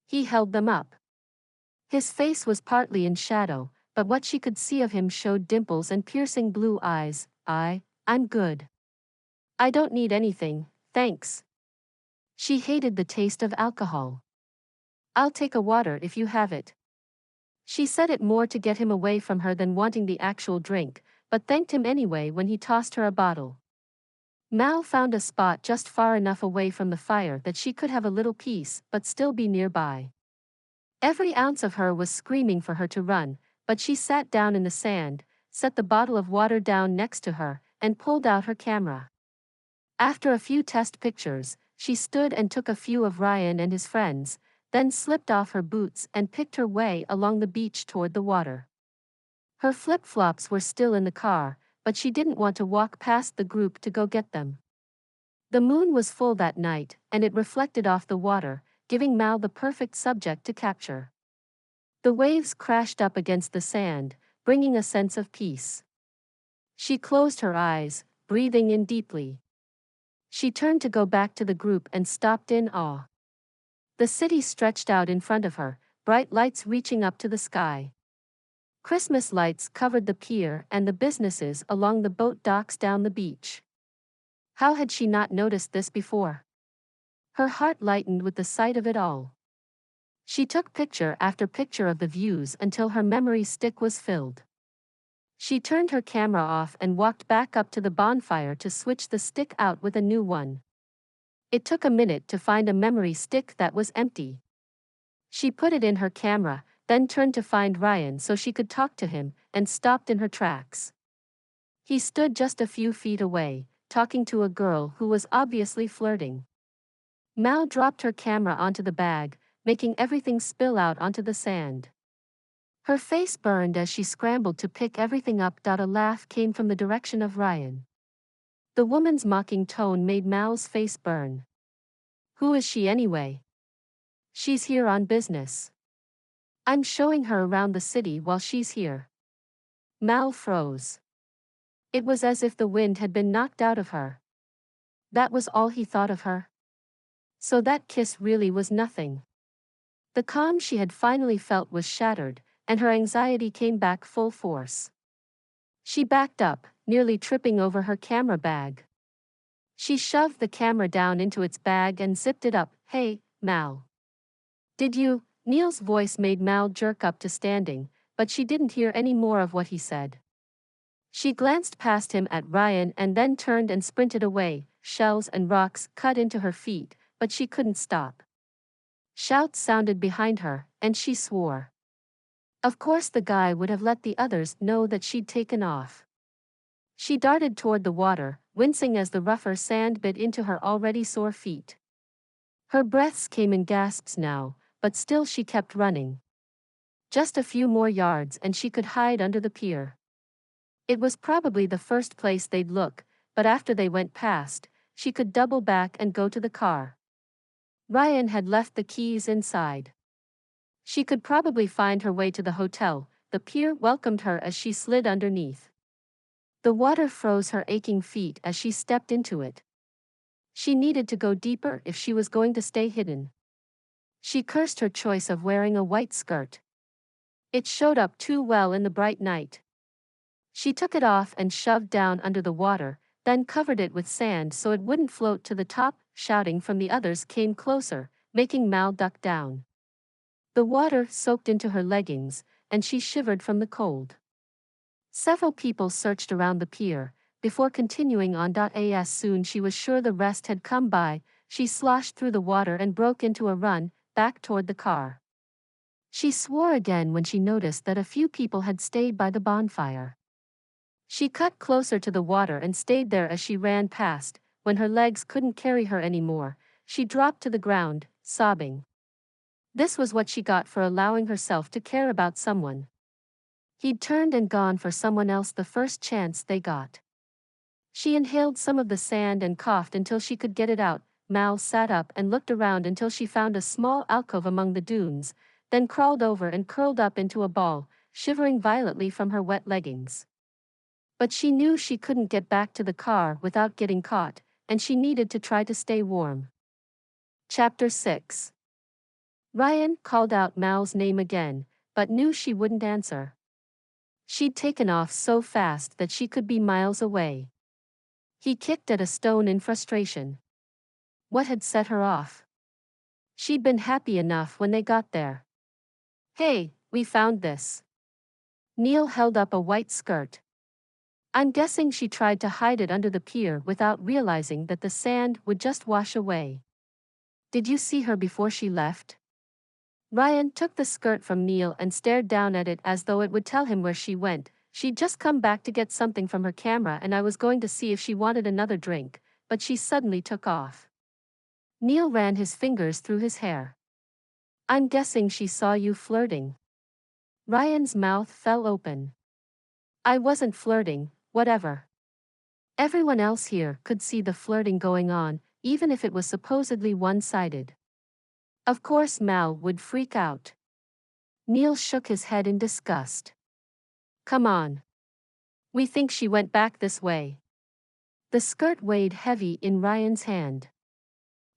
He held them up. His face was partly in shadow, but what she could see of him showed dimples and piercing blue eyes. I'm good. I don't need anything, thanks. She hated the taste of alcohol. I'll take a water if you have it. She said it more to get him away from her than wanting the actual drink, but thanked him anyway when he tossed her a bottle. Mal found a spot just far enough away from the fire that she could have a little peace but still be nearby. Every ounce of her was screaming for her to run, but she sat down in the sand, set the bottle of water down next to her, and pulled out her camera. After a few test pictures, she stood and took a few of Ryan and his friends, then slipped off her boots and picked her way along the beach toward the water. Her flip-flops were still in the car, but she didn't want to walk past the group to go get them. The moon was full that night, and it reflected off the water, giving Mal the perfect subject to capture. The waves crashed up against the sand, bringing a sense of peace. She closed her eyes, breathing in deeply. She turned to go back to the group and stopped in awe. The city stretched out in front of her, bright lights reaching up to the sky. Christmas lights covered the pier and the businesses along the boat docks down the beach. How had she not noticed this before? Her heart lightened with the sight of it all. She took picture after picture of the views until her memory stick was filled. She turned her camera off and walked back up to the bonfire to switch the stick out with a new one. It took a minute to find a memory stick that was empty. She put it in her camera, then turned to find Ryan so she could talk to him, and stopped in her tracks. He stood just a few feet away, talking to a girl who was obviously flirting. Mal dropped her camera onto the bag, making everything spill out onto the sand. Her face burned as she scrambled to pick everything up. A laugh came from the direction of Ryan. The woman's mocking tone made Mal's face burn. Who is she anyway? She's here on business. I'm showing her around the city while she's here. Mal froze. It was as if the wind had been knocked out of her. That was all he thought of her. So that kiss really was nothing. The calm she had finally felt was shattered, and her anxiety came back full force. She backed up, nearly tripping over her camera bag. She shoved the camera down into its bag and zipped it up. Hey, Mal. Did you? Neil's voice made Mal jerk up to standing, but she didn't hear any more of what he said. She glanced past him at Ryan and then turned and sprinted away. Shells and rocks cut into her feet, but she couldn't stop. Shouts sounded behind her, and she swore. Of course the guy would have let the others know that she'd taken off. She darted toward the water, wincing as the rougher sand bit into her already sore feet. Her breaths came in gasps now, but still she kept running. Just a few more yards and she could hide under the pier. It was probably the first place they'd look, but after they went past, she could double back and go to the car. Ryan had left the keys inside. She could probably find her way to the hotel. The pier welcomed her as she slid underneath. The water froze her aching feet as she stepped into it. She needed to go deeper if she was going to stay hidden. She cursed her choice of wearing a white skirt. It showed up too well in the bright night. She took it off and shoved down under the water, then covered it with sand so it wouldn't float to the top. Shouting from the others came closer, making Mal duck down. The water soaked into her leggings, and she shivered from the cold. Several people searched around the pier, before continuing on. As soon she was sure the rest had come by, she sloshed through the water and broke into a run, back toward the car. She swore again when she noticed that a few people had stayed by the bonfire. She cut closer to the water and stayed there as she ran past. When her legs couldn't carry her anymore, she dropped to the ground, sobbing. This was what she got for allowing herself to care about someone. He'd turned and gone for someone else the first chance they got. She inhaled some of the sand and coughed until she could get it out. Mal sat up and looked around until she found a small alcove among the dunes, then crawled over and curled up into a ball, shivering violently from her wet leggings. But she knew she couldn't get back to the car without getting caught, and she needed to try to stay warm. Chapter 6. Ryan called out Mal's name again, but knew she wouldn't answer. She'd taken off so fast that she could be miles away. He kicked at a stone in frustration. What had set her off? She'd been happy enough when they got there. Hey, we found this. Neil held up a white skirt. I'm guessing she tried to hide it under the pier without realizing that the sand would just wash away. Did you see her before she left? Ryan took the skirt from Neil and stared down at it as though it would tell him where she went. She'd just come back to get something from her camera and I was going to see if she wanted another drink, but she suddenly took off. Neil ran his fingers through his hair. I'm guessing she saw you flirting. Ryan's mouth fell open. I wasn't flirting, whatever. Everyone else here could see the flirting going on, even if it was supposedly one-sided. Of course Mal would freak out. Neil shook his head in disgust. Come on. We think she went back this way. The skirt weighed heavy in Ryan's hand.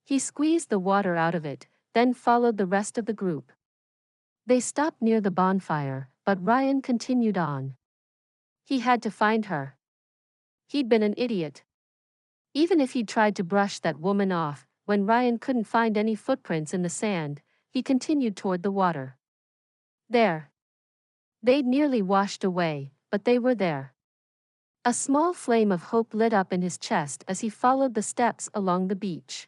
He squeezed the water out of it, then followed the rest of the group. They stopped near the bonfire, but Ryan continued on. He had to find her. He'd been an idiot. Even if he'd tried to brush that woman off, when Ryan couldn't find any footprints in the sand, he continued toward the water. There. They'd nearly washed away, but they were there. A small flame of hope lit up in his chest as he followed the steps along the beach.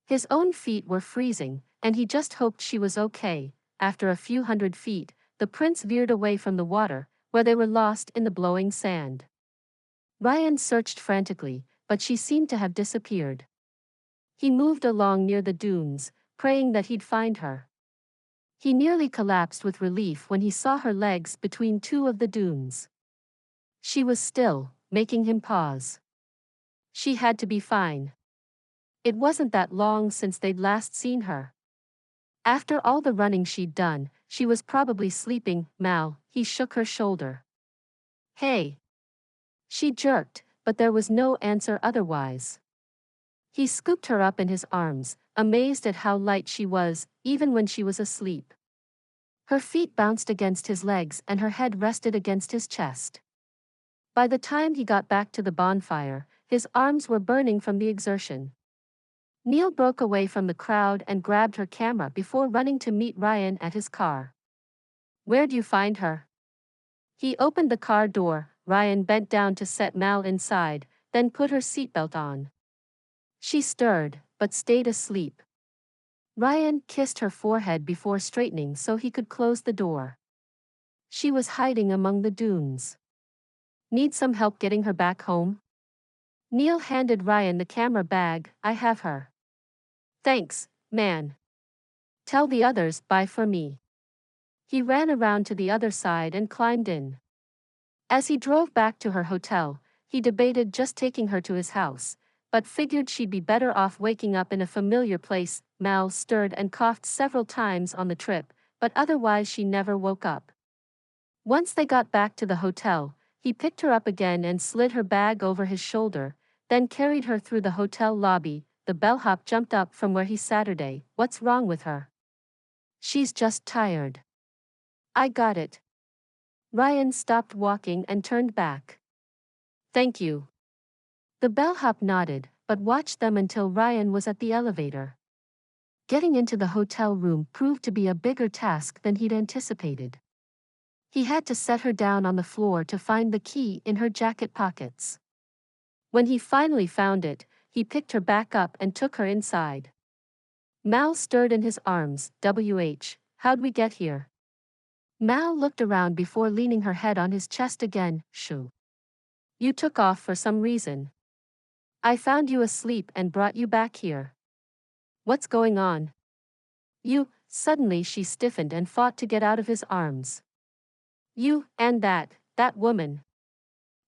His own feet were freezing, and he just hoped she was okay. After a few hundred feet, the prints veered away from the water, where they were lost in the blowing sand. Ryan searched frantically, but she seemed to have disappeared. He moved along near the dunes, praying that he'd find her. He nearly collapsed with relief when he saw her legs between two of the dunes. She was still, making him pause. She had to be fine. It wasn't that long since they'd last seen her. After all the running she'd done, she was probably sleeping. Mal, he shook her shoulder. Hey. She jerked, but there was no answer otherwise. He scooped her up in his arms, amazed at how light she was, even when she was asleep. Her feet bounced against his legs and her head rested against his chest. By the time he got back to the bonfire, his arms were burning from the exertion. Neil broke away from the crowd and grabbed her camera before running to meet Ryan at his car. "Where'd you find her?" He opened the car door. Ryan bent down to set Mal inside, then put her seatbelt on. She stirred, but stayed asleep. Ryan kissed her forehead before straightening so he could close the door. She was hiding among the dunes. "Need some help getting her back home?" Neil handed Ryan the camera bag. "I have her." "Thanks, man. Tell the others bye for me." He ran around to the other side and climbed in. As he drove back to her hotel, he debated just taking her to his house, but figured she'd be better off waking up in a familiar place. Mal stirred and coughed several times on the trip, but otherwise she never woke up. Once they got back to the hotel, he picked her up again and slid her bag over his shoulder, then carried her through the hotel lobby. The bellhop jumped up from where he sat. "What's wrong with her?" "She's just tired." "I got it." Ryan stopped walking and turned back. "Thank you." The bellhop nodded, but watched them until Ryan was at the elevator. Getting into the hotel room proved to be a bigger task than he'd anticipated. He had to set her down on the floor to find the key in her jacket pockets. When he finally found it, he picked her back up and took her inside. Mal stirred in his arms. "How'd we get here?" Mal looked around before leaning her head on his chest again. "Shoo. You took off for some reason. I found you asleep and brought you back here. What's going on?" Suddenly she stiffened and fought to get out of his arms. "You, and that woman."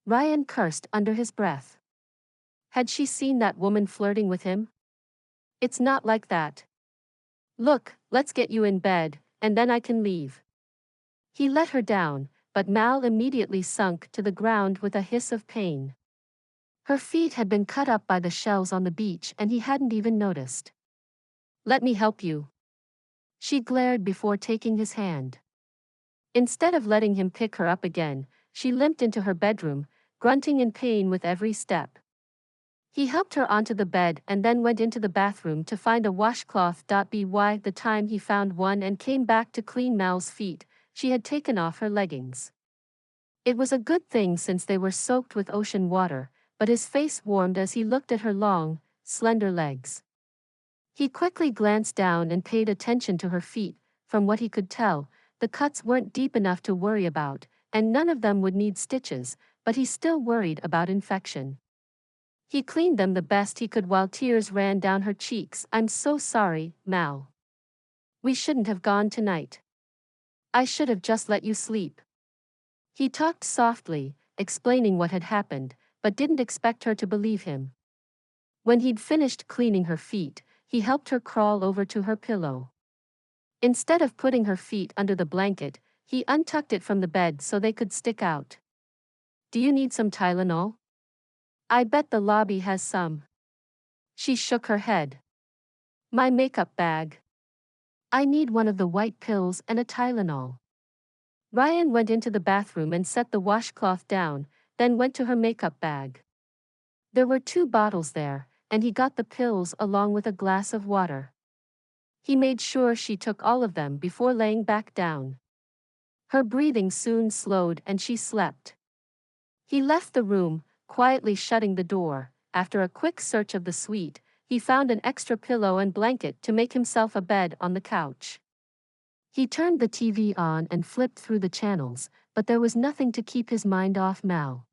Ryan cursed under his breath. Had she seen that woman flirting with him? "It's not like that. Look, let's get you in bed, and then I can leave." He let her down, but Mal immediately sunk to the ground with a hiss of pain. Her feet had been cut up by the shells on the beach and he hadn't even noticed. "Let me help you." She glared before taking his hand. Instead of letting him pick her up again, she limped into her bedroom, grunting in pain with every step. He helped her onto the bed and then went into the bathroom to find a washcloth. By the time he found one and came back to clean Mal's feet, she had taken off her leggings. It was a good thing since they were soaked with ocean water, but his face warmed as he looked at her long, slender legs. He quickly glanced down and paid attention to her feet. From what he could tell, the cuts weren't deep enough to worry about, and none of them would need stitches, but he still worried about infection. He cleaned them the best he could while tears ran down her cheeks. "I'm so sorry, Mal. We shouldn't have gone tonight. I should have just let you sleep." He talked softly, explaining what had happened, but didn't expect her to believe him. When he'd finished cleaning her feet, he helped her crawl over to her pillow. Instead of putting her feet under the blanket, he untucked it from the bed so they could stick out. "Do you need some Tylenol? I bet the lobby has some." She shook her head. "My makeup bag. I need one of the white pills and a Tylenol." Ryan went into the bathroom and set the washcloth down, then went to her makeup bag. There were 2 bottles there, and he got the pills along with a glass of water. He made sure she took all of them before laying back down. Her breathing soon slowed and she slept. He left the room, quietly shutting the door. After a quick search of the suite, he found an extra pillow and blanket to make himself a bed on the couch. He turned the TV on and flipped through the channels, but there was nothing to keep his mind off Mal.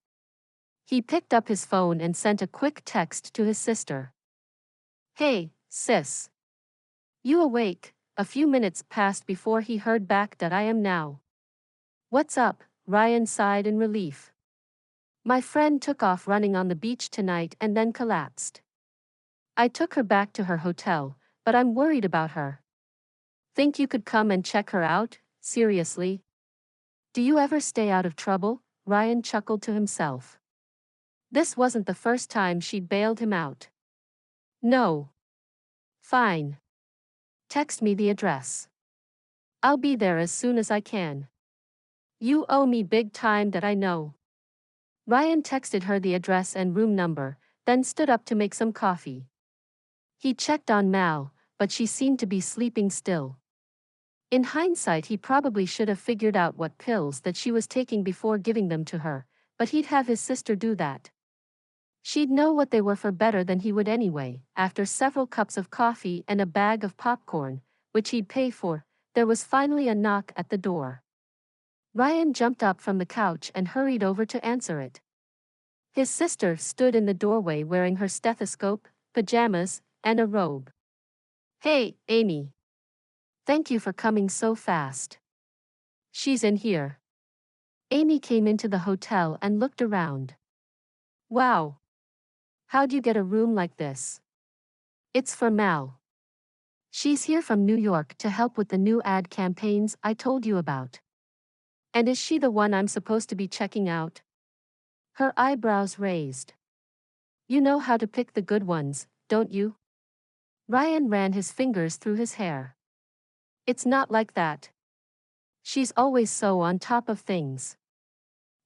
He picked up his phone and sent a quick text to his sister. "Hey, sis. You awake?" A few minutes passed before he heard back that "I am now." "What's up?" Ryan sighed in relief. "My friend took off running on the beach tonight and then collapsed. I took her back to her hotel, but I'm worried about her. Think you could come and check her out, seriously?" "Do you ever stay out of trouble?" Ryan chuckled to himself. This wasn't the first time she'd bailed him out. "No." "Fine. Text me the address. I'll be there as soon as I can. You owe me big time, that I know." Ryan texted her the address and room number, then stood up to make some coffee. He checked on Mal, but she seemed to be sleeping still. In hindsight, he probably should have figured out what pills that she was taking before giving them to her, but he'd have his sister do that. She'd know what they were for better than he would anyway. After several cups of coffee and a bag of popcorn, which he'd pay for, there was finally a knock at the door. Ryan jumped up from the couch and hurried over to answer it. His sister stood in the doorway wearing her stethoscope, pajamas, and a robe. "Hey, Amy. Thank you for coming so fast." "She's in here." Amy came into the hotel and looked around. "Wow. How'd you get a room like this?" "It's for Mal. She's here from New York to help with the new ad campaigns I told you about." "And is she the one I'm supposed to be checking out?" Her eyebrows raised. "You know how to pick the good ones, don't you?" Ryan ran his fingers through his hair. "It's not like that. She's always so on top of things.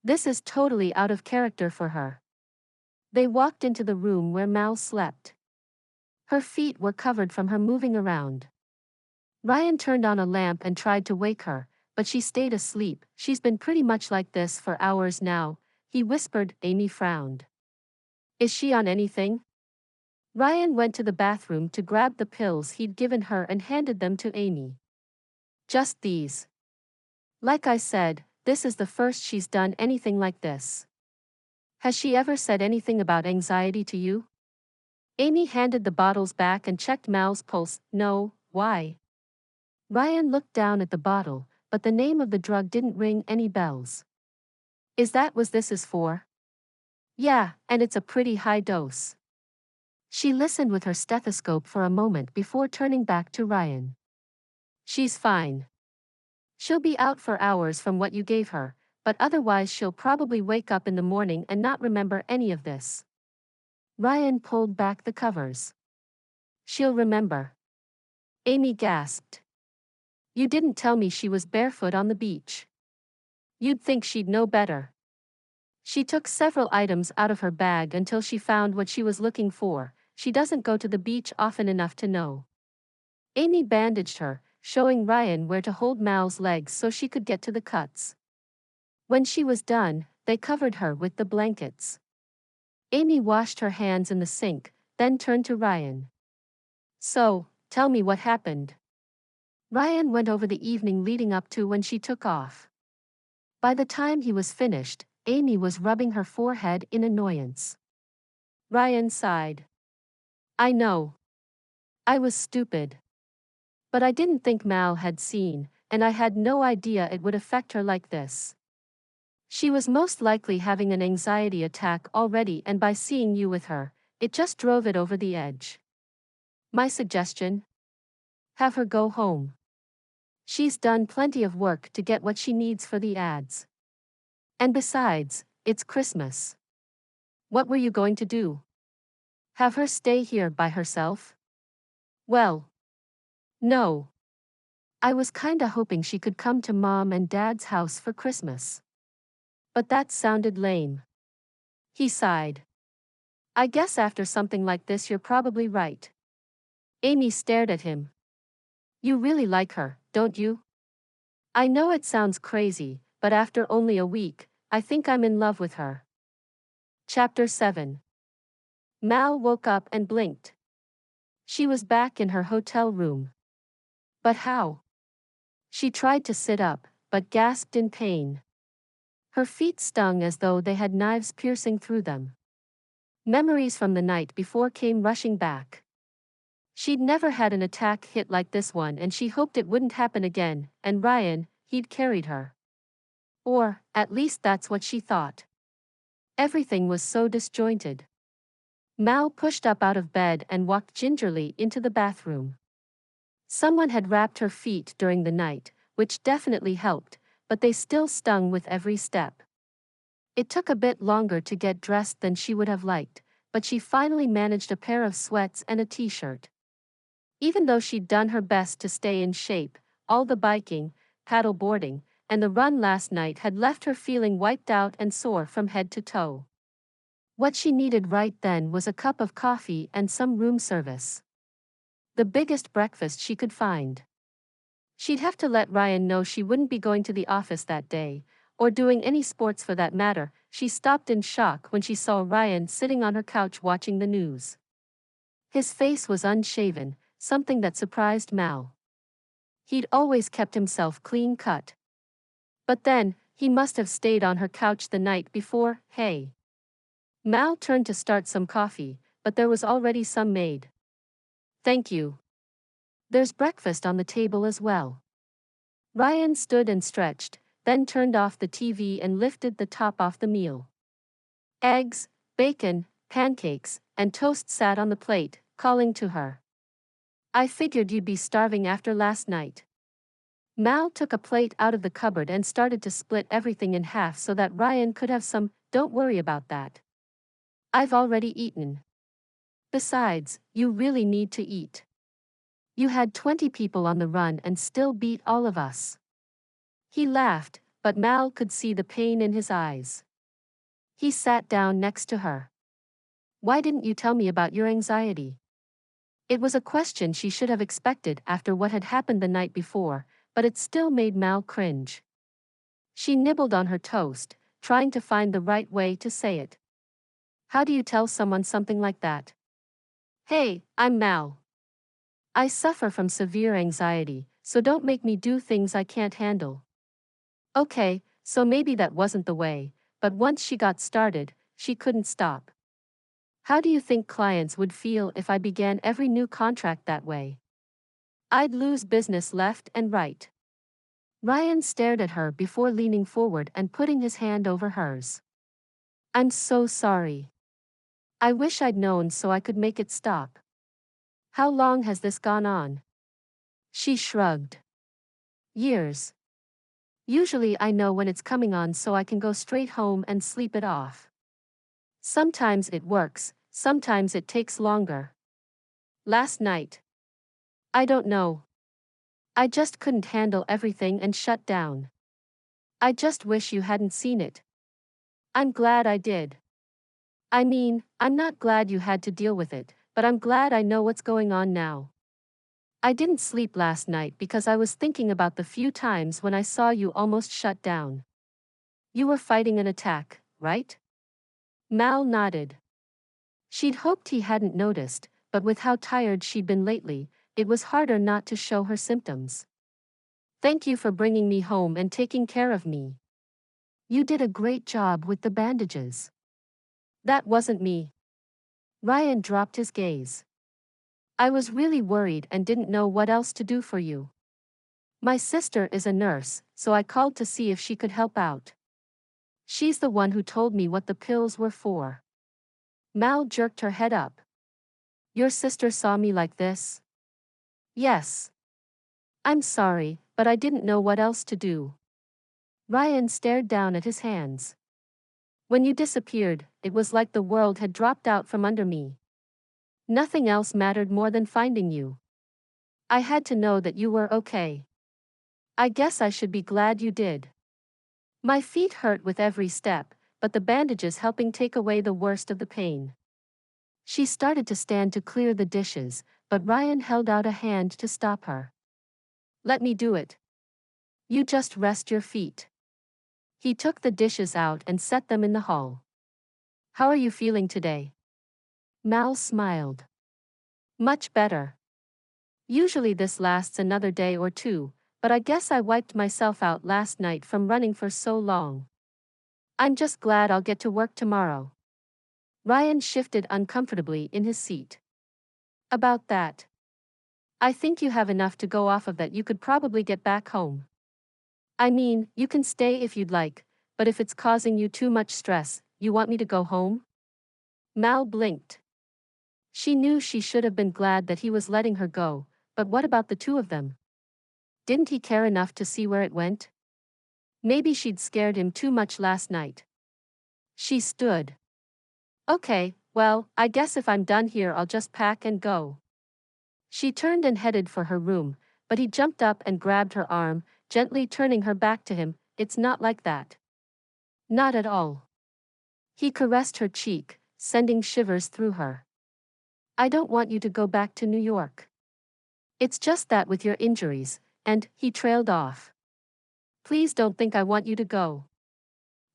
This is totally out of character for her." They walked into the room where Mal slept. Her feet were covered from her moving around. Ryan turned on a lamp and tried to wake her, but she stayed asleep. "She's been pretty much like this for hours now," he whispered. Amy frowned. "Is she on anything?" Ryan went to the bathroom to grab the pills he'd given her and handed them to Amy. "Just these. Like I said, this is the first she's done anything like this." "Has she ever said anything about anxiety to you?" Amy handed the bottles back and checked Mal's pulse. "No, why?" Ryan looked down at the bottle, but the name of the drug didn't ring any bells. "Is that what this is for?" "Yeah, and it's a pretty high dose." She listened with her stethoscope for a moment before turning back to Ryan. "She's fine. She'll be out for hours from what you gave her, but otherwise she'll probably wake up in the morning and not remember any of this." Ryan pulled back the covers. "She'll remember." Amy gasped. "You didn't tell me she was barefoot on the beach. You'd think she'd know better." She took several items out of her bag until she found what she was looking for. "She doesn't go to the beach often enough to know." Amy bandaged her, showing Ryan where to hold Mal's legs so she could get to the cuts. When she was done, they covered her with the blankets. Amy washed her hands in the sink, then turned to Ryan. "So, tell me what happened." Ryan went over the evening leading up to when she took off. By the time he was finished, Amy was rubbing her forehead in annoyance. Ryan sighed. "I know. I was stupid. But I didn't think Mal had seen, and I had no idea it would affect her like this. She was most likely having an anxiety attack already, and by seeing you with her, it just drove it over the edge. My suggestion? Have her go home. She's done plenty of work to get what she needs for the ads. And besides, it's Christmas. What were you going to do? Have her stay here by herself?" "Well, no. I was kinda hoping she could come to Mom and Dad's house for Christmas. But that sounded lame." He sighed. "I guess after something like this you're probably right." Amy stared at him. "You really like her, don't you?" "I know it sounds crazy, but after only a week, I think I'm in love with her." Chapter 7. Mal woke up and blinked. She was back in her hotel room. But how? She tried to sit up, but gasped in pain. Her feet stung as though they had knives piercing through them. Memories from the night before came rushing back. She'd never had an attack hit like this one, and she hoped it wouldn't happen again, and Ryan, he'd carried her. Or, at least that's what she thought. Everything was so disjointed. Mal pushed up out of bed and walked gingerly into the bathroom. Someone had wrapped her feet during the night, which definitely helped, but they still stung with every step. It took a bit longer to get dressed than she would have liked, but she finally managed a pair of sweats and a t-shirt. Even though she'd done her best to stay in shape, all the biking, paddleboarding, and the run last night had left her feeling wiped out and sore from head to toe. What she needed right then was a cup of coffee and some room service. The biggest breakfast she could find. She'd have to let Ryan know she wouldn't be going to the office that day, or doing any sports for that matter. She stopped in shock when she saw Ryan sitting on her couch watching the news. His face was unshaven, something that surprised Mal. He'd always kept himself clean-cut. But then, he must have stayed on her couch the night before. Hey. Mal turned to start some coffee, but there was already some made. Thank you. There's breakfast on the table as well. Ryan stood and stretched, then turned off the TV and lifted the top off the meal. Eggs, bacon, pancakes, and toast sat on the plate, calling to her. I figured you'd be starving after last night. Mal took a plate out of the cupboard and started to split everything in half so that Ryan could have some. Don't worry about that. I've already eaten. Besides, you really need to eat. You had 20 people on the run and still beat all of us. He laughed, but Mal could see the pain in his eyes. He sat down next to her. Why didn't you tell me about your anxiety? It was a question she should have expected after what had happened the night before, but it still made Mal cringe. She nibbled on her toast, trying to find the right way to say it. How do you tell someone something like that? Hey, I'm Mal. I suffer from severe anxiety, so don't make me do things I can't handle. Okay, so maybe that wasn't the way, but once she got started, she couldn't stop. How do you think clients would feel if I began every new contract that way? I'd lose business left and right. Ryan stared at her before leaning forward and putting his hand over hers. I'm so sorry. I wish I'd known so I could make it stop. How long has this gone on? She shrugged. Years. Usually I know when it's coming on so I can go straight home and sleep it off. Sometimes it works, sometimes it takes longer. Last night. I don't know. I just couldn't handle everything and shut down. I just wish you hadn't seen it. I'm glad I did. I mean, I'm not glad you had to deal with it, but I'm glad I know what's going on now. I didn't sleep last night because I was thinking about the few times when I saw you almost shut down. You were fighting an attack, right? Mal nodded. She'd hoped he hadn't noticed, but with how tired she'd been lately, it was harder not to show her symptoms. Thank you for bringing me home and taking care of me. You did a great job with the bandages. That wasn't me. Ryan dropped his gaze. I was really worried and didn't know what else to do for you. My sister is a nurse, so I called to see if she could help out. She's the one who told me what the pills were for. Mal jerked her head up. Your sister saw me like this? Yes. I'm sorry, but I didn't know what else to do. Ryan stared down at his hands. When you disappeared, it was like the world had dropped out from under me. Nothing else mattered more than finding you. I had to know that you were okay. I guess I should be glad you did. My feet hurt with every step, but the bandages helping take away the worst of the pain. She started to stand to clear the dishes, but Ryan held out a hand to stop her. Let me do it. You just rest your feet. He took the dishes out and set them in the hall. How are you feeling today? Mal smiled. Much better. Usually this lasts another day or two, but I guess I wiped myself out last night from running for so long. I'm just glad I'll get to work tomorrow. Ryan shifted uncomfortably in his seat. About that. I think you have enough to go off of that you could probably get back home. I mean, you can stay if you'd like, but if it's causing you too much stress, you want me to go home? Mal blinked. She knew she should have been glad that he was letting her go, but what about the two of them? Didn't he care enough to see where it went? Maybe she'd scared him too much last night. She stood. Okay, well, I guess if I'm done here I'll just pack and go. She turned and headed for her room, but he jumped up and grabbed her arm, gently turning her back to him. It's not like that. Not at all. He caressed her cheek, sending shivers through her. I don't want you to go back to New York. It's just that with your injuries, and he trailed off. Please don't think I want you to go.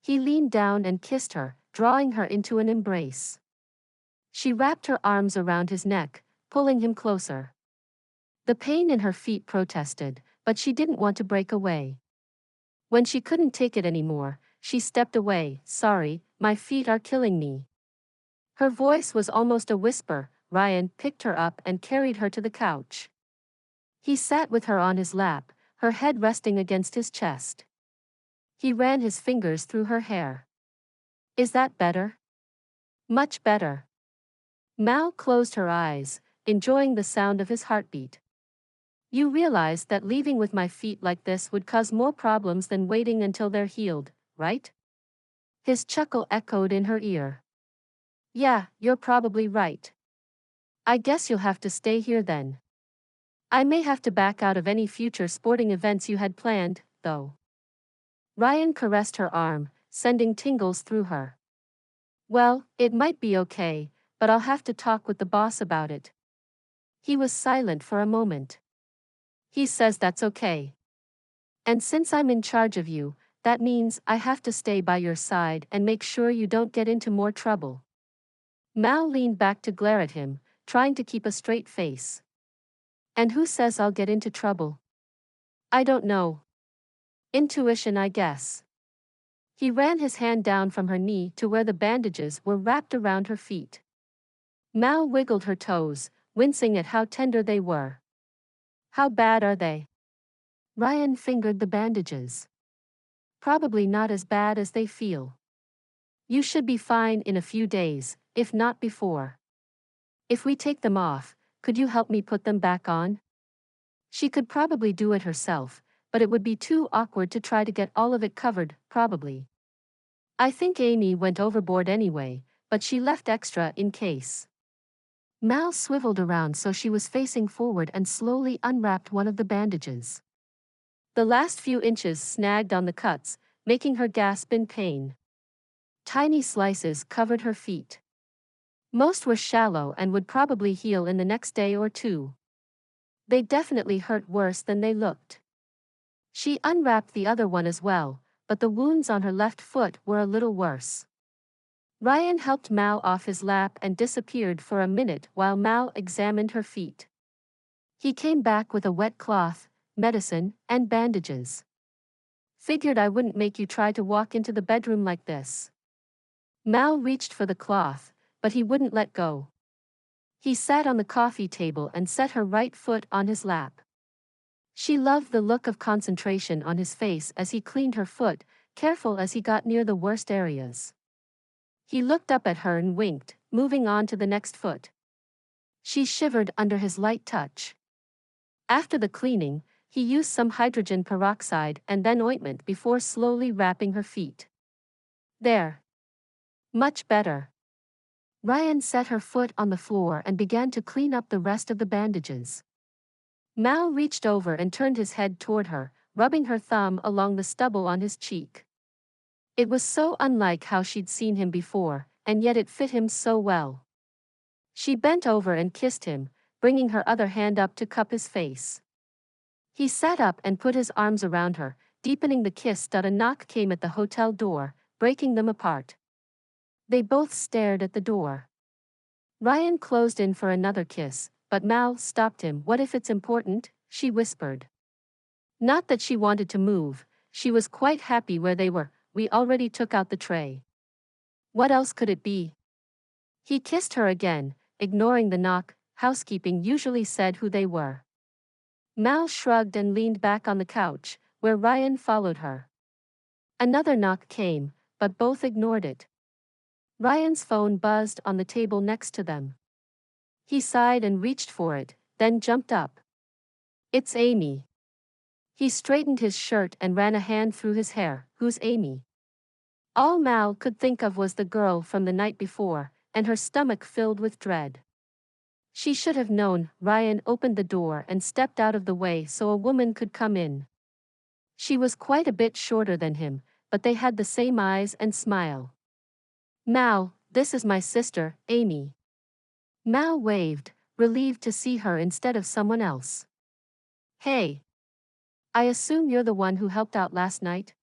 He leaned down and kissed her, drawing her into an embrace. She wrapped her arms around his neck, pulling him closer. The pain in her feet protested, but she didn't want to break away. When she couldn't take it anymore, she stepped away. Sorry, my feet are killing me. Her voice was almost a whisper. Ryan picked her up and carried her to the couch. He sat with her on his lap, her head resting against his chest. He ran his fingers through her hair. Is that better? Much better. Mal closed her eyes, enjoying the sound of his heartbeat. You realize that leaving with my feet like this would cause more problems than waiting until they're healed, right? His chuckle echoed in her ear. Yeah, you're probably right. I guess you'll have to stay here then. I may have to back out of any future sporting events you had planned, though. Ryan caressed her arm, sending tingles through her. Well, it might be okay, but I'll have to talk with the boss about it. He was silent for a moment. He says that's okay. And since I'm in charge of you, that means I have to stay by your side and make sure you don't get into more trouble. Mal leaned back to glare at him, trying to keep a straight face. And who says I'll get into trouble? I don't know. Intuition, I guess. He ran his hand down from her knee to where the bandages were wrapped around her feet. Mal wiggled her toes, wincing at how tender they were. How bad are they? Ryan fingered the bandages. Probably not as bad as they feel. You should be fine in a few days, if not before. If we take them off, could you help me put them back on? She could probably do it herself, but it would be too awkward to try to get all of it covered, probably. I think Amy went overboard anyway, but she left extra in case. Mal swiveled around so she was facing forward and slowly unwrapped one of the bandages. The last few inches snagged on the cuts, making her gasp in pain. Tiny slices covered her feet. Most were shallow and would probably heal in the next day or two. They definitely hurt worse than they looked. She unwrapped the other one as well, but the wounds on her left foot were a little worse. Ryan helped Mal off his lap and disappeared for a minute while Mal examined her feet. He came back with a wet cloth, medicine, and bandages. Figured I wouldn't make you try to walk into the bedroom like this. Mal reached for the cloth, but he wouldn't let go. He sat on the coffee table and set her right foot on his lap. She loved the look of concentration on his face as he cleaned her foot, careful as he got near the worst areas. He looked up at her and winked, moving on to the next foot. She shivered under his light touch. After the cleaning, he used some hydrogen peroxide and then ointment before slowly wrapping her feet. There. Much better. Ryan set her foot on the floor and began to clean up the rest of the bandages. Mal reached over and turned his head toward her, rubbing her thumb along the stubble on his cheek. It was so unlike how she'd seen him before, and yet it fit him so well. She bent over and kissed him, bringing her other hand up to cup his face. He sat up and put his arms around her, deepening the kiss. A knock came at the hotel door, breaking them apart. They both stared at the door. Ryan closed in for another kiss, but Mal stopped him. What if it's important? She whispered. Not that she wanted to move, she was quite happy where they were. We already took out the tray. What else could it be? He kissed her again, ignoring the knock. Housekeeping usually said who they were. Mal shrugged and leaned back on the couch, where Ryan followed her. Another knock came, but both ignored it. Ryan's phone buzzed on the table next to them. He sighed and reached for it, then jumped up. It's Amy. He straightened his shirt and ran a hand through his hair. Who's Amy? All Mal could think of was the girl from the night before, and her stomach filled with dread. She should have known. Ryan opened the door and stepped out of the way so a woman could come in. She was quite a bit shorter than him, but they had the same eyes and smile. Mal, This is my sister, Amy. Mal waved, relieved to see her instead of someone else. Hey. I assume you're the one who helped out last night?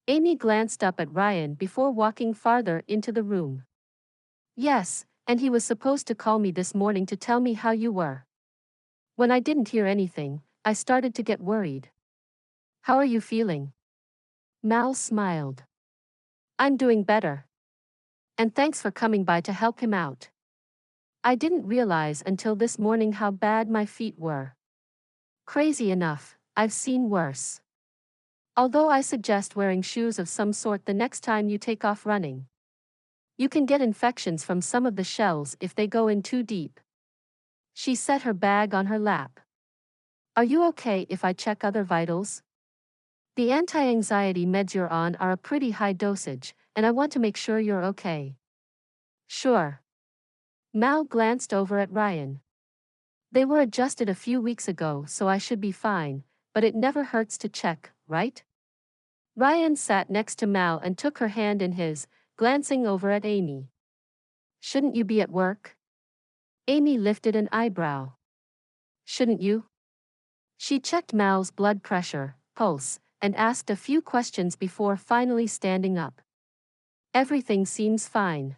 Amy glanced up at Ryan before walking farther into the room. Yes, and he was supposed to call me this morning to tell me how you were. When I didn't hear anything, I started to get worried. How are you feeling? Mal smiled. I'm doing better. And thanks for coming by to help him out. I didn't realize until this morning how bad my feet were. Crazy enough, I've seen worse. Although I suggest wearing shoes of some sort the next time you take off running. You can get infections from some of the shells if they go in too deep. She set her bag on her lap. Are you okay if I check other vitals? The anti-anxiety meds you're on are a pretty high dosage, and I want to make sure you're okay. Sure. Mal glanced over at Ryan. They were adjusted a few weeks ago, so I should be fine, but it never hurts to check, right? Ryan sat next to Mal and took her hand in his, glancing over at Amy. Shouldn't you be at work? Amy lifted an eyebrow. Shouldn't you? She checked Mal's blood pressure, pulse, and asked a few questions before finally standing up. Everything seems fine.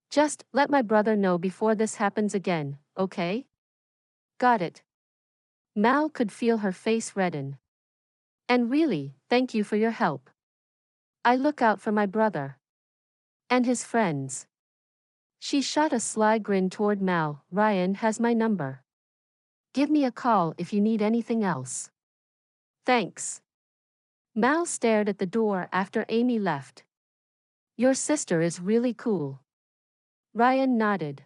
Just let my brother know before this happens again, okay? Got it. Mal could feel her face redden. And really, thank you for your help. I look out for my brother. And his friends. She shot a sly grin toward Mal. Ryan has my number. Give me a call if you need anything else. Thanks. Mal stared at the door after Amy left. Your sister is really cool. Ryan nodded.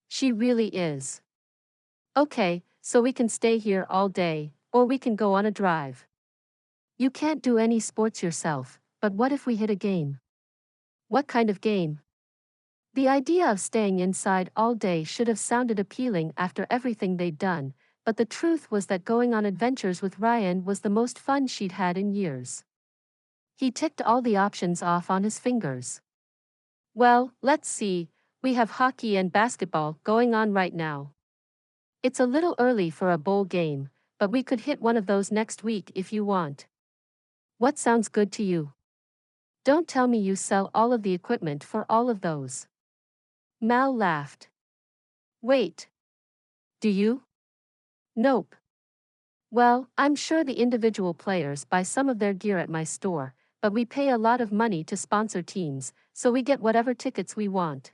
She really is. Okay, so we can stay here all day, or we can go on a drive. You can't do any sports yourself, but what if we hit a game? What kind of game? The idea of staying inside all day should have sounded appealing after everything they'd done, but the truth was that going on adventures with Ryan was the most fun she'd had in years. He ticked all the options off on his fingers. Well, let's see, we have hockey and basketball going on right now. It's a little early for a bowl game, but we could hit one of those next week if you want. What sounds good to you? Don't tell me you sell all of the equipment for all of those. Mal laughed. Wait. Do you? Nope. Well, I'm sure the individual players buy some of their gear at my store, but we pay a lot of money to sponsor teams, so we get whatever tickets we want.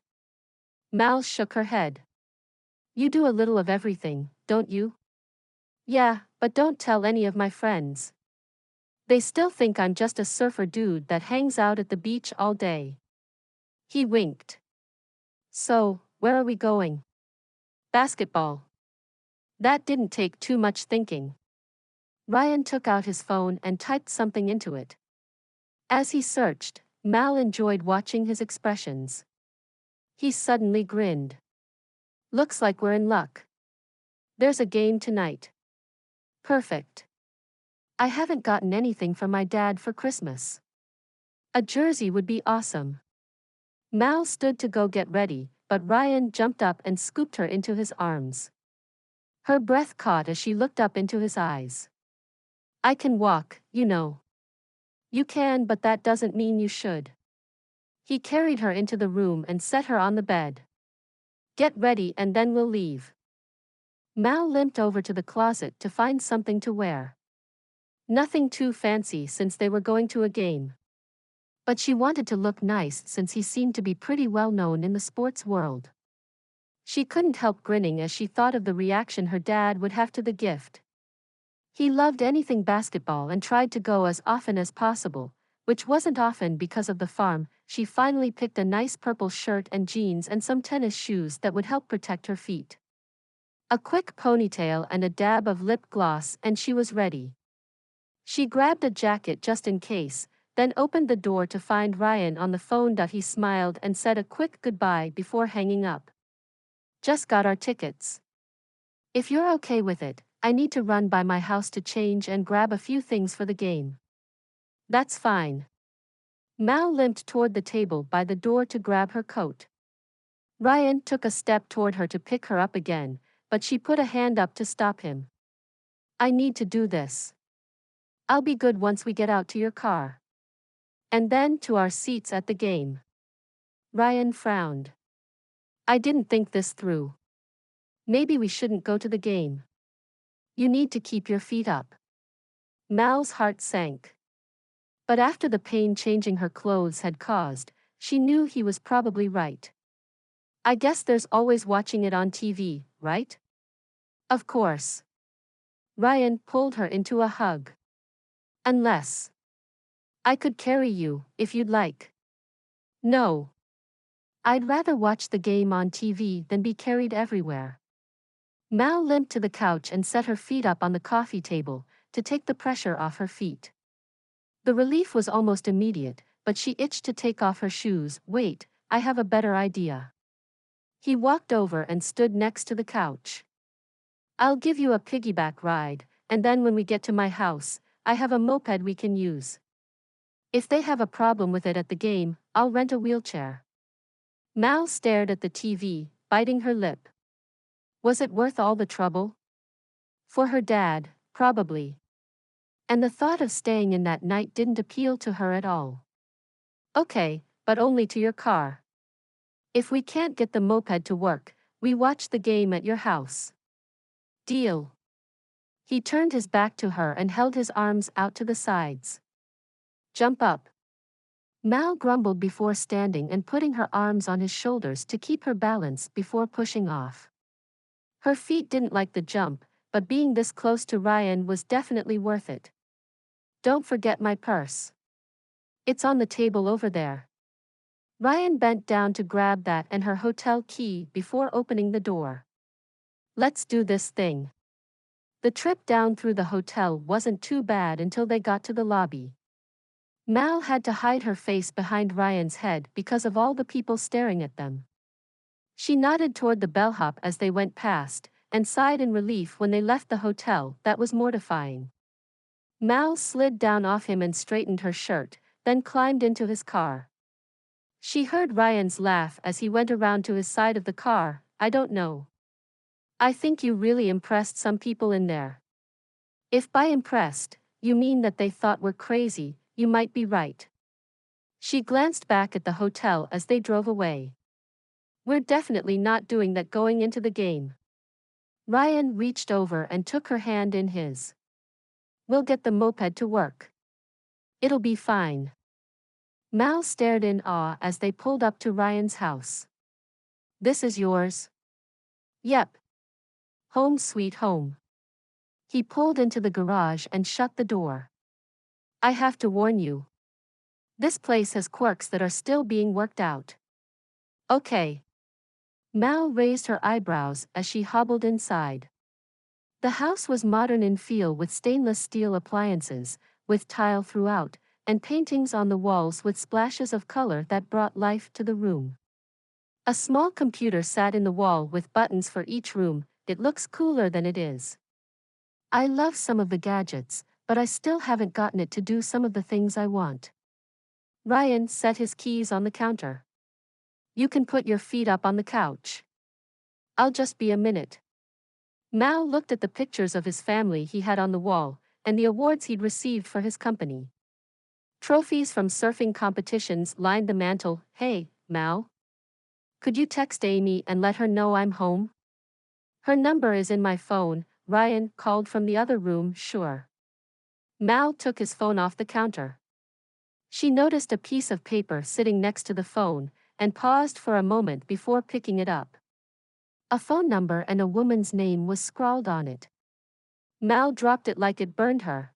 Mal shook her head. You do a little of everything, don't you? Yeah, but don't tell any of my friends. They still think I'm just a surfer dude that hangs out at the beach all day. He winked. So, where are we going? Basketball. That didn't take too much thinking. Ryan took out his phone and typed something into it. As he searched, Mal enjoyed watching his expressions. He suddenly grinned. Looks like we're in luck. There's a game tonight. Perfect. I haven't gotten anything from my dad for Christmas. A jersey would be awesome. Mal stood to go get ready, but Ryan jumped up and scooped her into his arms. Her breath caught as she looked up into his eyes. I can walk, you know. You can, but that doesn't mean you should. He carried her into the room and set her on the bed. Get ready and then we'll leave. Mal limped over to the closet to find something to wear. Nothing too fancy since they were going to a game. But she wanted to look nice since he seemed to be pretty well known in the sports world. She couldn't help grinning as she thought of the reaction her dad would have to the gift. He loved anything basketball and tried to go as often as possible, which wasn't often because of the farm. She finally picked a nice purple shirt and jeans and some tennis shoes that would help protect her feet. A quick ponytail and a dab of lip gloss and she was ready. She grabbed a jacket just in case, then opened the door to find Ryan on the phone. He smiled and said a quick goodbye before hanging up. Just got our tickets. If you're okay with it, I need to run by my house to change and grab a few things for the game. That's fine. Mal limped toward the table by the door to grab her coat. Ryan took a step toward her to pick her up again, but she put a hand up to stop him. I need to do this. I'll be good once we get out to your car. And then to our seats at the game. Ryan frowned. I didn't think this through. Maybe we shouldn't go to the game. You need to keep your feet up. Mal's heart sank. But after the pain changing her clothes had caused, she knew he was probably right. I guess there's always watching it on TV, right? Of course. Ryan pulled her into a hug. Unless I could carry you, if you'd like. No. I'd rather watch the game on TV than be carried everywhere. Mal limped to the couch and set her feet up on the coffee table, to take the pressure off her feet. The relief was almost immediate, but she itched to take off her shoes. Wait, I have a better idea. He walked over and stood next to the couch. I'll give you a piggyback ride, and then when we get to my house, I have a moped we can use. If they have a problem with it at the game, I'll rent a wheelchair. Mal stared at the TV, biting her lip. Was it worth all the trouble? For her dad, probably. And the thought of staying in that night didn't appeal to her at all. Okay, but only to your car. If we can't get the moped to work, we watch the game at your house. Deal. He turned his back to her and held his arms out to the sides. Jump up. Mal grumbled before standing and putting her arms on his shoulders to keep her balance before pushing off. Her feet didn't like the jump, but being this close to Ryan was definitely worth it. Don't forget my purse. It's on the table over there. Ryan bent down to grab that and her hotel key before opening the door. Let's do this thing. The trip down through the hotel wasn't too bad until they got to the lobby. Mal had to hide her face behind Ryan's head because of all the people staring at them. She nodded toward the bellhop as they went past, and sighed in relief when they left the hotel. That was mortifying. Mal slid down off him and straightened her shirt, then climbed into his car. She heard Ryan's laugh as he went around to his side of the car. I don't know. I think you really impressed some people in there. If by impressed, you mean that they thought we're crazy, you might be right. She glanced back at the hotel as they drove away. We're definitely not doing that going into the game. Ryan reached over and took her hand in his. We'll get the moped to work. It'll be fine. Mal stared in awe as they pulled up to Ryan's house. This is yours? Yep. Home sweet home. He pulled into the garage and shut the door. I have to warn you. This place has quirks that are still being worked out. Okay. Mal raised her eyebrows as she hobbled inside. The house was modern in feel with stainless steel appliances, with tile throughout, and paintings on the walls with splashes of color that brought life to the room. A small computer sat in the wall with buttons for each room. It looks cooler than it is. I love some of the gadgets, but I still haven't gotten it to do some of the things I want. Ryan set his keys on the counter. You can put your feet up on the couch. I'll just be a minute. Mal looked at the pictures of his family he had on the wall, and the awards he'd received for his company. Trophies from surfing competitions lined the mantel. Hey, Mal? Could you text Amy and let her know I'm home? Her number is in my phone, Ryan called from the other room. Sure. Mal took his phone off the counter. She noticed a piece of paper sitting next to the phone, and paused for a moment before picking it up. A phone number and a woman's name was scrawled on it. Mal dropped it like it burned her.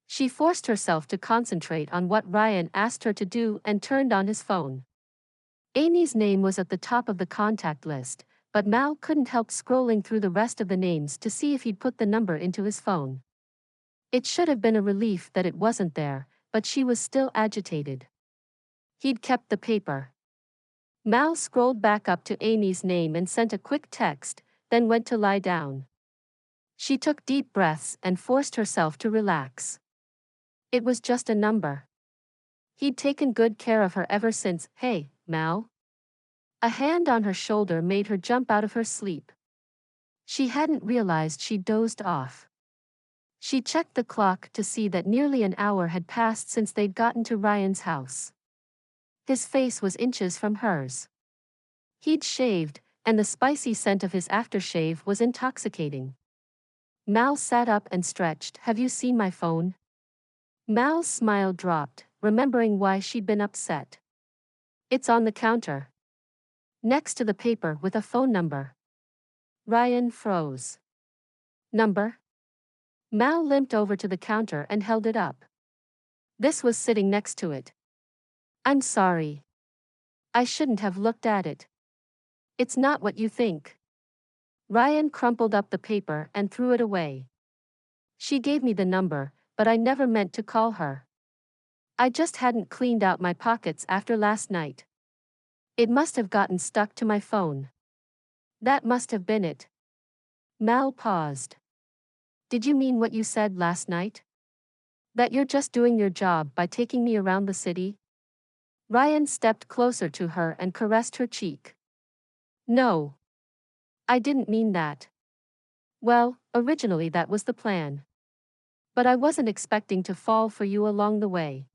She forced herself to concentrate on what Ryan asked her to do and turned on his phone. Amy's name was at the top of the contact list, but Mal couldn't help scrolling through the rest of the names to see if he'd put the number into his phone. It should have been a relief that it wasn't there, but she was still agitated. He'd kept the paper. Mal scrolled back up to Amy's name and sent a quick text, then went to lie down. She took deep breaths and forced herself to relax. It was just a number. He'd taken good care of her ever since. Hey, Mal? A hand on her shoulder made her jump out of her sleep. She hadn't realized she'd dozed off. She checked the clock to see that nearly an hour had passed since they'd gotten to Ryan's house. His face was inches from hers. He'd shaved, and the spicy scent of his aftershave was intoxicating. Mal sat up and stretched. Have you seen my phone? Mal's smile dropped, remembering why she'd been upset. It's on the counter. Next to the paper with a phone number. Ryan froze. Number? Mal limped over to the counter and held it up. This was sitting next to it. I'm sorry. I shouldn't have looked at it. It's not what you think. Ryan crumpled up the paper and threw it away. She gave me the number, but I never meant to call her. I just hadn't cleaned out my pockets after last night. It must have gotten stuck to my phone. That must have been it. Mal paused. Did you mean what you said last night? That you're just doing your job by taking me around the city? Ryan stepped closer to her and caressed her cheek. No. I didn't mean that. Well, originally that was the plan. But I wasn't expecting to fall for you along the way.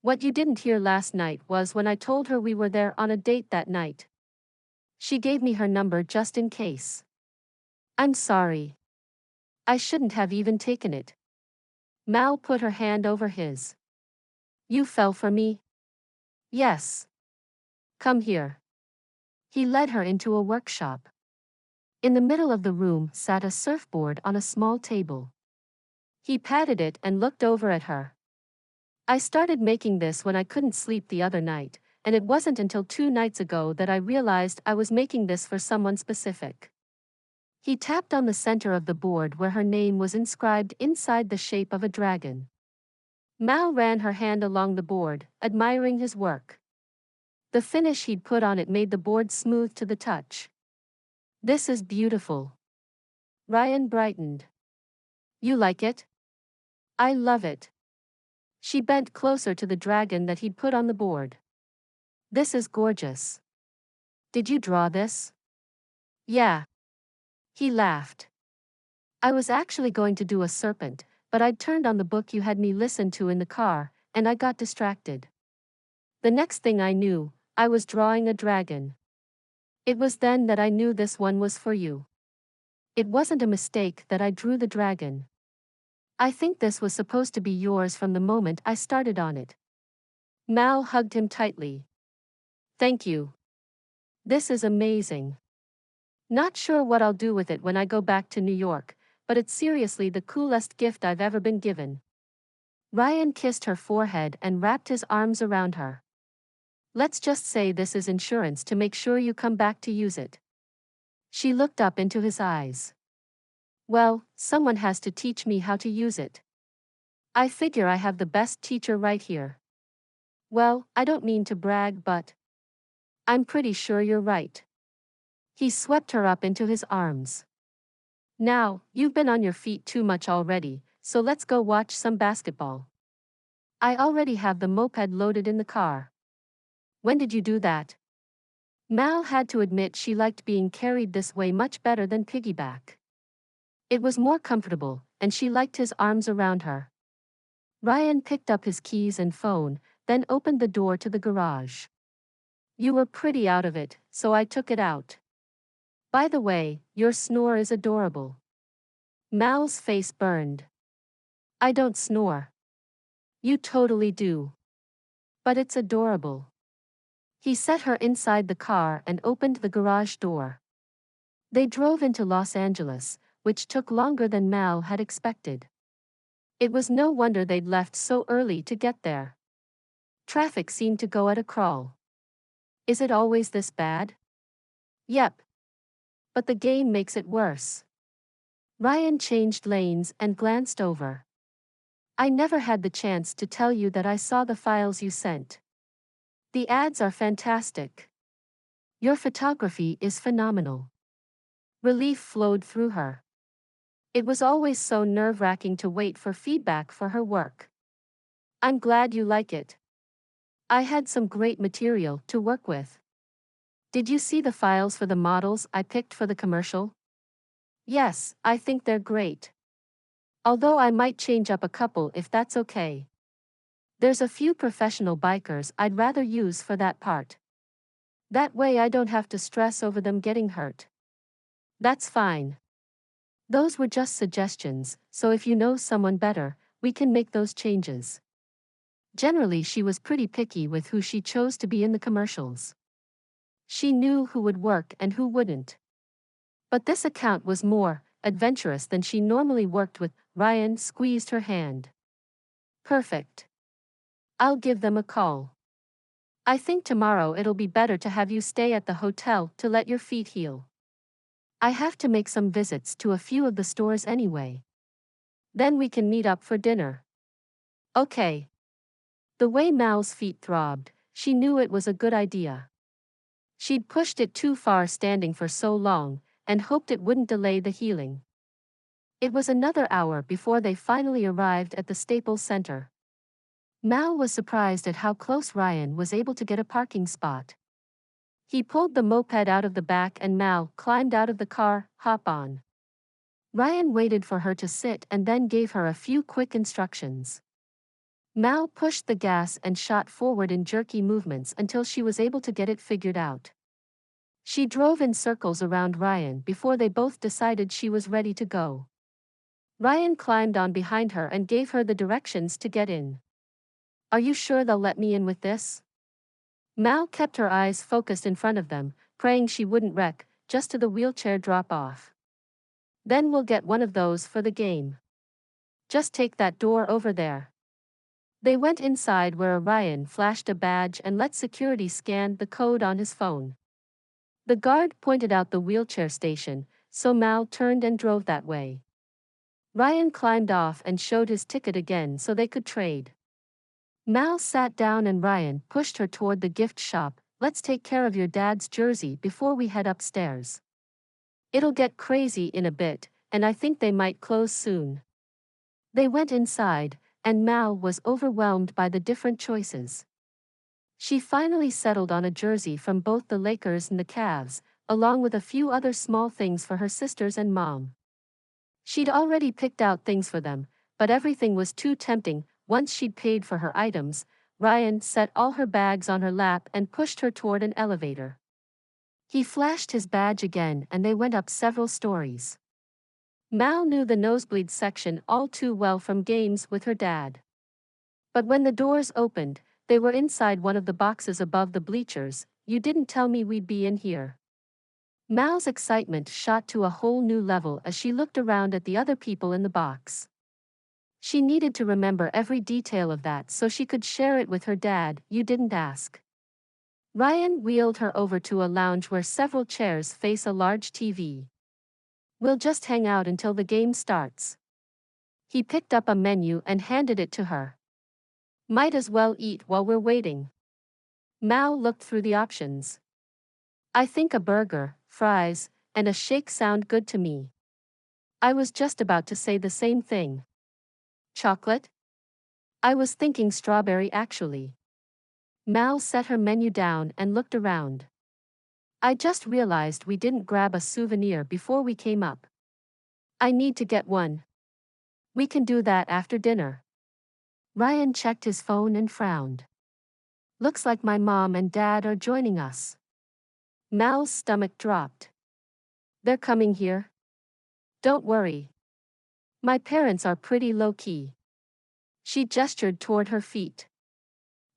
What you didn't hear last night was when I told her we were there on a date that night. She gave me her number just in case. I'm sorry. I shouldn't have even taken it. Mal put her hand over his. You fell for me? Yes. Come here. He led her into a workshop. In the middle of the room sat a surfboard on a small table. He patted it and looked over at her. I started making this when I couldn't sleep the other night, and it wasn't until 2 nights ago that I realized I was making this for someone specific. He tapped on the center of the board where her name was inscribed inside the shape of a dragon. Mal ran her hand along the board, admiring his work. The finish he'd put on it made the board smooth to the touch. This is beautiful. Ryan brightened. You like it? I love it. She bent closer to the dragon that he'd put on the board. This is gorgeous. Did you draw this? Yeah. He laughed. I was actually going to do a serpent, but I'd turned on the book you had me listen to in the car, and I got distracted. The next thing I knew, I was drawing a dragon. It was then that I knew this one was for you. It wasn't a mistake that I drew the dragon. I think this was supposed to be yours from the moment I started on it. Mal hugged him tightly. Thank you. This is amazing. Not sure what I'll do with it when I go back to New York, but it's seriously the coolest gift I've ever been given. Ryan kissed her forehead and wrapped his arms around her. Let's just say this is insurance to make sure you come back to use it. She looked up into his eyes. Well, someone has to teach me how to use it. I figure I have the best teacher right here. Well, I don't mean to brag, but I'm pretty sure you're right. He swept her up into his arms. Now, you've been on your feet too much already, so let's go watch some basketball. I already have the moped loaded in the car. When did you do that? Mal had to admit she liked being carried this way much better than piggyback. It was more comfortable, and she liked his arms around her. Ryan picked up his keys and phone, then opened the door to the garage. You were pretty out of it, so I took it out. By the way, your snore is adorable. Mal's face burned. I don't snore. You totally do. But it's adorable. He set her inside the car and opened the garage door. They drove into Los Angeles, which took longer than Mal had expected. It was no wonder they'd left so early to get there. Traffic seemed to go at a crawl. Is it always this bad? Yep. But the game makes it worse. Ryan changed lanes and glanced over. I never had the chance to tell you that I saw the files you sent. The ads are fantastic. Your photography is phenomenal. Relief flowed through her. It was always so nerve-wracking to wait for feedback for her work. I'm glad you like it. I had some great material to work with. Did you see the files for the models I picked for the commercial? Yes, I think they're great. Although I might change up a couple if that's okay. There's a few professional bikers I'd rather use for that part. That way I don't have to stress over them getting hurt. That's fine. Those were just suggestions, so if you know someone better, we can make those changes. Generally, she was pretty picky with who she chose to be in the commercials. She knew who would work and who wouldn't. But this account was more adventurous than she normally worked with. Ryan squeezed her hand. Perfect. I'll give them a call. I think tomorrow it'll be better to have you stay at the hotel to let your feet heal. I have to make some visits to a few of the stores anyway. Then we can meet up for dinner. Okay. The way Mal's feet throbbed, she knew it was a good idea. She'd pushed it too far standing for so long, and hoped it wouldn't delay the healing. It was another hour before they finally arrived at the Staples Center. Mal was surprised at how close Ryan was able to get a parking spot. He pulled the moped out of the back and Mal climbed out of the car. Hop on. Ryan waited for her to sit and then gave her a few quick instructions. Mal pushed the gas and shot forward in jerky movements until she was able to get it figured out. She drove in circles around Ryan before they both decided she was ready to go. Ryan climbed on behind her and gave her the directions to get in. Are you sure they'll let me in with this? Mal kept her eyes focused in front of them, praying she wouldn't wreck, just to the wheelchair drop off. Then we'll get one of those for the game. Just take that door over there. They went inside where Ryan flashed a badge and let security scan the code on his phone. The guard pointed out the wheelchair station, so Mal turned and drove that way. Ryan climbed off and showed his ticket again so they could trade. Mal sat down and Ryan pushed her toward the gift shop. Let's take care of your dad's jersey before we head upstairs. It'll get crazy in a bit, and I think they might close soon. They went inside, and Mal was overwhelmed by the different choices. She finally settled on a jersey from both the Lakers and the Cavs, along with a few other small things for her sisters and mom. She'd already picked out things for them, but everything was too tempting. Once she'd paid for her items, Ryan set all her bags on her lap and pushed her toward an elevator. He flashed his badge again and they went up several stories. Mal knew the nosebleed section all too well from games with her dad. But when the doors opened, they were inside one of the boxes above the bleachers. You didn't tell me we'd be in here. Mal's excitement shot to a whole new level as she looked around at the other people in the box. She needed to remember every detail of that so she could share it with her dad. You didn't ask. Ryan wheeled her over to a lounge where several chairs face a large TV. We'll just hang out until the game starts. He picked up a menu and handed it to her. Might as well eat while we're waiting. Mal looked through the options. I think a burger, fries, and a shake sound good to me. I was just about to say the same thing. Chocolate? I was thinking strawberry actually. Mal set her menu down and looked around. I just realized we didn't grab a souvenir before we came up. I need to get one. We can do that after dinner. Ryan checked his phone and frowned. Looks like my mom and dad are joining us. Mal's stomach dropped. They're coming here? Don't worry. My parents are pretty low-key. She gestured toward her feet.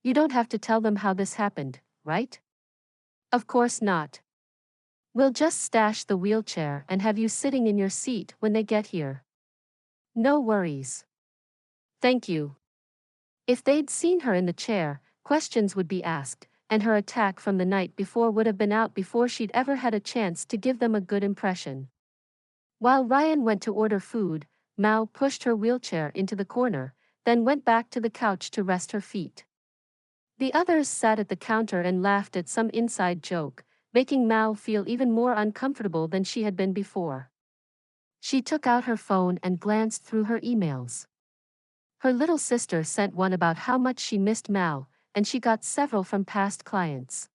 You don't have to tell them how this happened, right? Of course not. We'll just stash the wheelchair and have you sitting in your seat when they get here. No worries. Thank you. If they'd seen her in the chair, questions would be asked, and her attack from the night before would have been out before she'd ever had a chance to give them a good impression. While Ryan went to order food, Mal pushed her wheelchair into the corner, then went back to the couch to rest her feet. The others sat at the counter and laughed at some inside joke, making Mal feel even more uncomfortable than she had been before. She took out her phone and glanced through her emails. Her little sister sent one about how much she missed Mal, and she got several from past clients.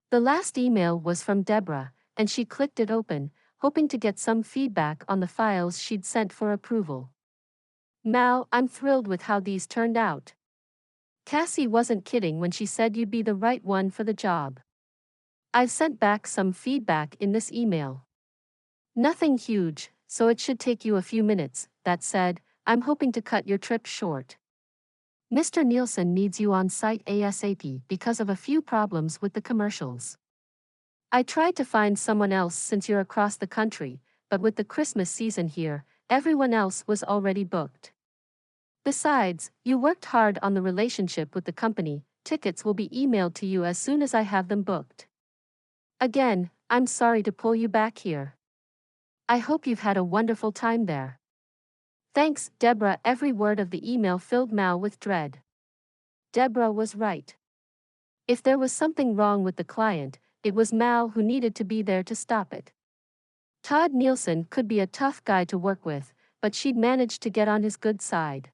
The last email was from Deborah, and she clicked it open, hoping to get some feedback on the files she'd sent for approval. Mal, I'm thrilled with how these turned out. Cassie wasn't kidding when she said you'd be the right one for the job. I've sent back some feedback in this email. Nothing huge, so it should take you a few minutes. That said, I'm hoping to cut your trip short. Mr. Nielsen needs you on site ASAP because of a few problems with the commercials. I tried to find someone else since you're across the country, but with the Christmas season here, everyone else was already booked. Besides, you worked hard on the relationship with the company. Tickets will be emailed to you as soon as I have them booked. Again, I'm sorry to pull you back here. I hope you've had a wonderful time there. Thanks, Deborah. Every word of the email filled Mal with dread. Deborah was right. If there was something wrong with the client, it was Mal who needed to be there to stop it. Todd Nielsen could be a tough guy to work with, but she'd managed to get on his good side.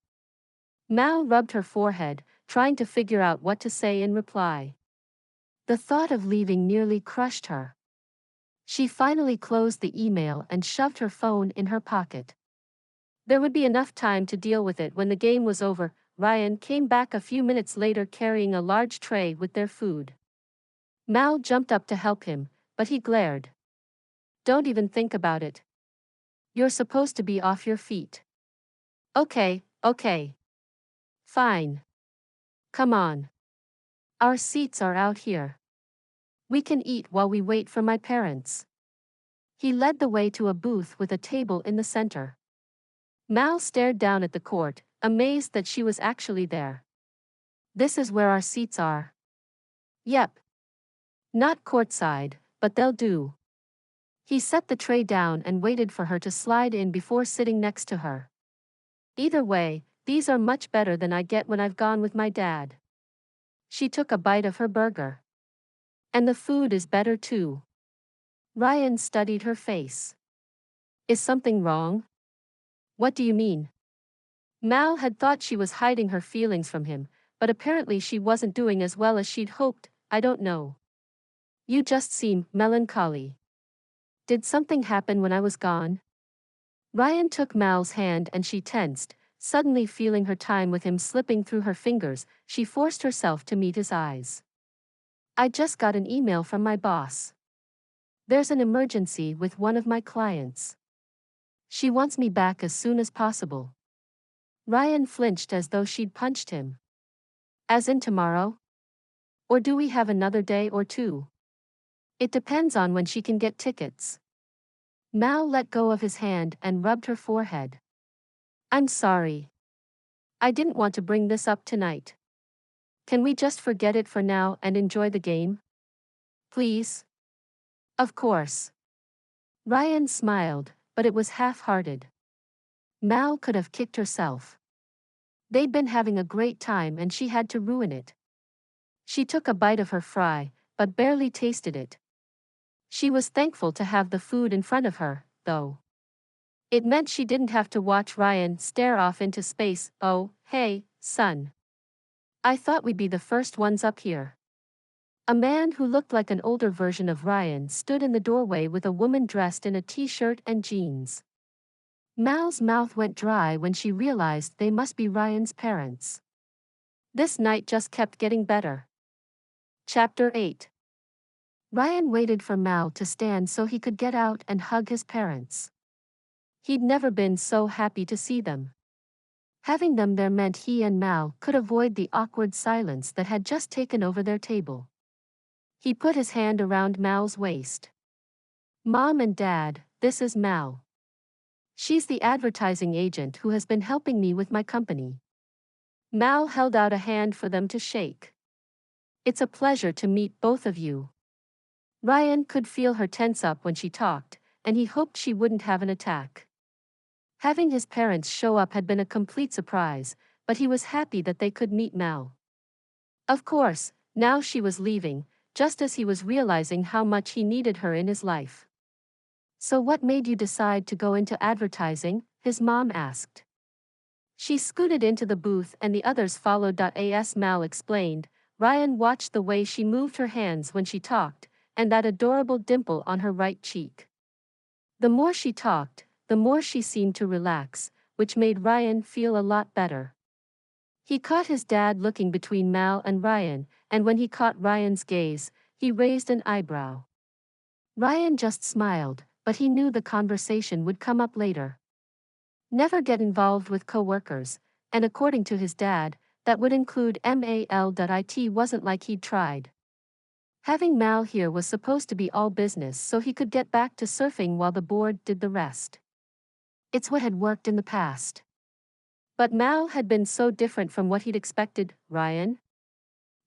Mal rubbed her forehead, trying to figure out what to say in reply. The thought of leaving nearly crushed her. She finally closed the email and shoved her phone in her pocket. There would be enough time to deal with it when the game was over. Ryan came back a few minutes later carrying a large tray with their food. Mal jumped up to help him, but he glared. Don't even think about it. You're supposed to be off your feet. Okay. Fine. Come on. Our seats are out here. We can eat while we wait for my parents. He led the way to a booth with a table in the center. Mal stared down at the court, amazed that she was actually there. This is where our seats are. Yep. Not courtside, but they'll do. He set the tray down and waited for her to slide in before sitting next to her. Either way, these are much better than I get when I've gone with my dad. She took a bite of her burger. And the food is better too. Ryan studied her face. Is something wrong? What do you mean? Mal had thought she was hiding her feelings from him, but apparently she wasn't doing as well as she'd hoped. I don't know. You just seem melancholy. Did something happen when I was gone? Ryan took Mal's hand and she tensed, suddenly feeling her time with him slipping through her fingers. She forced herself to meet his eyes. I just got an email from my boss. There's an emergency with one of my clients. She wants me back as soon as possible. Ryan flinched as though she'd punched him. As in tomorrow? Or do we have another day or two? It depends on when she can get tickets. Mal let go of his hand and rubbed her forehead. I'm sorry. I didn't want to bring this up tonight. Can we just forget it for now and enjoy the game? Please? Of course. Ryan smiled, but it was half-hearted. Mal could have kicked herself. They'd been having a great time and she had to ruin it. She took a bite of her fry, but barely tasted it. She was thankful to have the food in front of her, though. It meant she didn't have to watch Ryan stare off into space. Oh, hey, son. I thought we'd be the first ones up here. A man who looked like an older version of Ryan stood in the doorway with a woman dressed in a t-shirt and jeans. Mal's mouth went dry when she realized they must be Ryan's parents. This night just kept getting better. Chapter 8. Ryan waited for Mal to stand so he could get out and hug his parents. He'd never been so happy to see them. Having them there meant he and Mal could avoid the awkward silence that had just taken over their table. He put his hand around Mal's waist. Mom and Dad, this is Mal. She's the advertising agent who has been helping me with my company. Mal held out a hand for them to shake. It's a pleasure to meet both of you. Ryan could feel her tense up when she talked, and he hoped she wouldn't have an attack. Having his parents show up had been a complete surprise, but he was happy that they could meet Mal. Of course, now she was leaving, just as he was realizing how much he needed her in his life. So what made you decide to go into advertising? His mom asked. She scooted into the booth and the others followed. As Mal explained, Ryan watched the way she moved her hands when she talked, and that adorable dimple on her right cheek. The more she talked, the more she seemed to relax, which made Ryan feel a lot better. He caught his dad looking between Mal and Ryan, and when he caught Ryan's gaze, he raised an eyebrow. Ryan just smiled, but he knew the conversation would come up later. Never get involved with coworkers, and according to his dad, that would include Mal.it. Wasn't like he'd tried. Having Mal here was supposed to be all business so he could get back to surfing while the board did the rest. It's what had worked in the past. But Mal had been so different from what he'd expected. Ryan?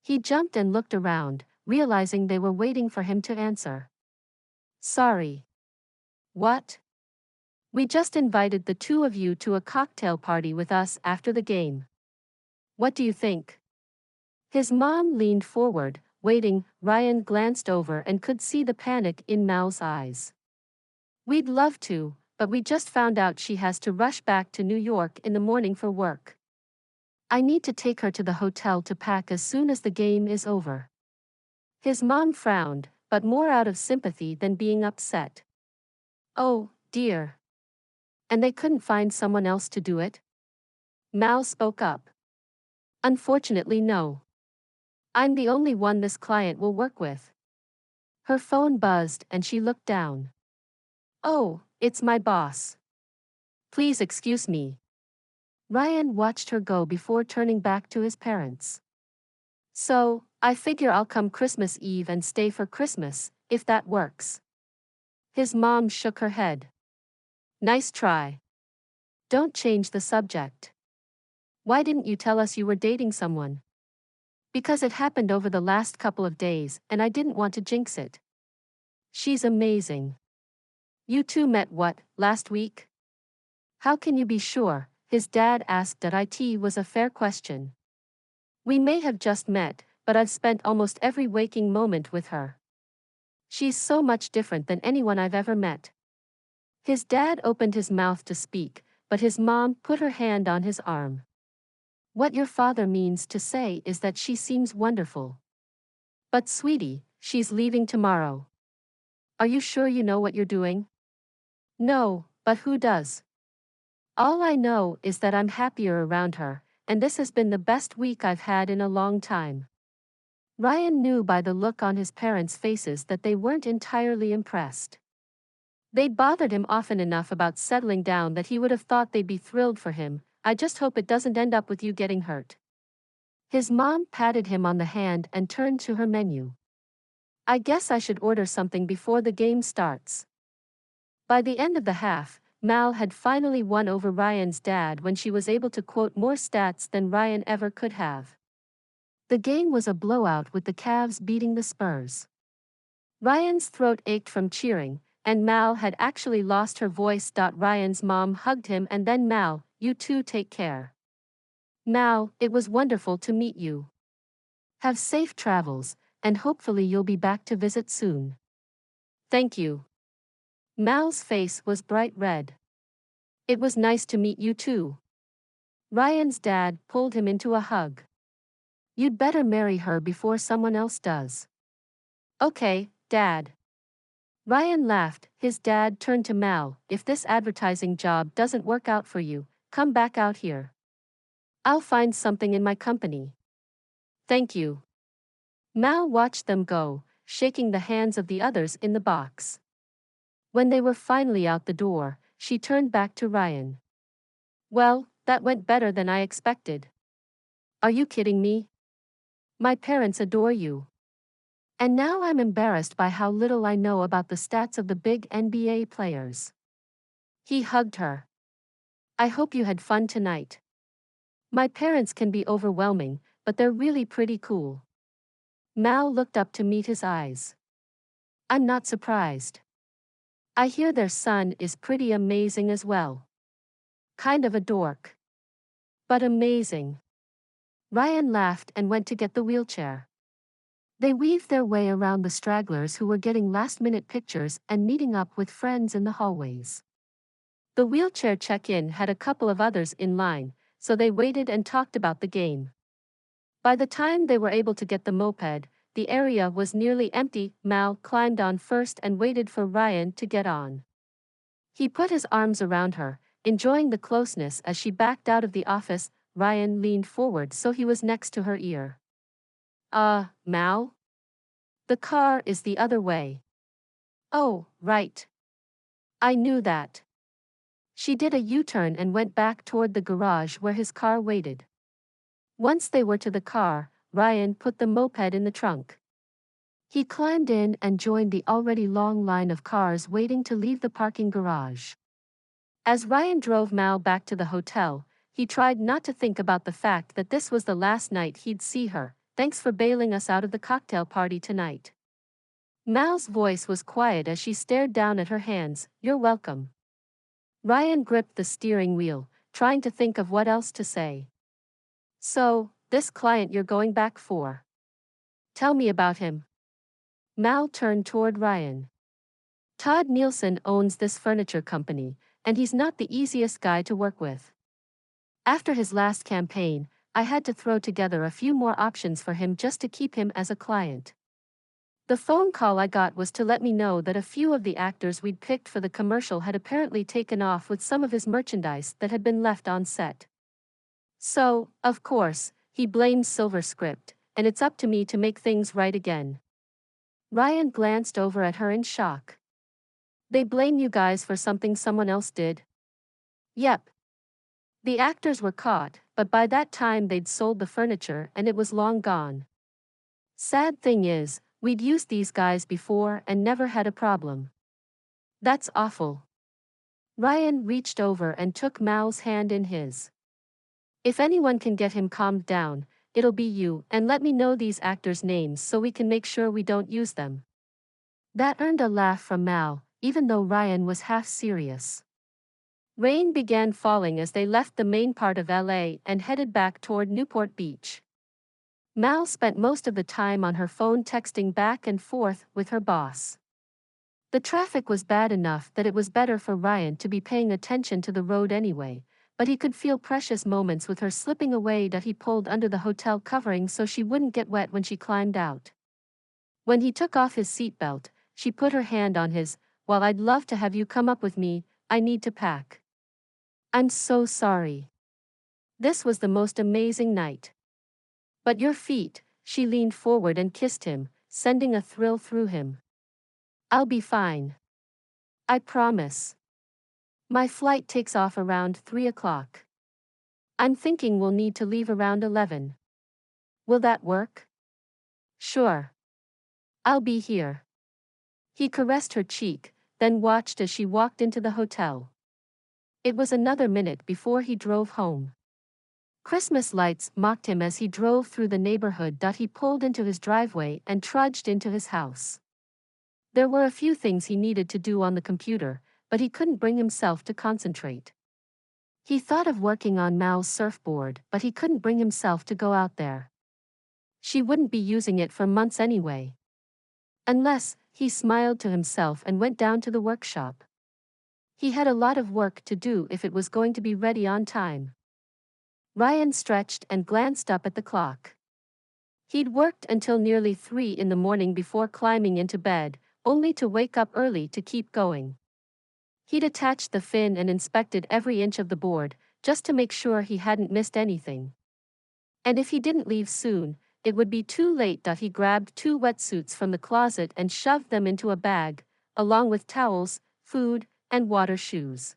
He jumped and looked around, realizing they were waiting for him to answer. Sorry. What? We just invited the two of you to a cocktail party with us after the game. What do you think? His mom leaned forward, waiting. Ryan glanced over and could see the panic in Mal's eyes. We'd love to, but we just found out she has to rush back to New York in the morning for work. I need to take her to the hotel to pack as soon as the game is over. His mom frowned, but more out of sympathy than being upset. Oh, dear. And they couldn't find someone else to do it? Mal spoke up. Unfortunately, no. I'm the only one this client will work with. Her phone buzzed and she looked down. Oh, it's my boss. Please excuse me. Ryan watched her go before turning back to his parents. So, I figure I'll come Christmas Eve and stay for Christmas, if that works. His mom shook her head. Nice try. Don't change the subject. Why didn't you tell us you were dating someone? Because it happened over the last couple of days and I didn't want to jinx it. She's amazing. You two met what, last week? How can you be sure? His dad asked. It was a fair question. We may have just met, but I've spent almost every waking moment with her. She's so much different than anyone I've ever met. His dad opened his mouth to speak, but his mom put her hand on his arm. What your father means to say is that she seems wonderful. But sweetie, she's leaving tomorrow. Are you sure you know what you're doing? No, but who does? All I know is that I'm happier around her, and this has been the best week I've had in a long time. Ryan knew by the look on his parents' faces that they weren't entirely impressed. They'd bothered him often enough about settling down that he would have thought they'd be thrilled for him. I just hope it doesn't end up with you getting hurt. His mom patted him on the hand and turned to her menu. I guess I should order something before the game starts. By the end of the half, Mal had finally won over Ryan's dad when she was able to quote more stats than Ryan ever could have. The game was a blowout with the Cavs beating the Spurs. Ryan's throat ached from cheering, and Mal had actually lost her voice. Ryan's mom hugged him and then Mal, you two take care. Mal, it was wonderful to meet you. Have safe travels, and hopefully you'll be back to visit soon. Thank you. Mal's face was bright red. It was nice to meet you too. Ryan's dad pulled him into a hug. You'd better marry her before someone else does. Okay, Dad. Ryan laughed. His dad turned to Mal. If this advertising job doesn't work out for you, come back out here. I'll find something in my company. Thank you. Mal watched them go, shaking the hands of the others in the box. When they were finally out the door, she turned back to Ryan. Well, that went better than I expected. Are you kidding me? My parents adore you. And now I'm embarrassed by how little I know about the stats of the big NBA players. He hugged her. I hope you had fun tonight. My parents can be overwhelming, but they're really pretty cool. Mal looked up to meet his eyes. I'm not surprised. I hear their son is pretty amazing as well. Kind of a dork. But amazing. Ryan laughed and went to get the wheelchair. They weaved their way around the stragglers who were getting last-minute pictures and meeting up with friends in the hallways. The wheelchair check-in had a couple of others in line, so they waited and talked about the game. By the time they were able to get the moped, the area was nearly empty. Mal climbed on first and waited for Ryan to get on. He put his arms around her, enjoying the closeness as she backed out of the office. Ryan leaned forward so he was next to her ear. Mal? The car is the other way. Oh, right. I knew that. She did a U-turn and went back toward the garage where his car waited. Once they were to the car, Ryan put the moped in the trunk. He climbed in and joined the already long line of cars waiting to leave the parking garage. As Ryan drove Mal back to the hotel, he tried not to think about the fact that this was the last night he'd see her. Thanks for bailing us out of the cocktail party tonight. Mal's voice was quiet as she stared down at her hands. You're welcome. Ryan gripped the steering wheel, trying to think of what else to say. So, this client you're going back for. Tell me about him. Mal turned toward Ryan. Todd Nielsen owns this furniture company, and he's not the easiest guy to work with. After his last campaign, I had to throw together a few more options for him just to keep him as a client. The phone call I got was to let me know that a few of the actors we'd picked for the commercial had apparently taken off with some of his merchandise that had been left on set. So, of course, he blames Silver Script, and it's up to me to make things right again. Ryan glanced over at her in shock. They blame you guys for something someone else did? Yep. The actors were caught, but by that time they'd sold the furniture and it was long gone. Sad thing is, we'd used these guys before and never had a problem. That's awful. Ryan reached over and took Mal's hand in his. If anyone can get him calmed down, it'll be you, and let me know these actors' names so we can make sure we don't use them. That earned a laugh from Mal, even though Ryan was half serious. Rain began falling as they left the main part of LA and headed back toward Newport Beach. Mal spent most of the time on her phone texting back and forth with her boss. The traffic was bad enough that it was better for Ryan to be paying attention to the road anyway, but he could feel precious moments with her slipping away that he pulled under the hotel covering so she wouldn't get wet when she climbed out. When he took off his seatbelt, she put her hand on his. While I'd love to have you come up with me, I need to pack. I'm so sorry. This was the most amazing night. But your feet, she leaned forward and kissed him, sending a thrill through him. I'll be fine. I promise. My flight takes off around 3 o'clock. I'm thinking we'll need to leave around 11. Will that work? Sure. I'll be here. He caressed her cheek, then watched as she walked into the hotel. It was another minute before he drove home. Christmas lights mocked him as he drove through the neighborhood. He pulled into his driveway and trudged into his house. There were a few things he needed to do on the computer, but he couldn't bring himself to concentrate. He thought of working on Mal's surfboard, but he couldn't bring himself to go out there. She wouldn't be using it for months anyway. Unless, he smiled to himself and went down to the workshop. He had a lot of work to do if it was going to be ready on time. Ryan stretched and glanced up at the clock. He'd worked until nearly 3 in the morning before climbing into bed, only to wake up early to keep going. He'd attached the fin and inspected every inch of the board, just to make sure he hadn't missed anything. And if he didn't leave soon, it would be too late. He grabbed 2 wetsuits from the closet and shoved them into a bag, along with towels, food, and water shoes.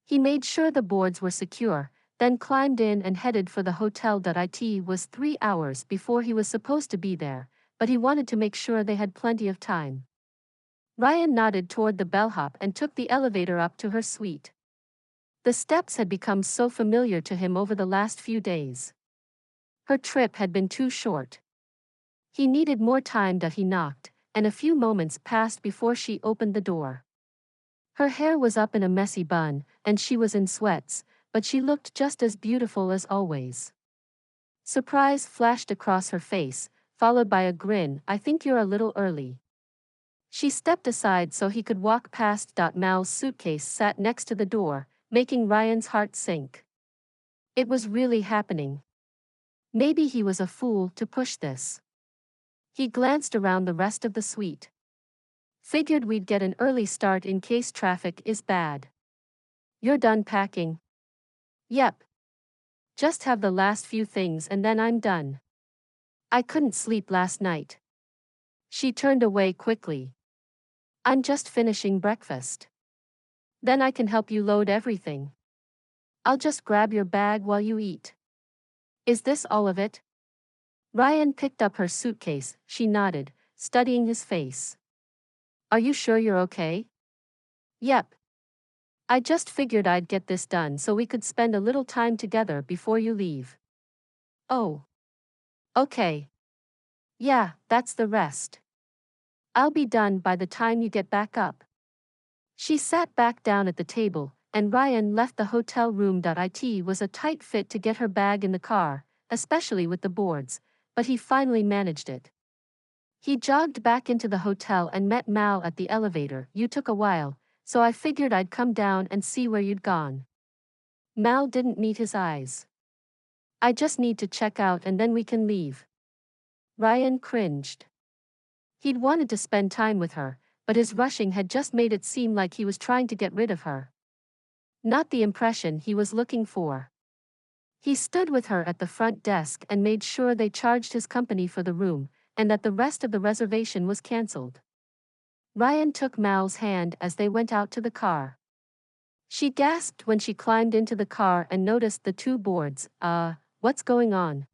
He made sure the boards were secure, then climbed in and headed for the hotel. It was 3 hours before he was supposed to be there, but he wanted to make sure they had plenty of time. Ryan nodded toward the bellhop and took the elevator up to her suite. The steps had become so familiar to him over the last few days. Her trip had been too short. He needed more time. He knocked, and a few moments passed before she opened the door. Her hair was up in a messy bun, and she was in sweats, but she looked just as beautiful as always. Surprise flashed across her face, followed by a grin. I think you're a little early. She stepped aside so he could walk past. Mal's suitcase sat next to the door, making Ryan's heart sink. It was really happening. Maybe he was a fool to push this. He glanced around the rest of the suite. Figured we'd get an early start in case traffic is bad. You're done packing? Yep. Just have the last few things and then I'm done. I couldn't sleep last night. She turned away quickly. I'm just finishing breakfast. Then I can help you load everything. I'll just grab your bag while you eat. Is this all of it? Ryan picked up her suitcase. She nodded, studying his face. Are you sure you're okay? Yep. I just figured I'd get this done so we could spend a little time together before you leave. Oh. Okay. Yeah, that's the rest. I'll be done by the time you get back up. She sat back down at the table, and Ryan left the hotel room. It was a tight fit to get her bag in the car, especially with the boards, but he finally managed it. He jogged back into the hotel and met Mal at the elevator. You took a while, so I figured I'd come down and see where you'd gone. Mal didn't meet his eyes. I just need to check out and then we can leave. Ryan cringed. He'd wanted to spend time with her, but his rushing had just made it seem like he was trying to get rid of her. Not the impression he was looking for. He stood with her at the front desk and made sure they charged his company for the room, and that the rest of the reservation was cancelled. Ryan took Mal's hand as they went out to the car. She gasped when she climbed into the car and noticed the two boards. What's going on?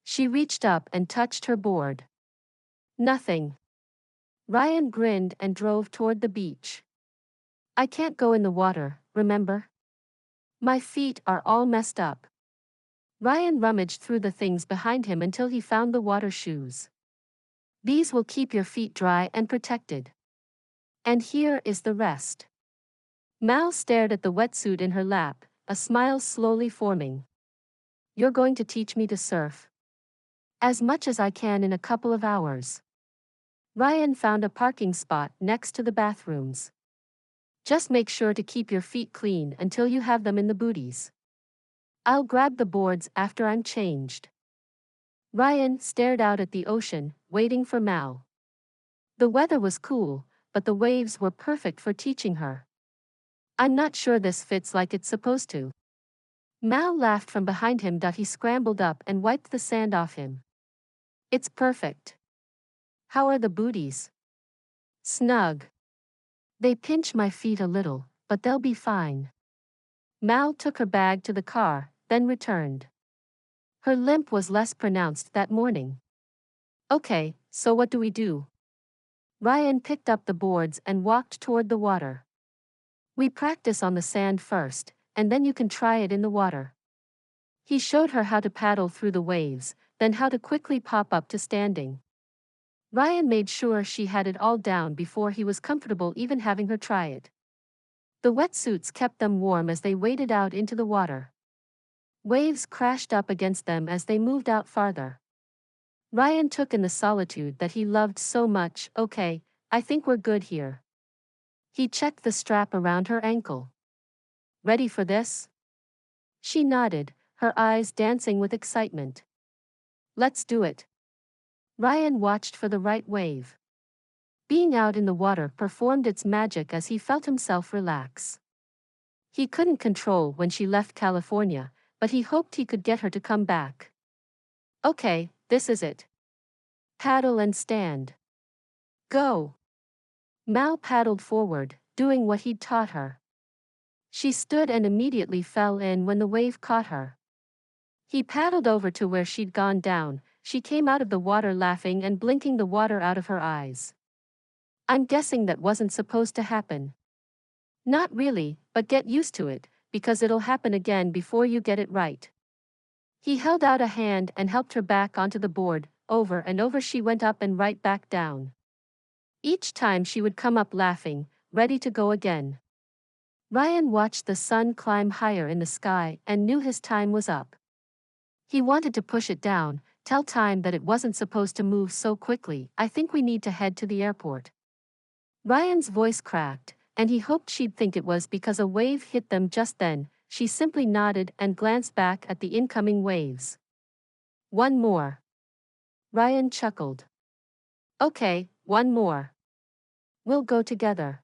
She reached up and touched her board. Nothing. Ryan grinned and drove toward the beach. I can't go in the water, remember? My feet are all messed up. Ryan rummaged through the things behind him until he found the water shoes. These will keep your feet dry and protected. And here is the rest. Mal stared at the wetsuit in her lap, a smile slowly forming. You're going to teach me to surf? As much as I can in a couple of hours. Ryan found a parking spot next to the bathrooms. Just make sure to keep your feet clean until you have them in the booties. I'll grab the boards after I'm changed. Ryan stared out at the ocean, waiting for Mal. The weather was cool, but the waves were perfect for teaching her. I'm not sure this fits like it's supposed to. Mal laughed from behind him. He scrambled up and wiped the sand off him. It's perfect. How are the booties? Snug. They pinch my feet a little, but they'll be fine. Mal took her bag to the car, then returned. Her limp was less pronounced that morning. Okay, so what do we do? Ryan picked up the boards and walked toward the water. We practice on the sand first, and then you can try it in the water. He showed her how to paddle through the waves, then how to quickly pop up to standing. Ryan made sure she had it all down before he was comfortable even having her try it. The wetsuits kept them warm as they waded out into the water. Waves crashed up against them as they moved out farther. Ryan took in the solitude that he loved so much. Okay, I think we're good here. He checked the strap around her ankle. Ready for this? She nodded, her eyes dancing with excitement. Let's do it. Ryan watched for the right wave. Being out in the water performed its magic as he felt himself relax. He couldn't control when she left California, but he hoped he could get her to come back. Okay, this is it. Paddle and stand. Go. Mal paddled forward, doing what he'd taught her. She stood and immediately fell in when the wave caught her. He paddled over to where she'd gone down. She came out of the water laughing and blinking the water out of her eyes. I'm guessing that wasn't supposed to happen. Not really, but get used to it, because it'll happen again before you get it right. He held out a hand and helped her back onto the board. Over and over she went up and right back down. Each time she would come up laughing, ready to go again. Ryan watched the sun climb higher in the sky and knew his time was up. He wanted to push it down, tell time that it wasn't supposed to move so quickly. I think we need to head to the airport. Ryan's voice cracked, and he hoped she'd think it was because a wave hit them just then. She simply nodded and glanced back at the incoming waves. One more. Ryan chuckled. Okay, one more. We'll go together.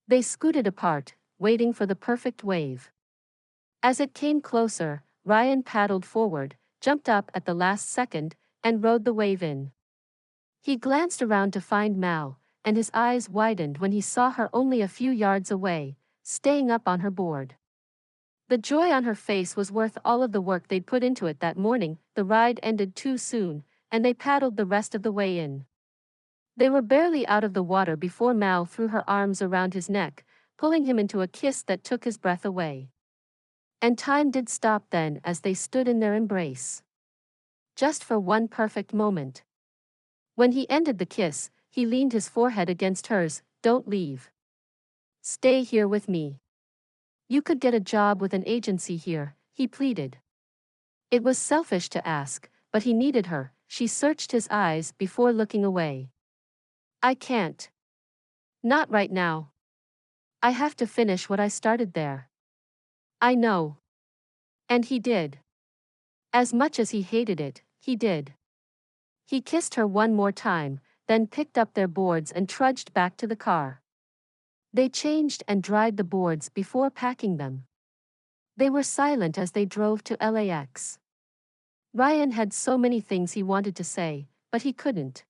They scooted apart, waiting for the perfect wave. As it came closer, Ryan paddled forward, jumped up at the last second, and rode the wave in. He glanced around to find Mal, and his eyes widened when he saw her only a few yards away, staying up on her board. The joy on her face was worth all of the work they'd put into it that morning. The ride ended too soon, and they paddled the rest of the way in. They were barely out of the water before Mal threw her arms around his neck, pulling him into a kiss that took his breath away. And time did stop then as they stood in their embrace. Just for one perfect moment. When he ended the kiss, he leaned his forehead against hers. Don't leave. Stay here with me. You could get a job with an agency here, he pleaded. It was selfish to ask, but he needed her. She searched his eyes before looking away. I can't. Not right now. I have to finish what I started there. I know. And he did. As much as he hated it, he did. He kissed her one more time, then picked up their boards and trudged back to the car. They changed and dried the boards before packing them. They were silent as they drove to LAX. Ryan had so many things he wanted to say, but he couldn't.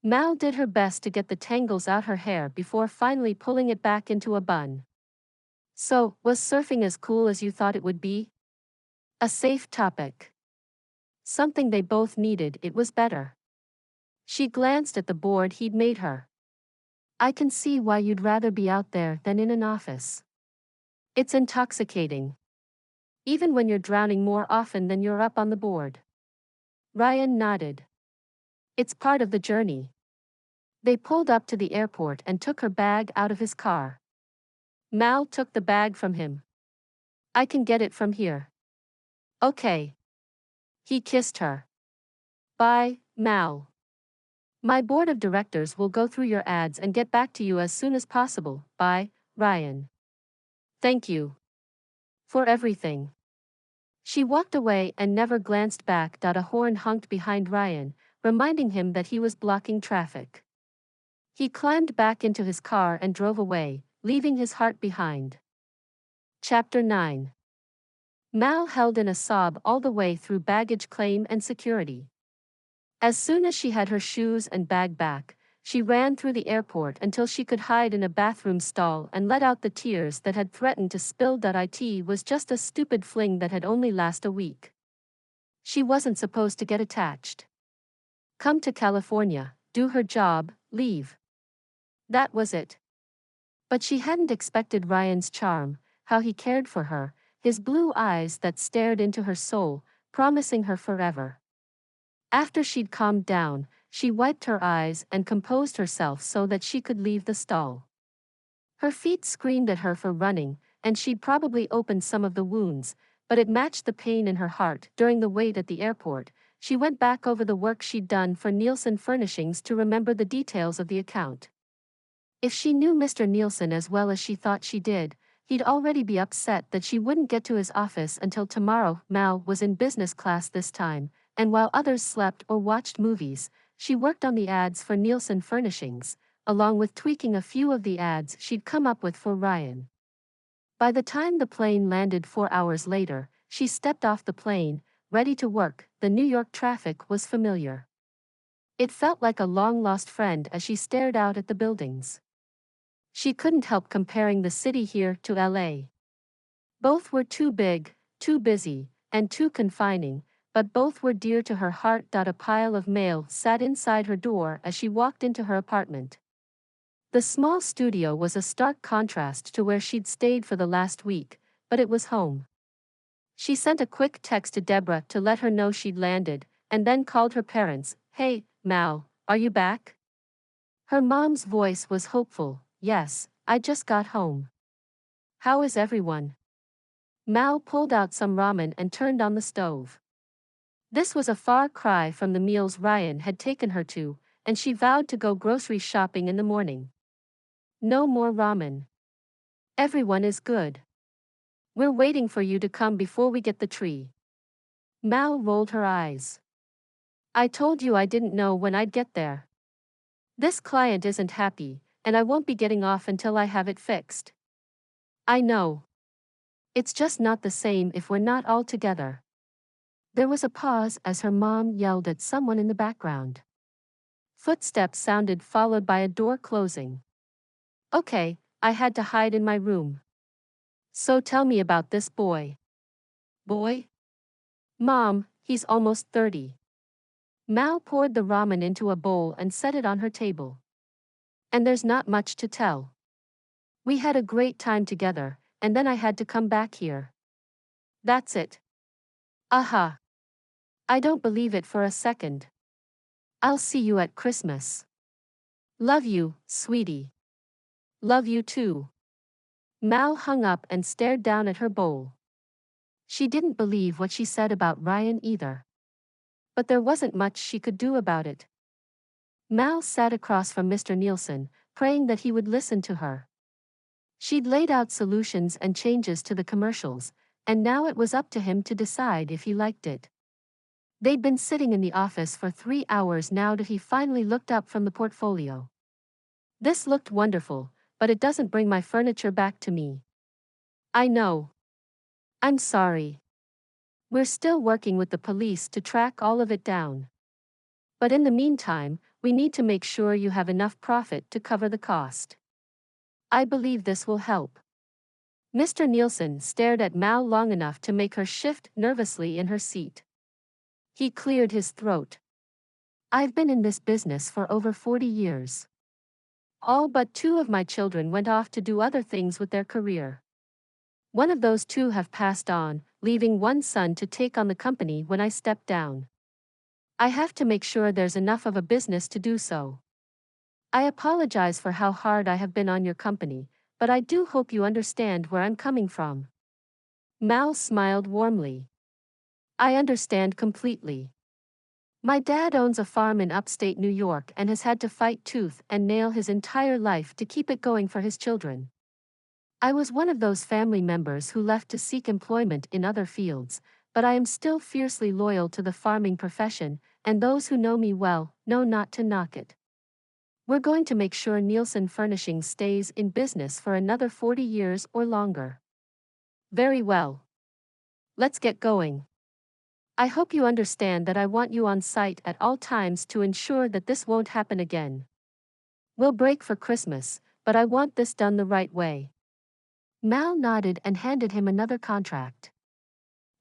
Mal did her best to get the tangles out her hair before finally pulling it back into a bun. So, was surfing as cool as you thought it would be? A safe topic. Something they both needed. It was better. She glanced at the board he'd made her. I can see why you'd rather be out there than in an office. It's intoxicating. Even when you're drowning more often than you're up on the board. Ryan nodded. It's part of the journey. They pulled up to the airport and took her bag out of his car. Mal took the bag from him. I can get it from here. Okay. He kissed her. Bye, Mal. My board of directors will go through your ads and get back to you as soon as possible. Bye, Ryan. Thank you. For everything. She walked away and never glanced back. A horn honked behind Ryan, reminding him that he was blocking traffic. He climbed back into his car and drove away, leaving his heart behind. Chapter 9. Mal held in a sob all the way through baggage claim and security. As soon as she had her shoes and bag back, she ran through the airport until she could hide in a bathroom stall and let out the tears that had threatened to spill. It was just a stupid fling that had only lasted a week. She wasn't supposed to get attached. Come to California, do her job, leave. That was it. But she hadn't expected Ryan's charm, how he cared for her, his blue eyes that stared into her soul, promising her forever. After she'd calmed down, she wiped her eyes and composed herself so that she could leave the stall. Her feet screamed at her for running, and she'd probably opened some of the wounds, but it matched the pain in her heart. During the wait at the airport, she went back over the work she'd done for Nielsen Furnishings to remember the details of the account. If she knew Mr. Nielsen as well as she thought she did, he'd already be upset that she wouldn't get to his office until tomorrow. Mal was in business class this time, and while others slept or watched movies, she worked on the ads for Nielsen Furnishings, along with tweaking a few of the ads she'd come up with for Ryan. By the time the plane landed 4 hours later, she stepped off the plane, ready to work. The New York traffic was familiar. It felt like a long-lost friend as she stared out at the buildings. She couldn't help comparing the city here to LA. Both were too big, too busy, and too confining, but both were dear to her heart. A pile of mail sat inside her door as she walked into her apartment. The small studio was a stark contrast to where she'd stayed for the last week, but it was home. She sent a quick text to Deborah to let her know she'd landed, and then called her parents. Hey, Mal, are you back? Her mom's voice was hopeful. Yes, I just got home. How is everyone? Mal pulled out some ramen and turned on the stove. This was a far cry from the meals Ryan had taken her to, and she vowed to go grocery shopping in the morning. No more ramen. Everyone is good. We're waiting for you to come before we get the tree. Mal rolled her eyes. I told you I didn't know when I'd get there. This client isn't happy, and I won't be getting off until I have it fixed. I know. It's just not the same if we're not all together. There was a pause as her mom yelled at someone in the background. Footsteps sounded, followed by a door closing. Okay, I had to hide in my room. So tell me about this boy. Boy? Mom, he's almost 30. Mal poured the ramen into a bowl and set it on her table. And there's not much to tell. We had a great time together, and then I had to come back here. That's it. Aha. I don't believe it for a second. I'll see you at Christmas. Love you, sweetie. Love you too. Mal hung up and stared down at her bowl. She didn't believe what she said about Ryan either. But there wasn't much she could do about it. Mal sat across from Mr. Nielsen, praying that he would listen to her. She'd laid out solutions and changes to the commercials, and now it was up to him to decide if he liked it. They'd been sitting in the office for 3 hours now that he finally looked up from the portfolio. This looked wonderful, but it doesn't bring my furniture back to me. I know. I'm sorry. We're still working with the police to track all of it down. But in the meantime, we need to make sure you have enough profit to cover the cost. I believe this will help. Mr. Nielsen stared at Mal long enough to make her shift nervously in her seat. He cleared his throat. I've been in this business for over 40 years. All but 2 of my children went off to do other things with their career. One of those 2 have passed on, leaving one son to take on the company when I stepped down. I have to make sure there's enough of a business to do so. I apologize for how hard I have been on your company, but I do hope you understand where I'm coming from. Mal smiled warmly. I understand completely. My dad owns a farm in upstate New York and has had to fight tooth and nail his entire life to keep it going for his children. I was one of those family members who left to seek employment in other fields, but I am still fiercely loyal to the farming profession, and those who know me well know not to knock it. We're going to make sure Nielsen Furnishings stays in business for another 40 years or longer. Very well. Let's get going. I hope you understand that I want you on site at all times to ensure that this won't happen again. We'll break for Christmas, but I want this done the right way. Mal nodded and handed him another contract.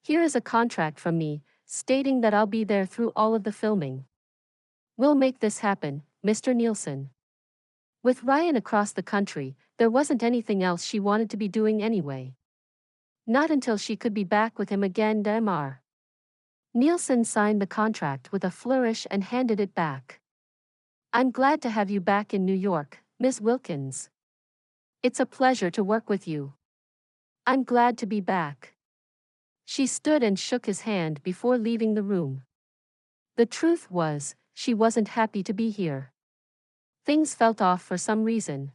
Here is a contract from me, stating that I'll be there through all of the filming. We'll make this happen, Mr. Nielsen. With Ryan across the country, there wasn't anything else she wanted to be doing anyway. Not until she could be back with him again. Mr. Nielsen signed the contract with a flourish and handed it back. I'm glad to have you back in New York, Ms. Wilkins. It's a pleasure to work with you. I'm glad to be back. She stood and shook his hand before leaving the room. The truth was, she wasn't happy to be here. Things felt off for some reason.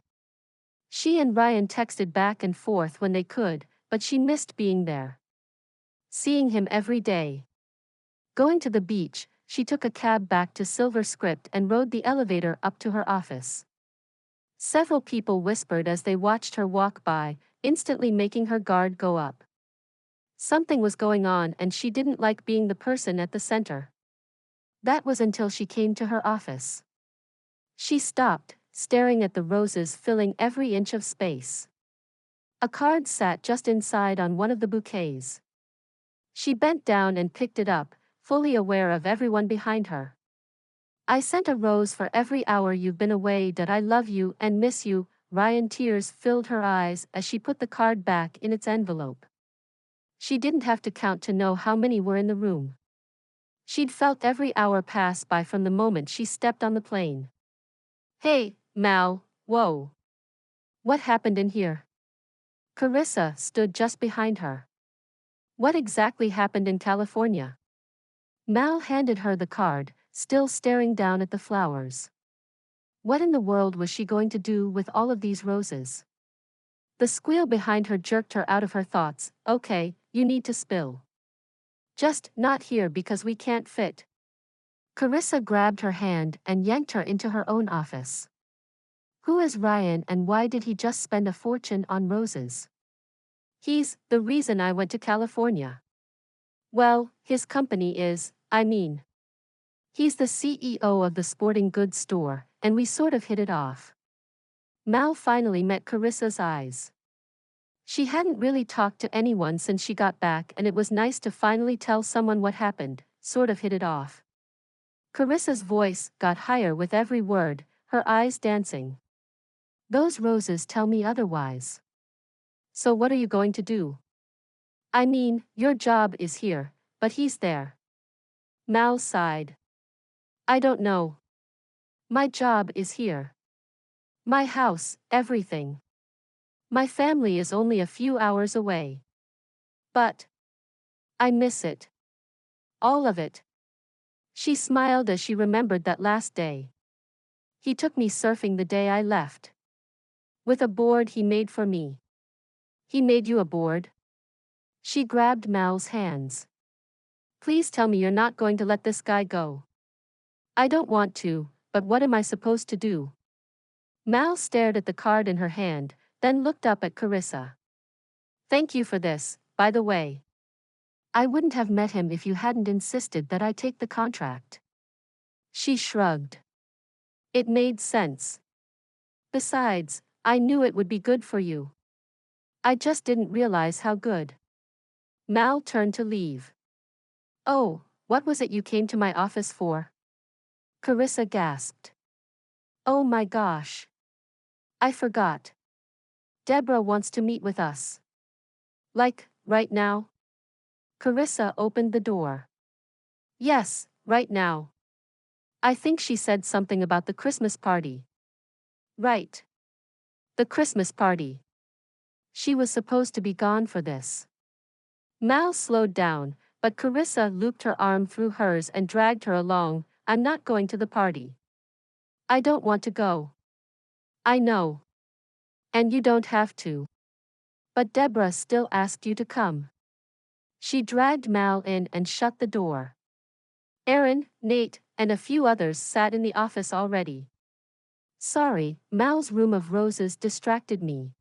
She and Ryan texted back and forth when they could, but she missed being there. Seeing him every day. Going to the beach, she took a cab back to Silver Script and rode the elevator up to her office. Several people whispered as they watched her walk by, instantly making her guard go up. Something was going on and she didn't like being the person at the center. That was until she came to her office. She stopped, staring at the roses filling every inch of space. A card sat just inside on one of the bouquets. She bent down and picked it up, fully aware of everyone behind her. I sent a rose for every hour you've been away. That I love you and miss you. Ryan, tears filled her eyes as she put the card back in its envelope. She didn't have to count to know how many were in the room. She'd felt every hour pass by from the moment she stepped on the plane. Hey, Mal, whoa. What happened in here? Carissa stood just behind her. What exactly happened in California? Mal handed her the card, still staring down at the flowers. What in the world was she going to do with all of these roses? The squeal behind her jerked her out of her thoughts. Okay, you need to spill. Just not here because we can't fit. Carissa grabbed her hand and yanked her into her own office. Who is Ryan and why did he just spend a fortune on roses? He's the reason I went to California. Well, his company is, he's the CEO of the sporting goods store, and we sort of hit it off. Mal finally met Carissa's eyes. She hadn't really talked to anyone since she got back, and it was nice to finally tell someone what happened, sort of hit it off. Carissa's voice got higher with every word, her eyes dancing. Those roses tell me otherwise. So what are you going to do? Your job is here, but he's there. Mal sighed. I don't know. My job is here. My house, everything. My family is only a few hours away. But I miss it. All of it. She smiled as she remembered that last day. He took me surfing the day I left. With a board he made for me. He made you a board? She grabbed Mal's hands. Please tell me you're not going to let this guy go. I don't want to, but what am I supposed to do? Mal stared at the card in her hand, then looked up at Carissa. Thank you for this, by the way. I wouldn't have met him if you hadn't insisted that I take the contract. She shrugged. It made sense. Besides, I knew it would be good for you. I just didn't realize how good. Mal turned to leave. Oh, what was it you came to my office for? Carissa gasped. Oh my gosh. I forgot. Deborah wants to meet with us. Like, right now? Carissa opened the door. Yes, right now. I think she said something about the Christmas party. Right. The Christmas party. She was supposed to be gone for this. Mal slowed down, but Carissa looped her arm through hers and dragged her along. I'm not going to the party. I don't want to go. I know. And you don't have to. But Deborah still asked you to come. She dragged Mal in and shut the door. Aaron, Nate, and a few others sat in the office already. Sorry, Mal's room of roses distracted me.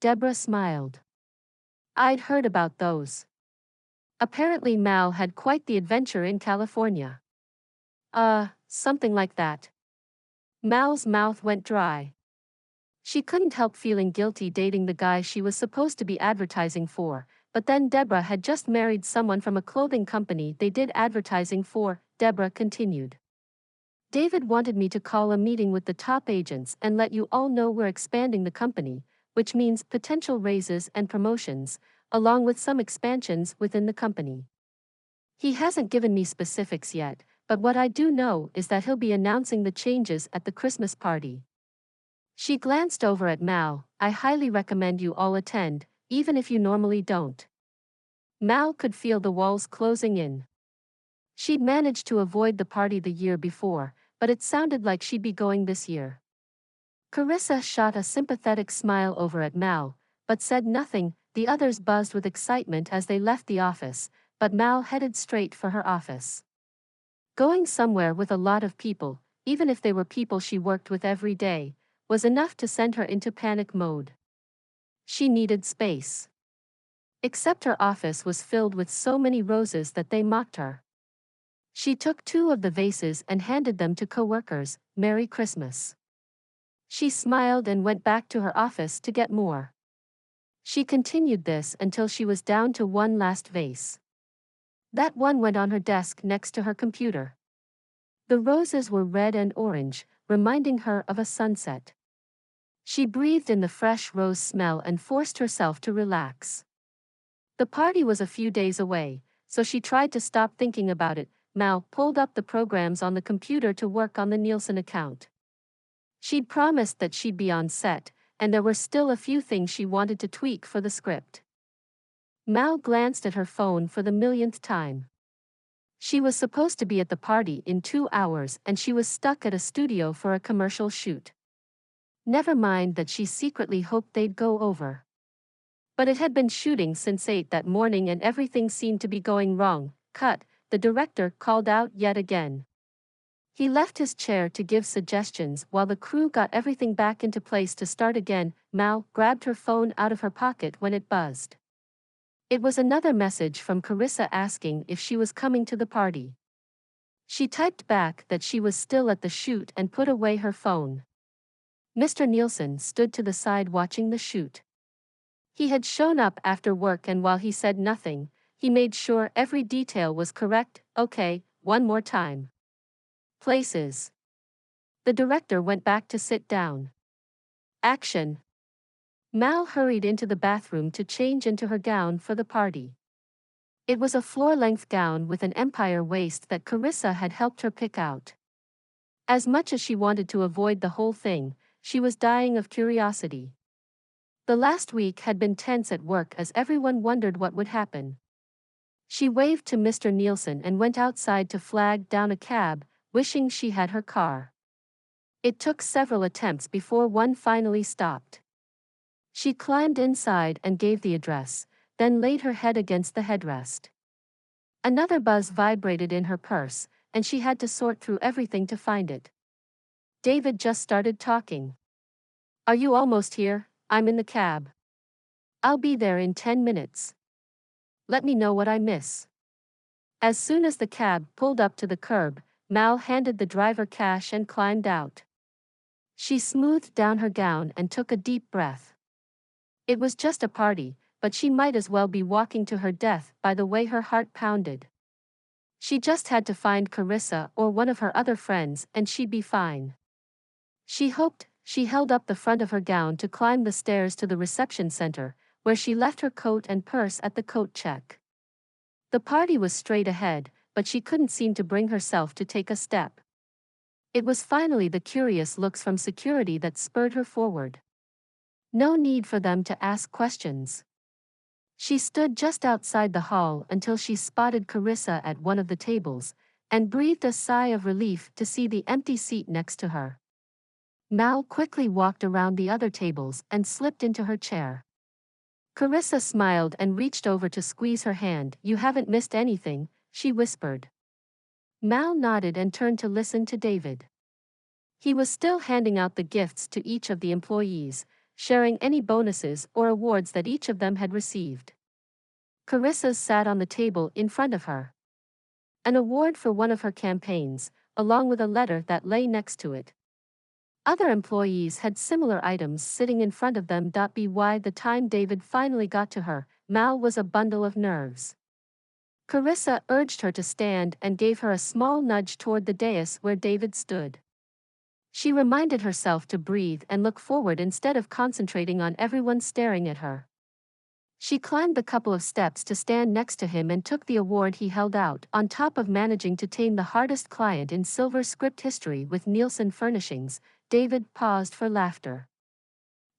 Deborah smiled. I'd heard about those. Apparently Mal had quite the adventure in California. Something like that. Mal's mouth went dry. She couldn't help feeling guilty dating the guy she was supposed to be advertising for, but then Deborah had just married someone from a clothing company they did advertising for. Deborah continued. David wanted me to call a meeting with the top agents and let you all know we're expanding the company, which means potential raises and promotions, along with some expansions within the company. He hasn't given me specifics yet, but what I do know is that he'll be announcing the changes at the Christmas party. She glanced over at Mal. I highly recommend you all attend, even if you normally don't. Mal could feel the walls closing in. She'd managed to avoid the party the year before, but it sounded like she'd be going this year. Carissa shot a sympathetic smile over at Mal, but said nothing. The others buzzed with excitement as they left the office, but Mal headed straight for her office. Going somewhere with a lot of people, even if they were people she worked with every day, was enough to send her into panic mode. She needed space. Except her office was filled with so many roses that they mocked her. She took 2 of the vases and handed them to coworkers. Merry Christmas. She smiled and went back to her office to get more. She continued this until she was down to 1 last vase. That one went on her desk next to her computer. The roses were red and orange, reminding her of a sunset. She breathed in the fresh rose smell and forced herself to relax. The party was a few days away, so she tried to stop thinking about it. Mal pulled up the programs on the computer to work on the Nielsen account. She'd promised that she'd be on set, and there were still a few things she wanted to tweak for the script. Mal glanced at her phone for the millionth time. She was supposed to be at the party in 2 hours and she was stuck at a studio for a commercial shoot. Never mind that she secretly hoped they'd go over. But it had been shooting since 8 that morning and everything seemed to be going wrong. Cut, the director called out yet again. He left his chair to give suggestions while the crew got everything back into place to start again. Mal grabbed her phone out of her pocket when it buzzed. It was another message from Carissa asking if she was coming to the party. She typed back that she was still at the shoot and put away her phone. Mr. Nielsen stood to the side watching the shoot. He had shown up after work and while he said nothing, he made sure every detail was correct. Okay, one more time. Places. The director went back to sit down. Action. Mal hurried into the bathroom to change into her gown for the party. It was a floor-length gown with an empire waist that Carissa had helped her pick out. As much as she wanted to avoid the whole thing, she was dying of curiosity. The last week had been tense at work as everyone wondered what would happen. She waved to Mr. Nielsen and went outside to flag down a cab, wishing she had her car. It took several attempts before one finally stopped. She climbed inside and gave the address, then laid her head against the headrest. Another buzz vibrated in her purse, and she had to sort through everything to find it. David just started talking. "Are you almost here? I'm in the cab. I'll be there in 10 minutes. Let me know what I miss." As soon as the cab pulled up to the curb, Mal handed the driver cash and climbed out. She smoothed down her gown and took a deep breath. It was just a party, but she might as well be walking to her death by the way her heart pounded. She just had to find Carissa or one of her other friends and she'd be fine. She hoped. She held up the front of her gown to climb the stairs to the reception center, where she left her coat and purse at the coat check. The party was straight ahead, but she couldn't seem to bring herself to take a step. It was finally the curious looks from security that spurred her forward. No need for them to ask questions. She stood just outside the hall until she spotted Carissa at one of the tables, and breathed a sigh of relief to see the empty seat next to her. Mal quickly walked around the other tables and slipped into her chair. Carissa smiled and reached over to squeeze her hand. "You haven't missed anything," she whispered. Mal nodded and turned to listen to David. He was still handing out the gifts to each of the employees, sharing any bonuses or awards that each of them had received. Carissa's sat on the table in front of her. An award for one of her campaigns, along with a letter that lay next to it. Other employees had similar items sitting in front of them. By the time David finally got to her, Mal was a bundle of nerves. Carissa urged her to stand and gave her a small nudge toward the dais where David stood. She reminded herself to breathe and look forward instead of concentrating on everyone staring at her. She climbed the couple of steps to stand next to him and took the award he held out. On top of managing to tame the hardest client in silver script history with Nielsen Furnishings, David paused for laughter.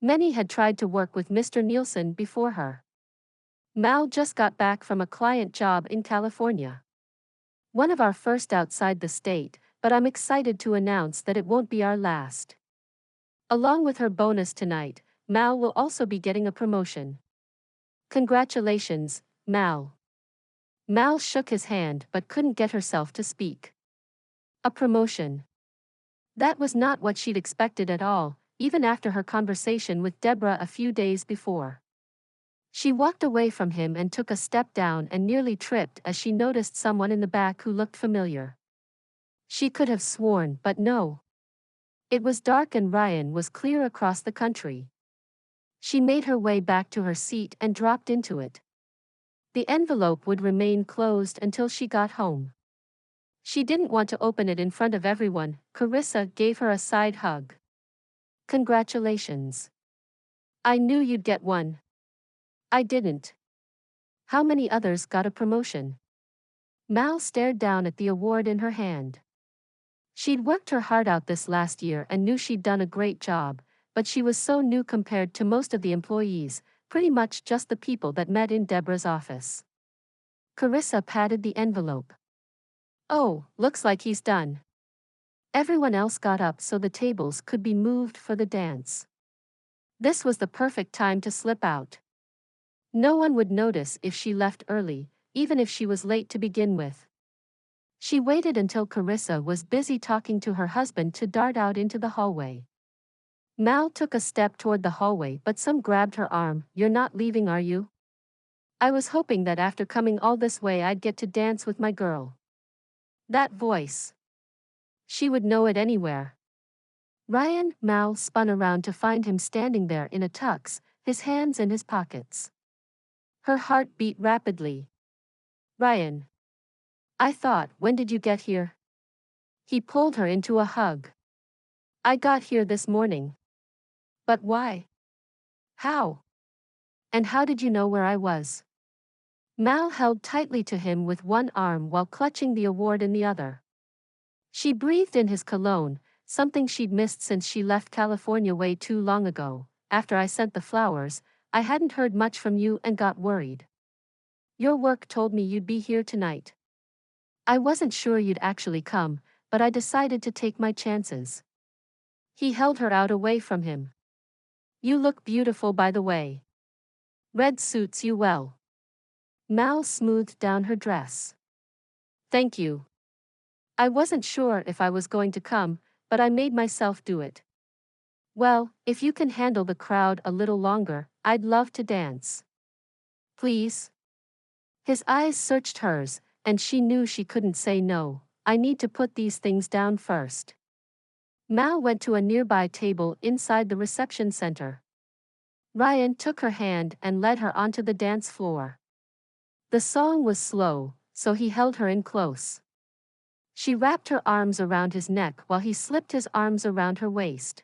Many had tried to work with Mr. Nielsen before her. Mal just got back from a client job in California. "One of our first outside the state, but I'm excited to announce that it won't be our last." Along with her bonus tonight, Mal will also be getting a promotion. "Congratulations, Mal." Mal shook his hand but couldn't get herself to speak. A promotion. That was not what she'd expected at all, even after her conversation with Deborah a few days before. She walked away from him and took a step down and nearly tripped as she noticed someone in the back who looked familiar. She could have sworn, but no. It was dark and Ryan was clear across the country. She made her way back to her seat and dropped into it. The envelope would remain closed until she got home. She didn't want to open it in front of everyone. Carissa gave her a side hug. "Congratulations. I knew you'd get one." "I didn't. How many others got a promotion?" Mal stared down at the award in her hand. She'd worked her heart out this last year and knew she'd done a great job, but she was so new compared to most of the employees, pretty much just the people that met in Deborah's office. Carissa patted the envelope. "Oh, looks like he's done." Everyone else got up so the tables could be moved for the dance. This was the perfect time to slip out. No one would notice if she left early, even if she was late to begin with. She waited until Carissa was busy talking to her husband to dart out into the hallway. Mal took a step toward the hallway, but some grabbed her arm. "You're not leaving, are you? I was hoping that after coming all this way I'd get to dance with my girl." That voice. She would know it anywhere. Ryan. Mal spun around to find him standing there in a tux, his hands in his pockets. Her heart beat rapidly. "Ryan. I thought, when did you get here?" He pulled her into a hug. "I got here this morning." "But why? How? And how did you know where I was?" Mal held tightly to him with one arm while clutching the award in the other. She breathed in his cologne, something she'd missed since she left California way too long ago. "After I sent the flowers, I hadn't heard much from you and got worried. Your work told me you'd be here tonight. I wasn't sure you'd actually come, but I decided to take my chances." He held her out away from him. "You look beautiful, by the way. Red suits you well." Mal smoothed down her dress. "Thank you. I wasn't sure if I was going to come, but I made myself do it." "Well, if you can handle the crowd a little longer, I'd love to dance." "Please?" His eyes searched hers, and she knew she couldn't say no. "I need to put these things down first." Mal went to a nearby table inside the reception center. Ryan took her hand and led her onto the dance floor. The song was slow, so he held her in close. She wrapped her arms around his neck while he slipped his arms around her waist.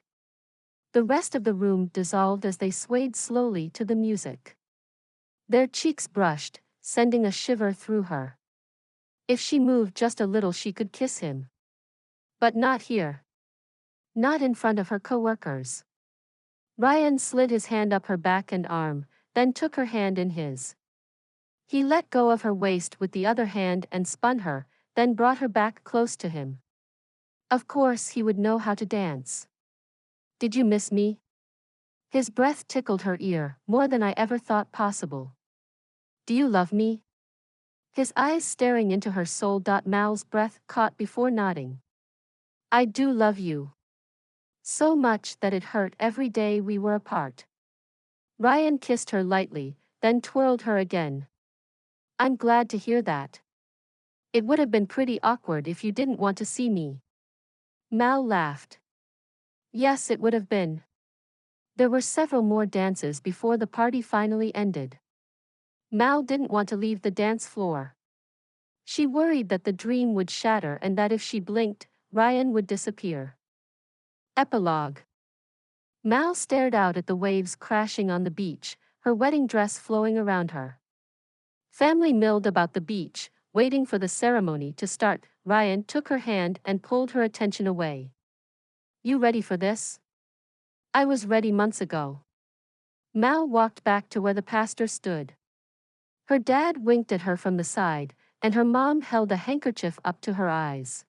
The rest of the room dissolved as they swayed slowly to the music. Their cheeks brushed, sending a shiver through her. If she moved just a little she could kiss him. But not here. Not in front of her coworkers. Ryan slid his hand up her back and arm, then took her hand in his. He let go of her waist with the other hand and spun her, then brought her back close to him. Of course he would know how to dance. "Did you miss me?" His breath tickled her ear, "More than I ever thought possible." "Do you love me?" His eyes staring into her soul. Mal's breath caught before nodding. "I do love you. So much that it hurt every day we were apart." Ryan kissed her lightly, then twirled her again. "I'm glad to hear that. It would have been pretty awkward if you didn't want to see me." Mal laughed. "Yes, it would have been." There were several more dances before the party finally ended. Mal didn't want to leave the dance floor. She worried that the dream would shatter and that if she blinked, Ryan would disappear. Epilogue. Mal stared out at the waves crashing on the beach, her wedding dress flowing around her. Family milled about the beach, waiting for the ceremony to start. Ryan took her hand and pulled her attention away. "You ready for this?" "I was ready months ago." Mal walked back to where the pastor stood. Her dad winked at her from the side, and her mom held a handkerchief up to her eyes.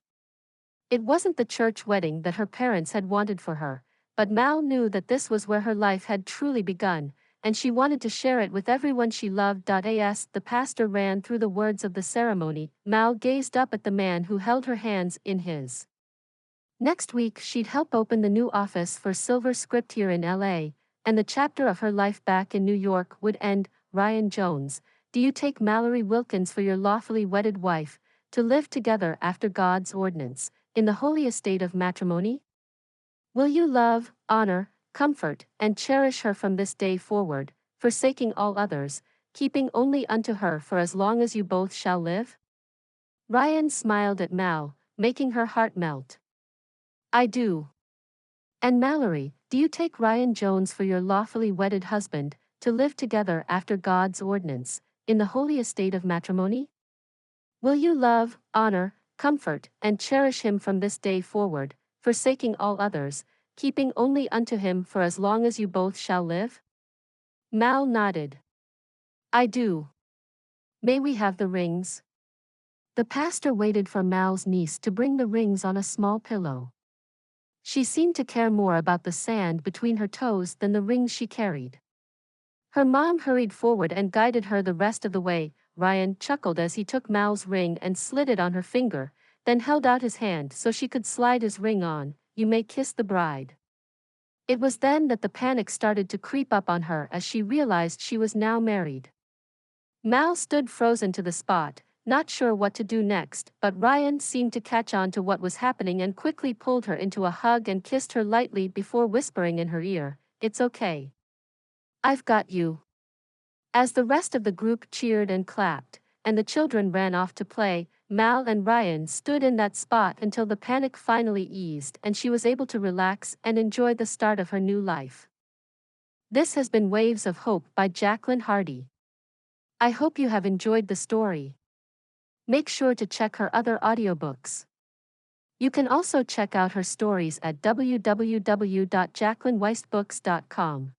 It wasn't the church wedding that her parents had wanted for her, but Mal knew that this was where her life had truly begun, and she wanted to share it with everyone she loved. As the pastor ran through the words of the ceremony, Mal gazed up at the man who held her hands in his. Next week she'd help open the new office for Silver Script here in LA, and the chapter of her life back in New York would end. Ryan Jones, do you take Mallory Wilkins for your lawfully wedded wife, to live together after God's ordinance, in the holy estate of matrimony? Will you love, honor, comfort, and cherish her from this day forward, forsaking all others, keeping only unto her for as long as you both shall live?" Ryan smiled at Mal, making her heart melt. "I do." "And Mallory, do you take Ryan Jones for your lawfully wedded husband, to live together after God's ordinance, in the holy estate of matrimony? Will you love, honor, comfort, and cherish him from this day forward, forsaking all others, keeping only unto him for as long as you both shall live?" Mal nodded. "I do." "May we have the rings?" The pastor waited for Mal's niece to bring the rings on a small pillow. She seemed to care more about the sand between her toes than the rings she carried. Her mom hurried forward and guided her the rest of the way. Ryan chuckled as he took Mal's ring and slid it on her finger, then held out his hand so she could slide his ring on. "You may kiss the bride." It was then that the panic started to creep up on her as she realized she was now married. Mal stood frozen to the spot, not sure what to do next, but Ryan seemed to catch on to what was happening and quickly pulled her into a hug and kissed her lightly before whispering in her ear, "It's okay. I've got you." As the rest of the group cheered and clapped, and the children ran off to play, Mal and Ryan stood in that spot until the panic finally eased and she was able to relax and enjoy the start of her new life. This has been Waves of Hope by Jaclyn Hardy. I hope you have enjoyed the story. Make sure to check her other audiobooks. You can also check out her stories at www.jaclynweistbooks.com.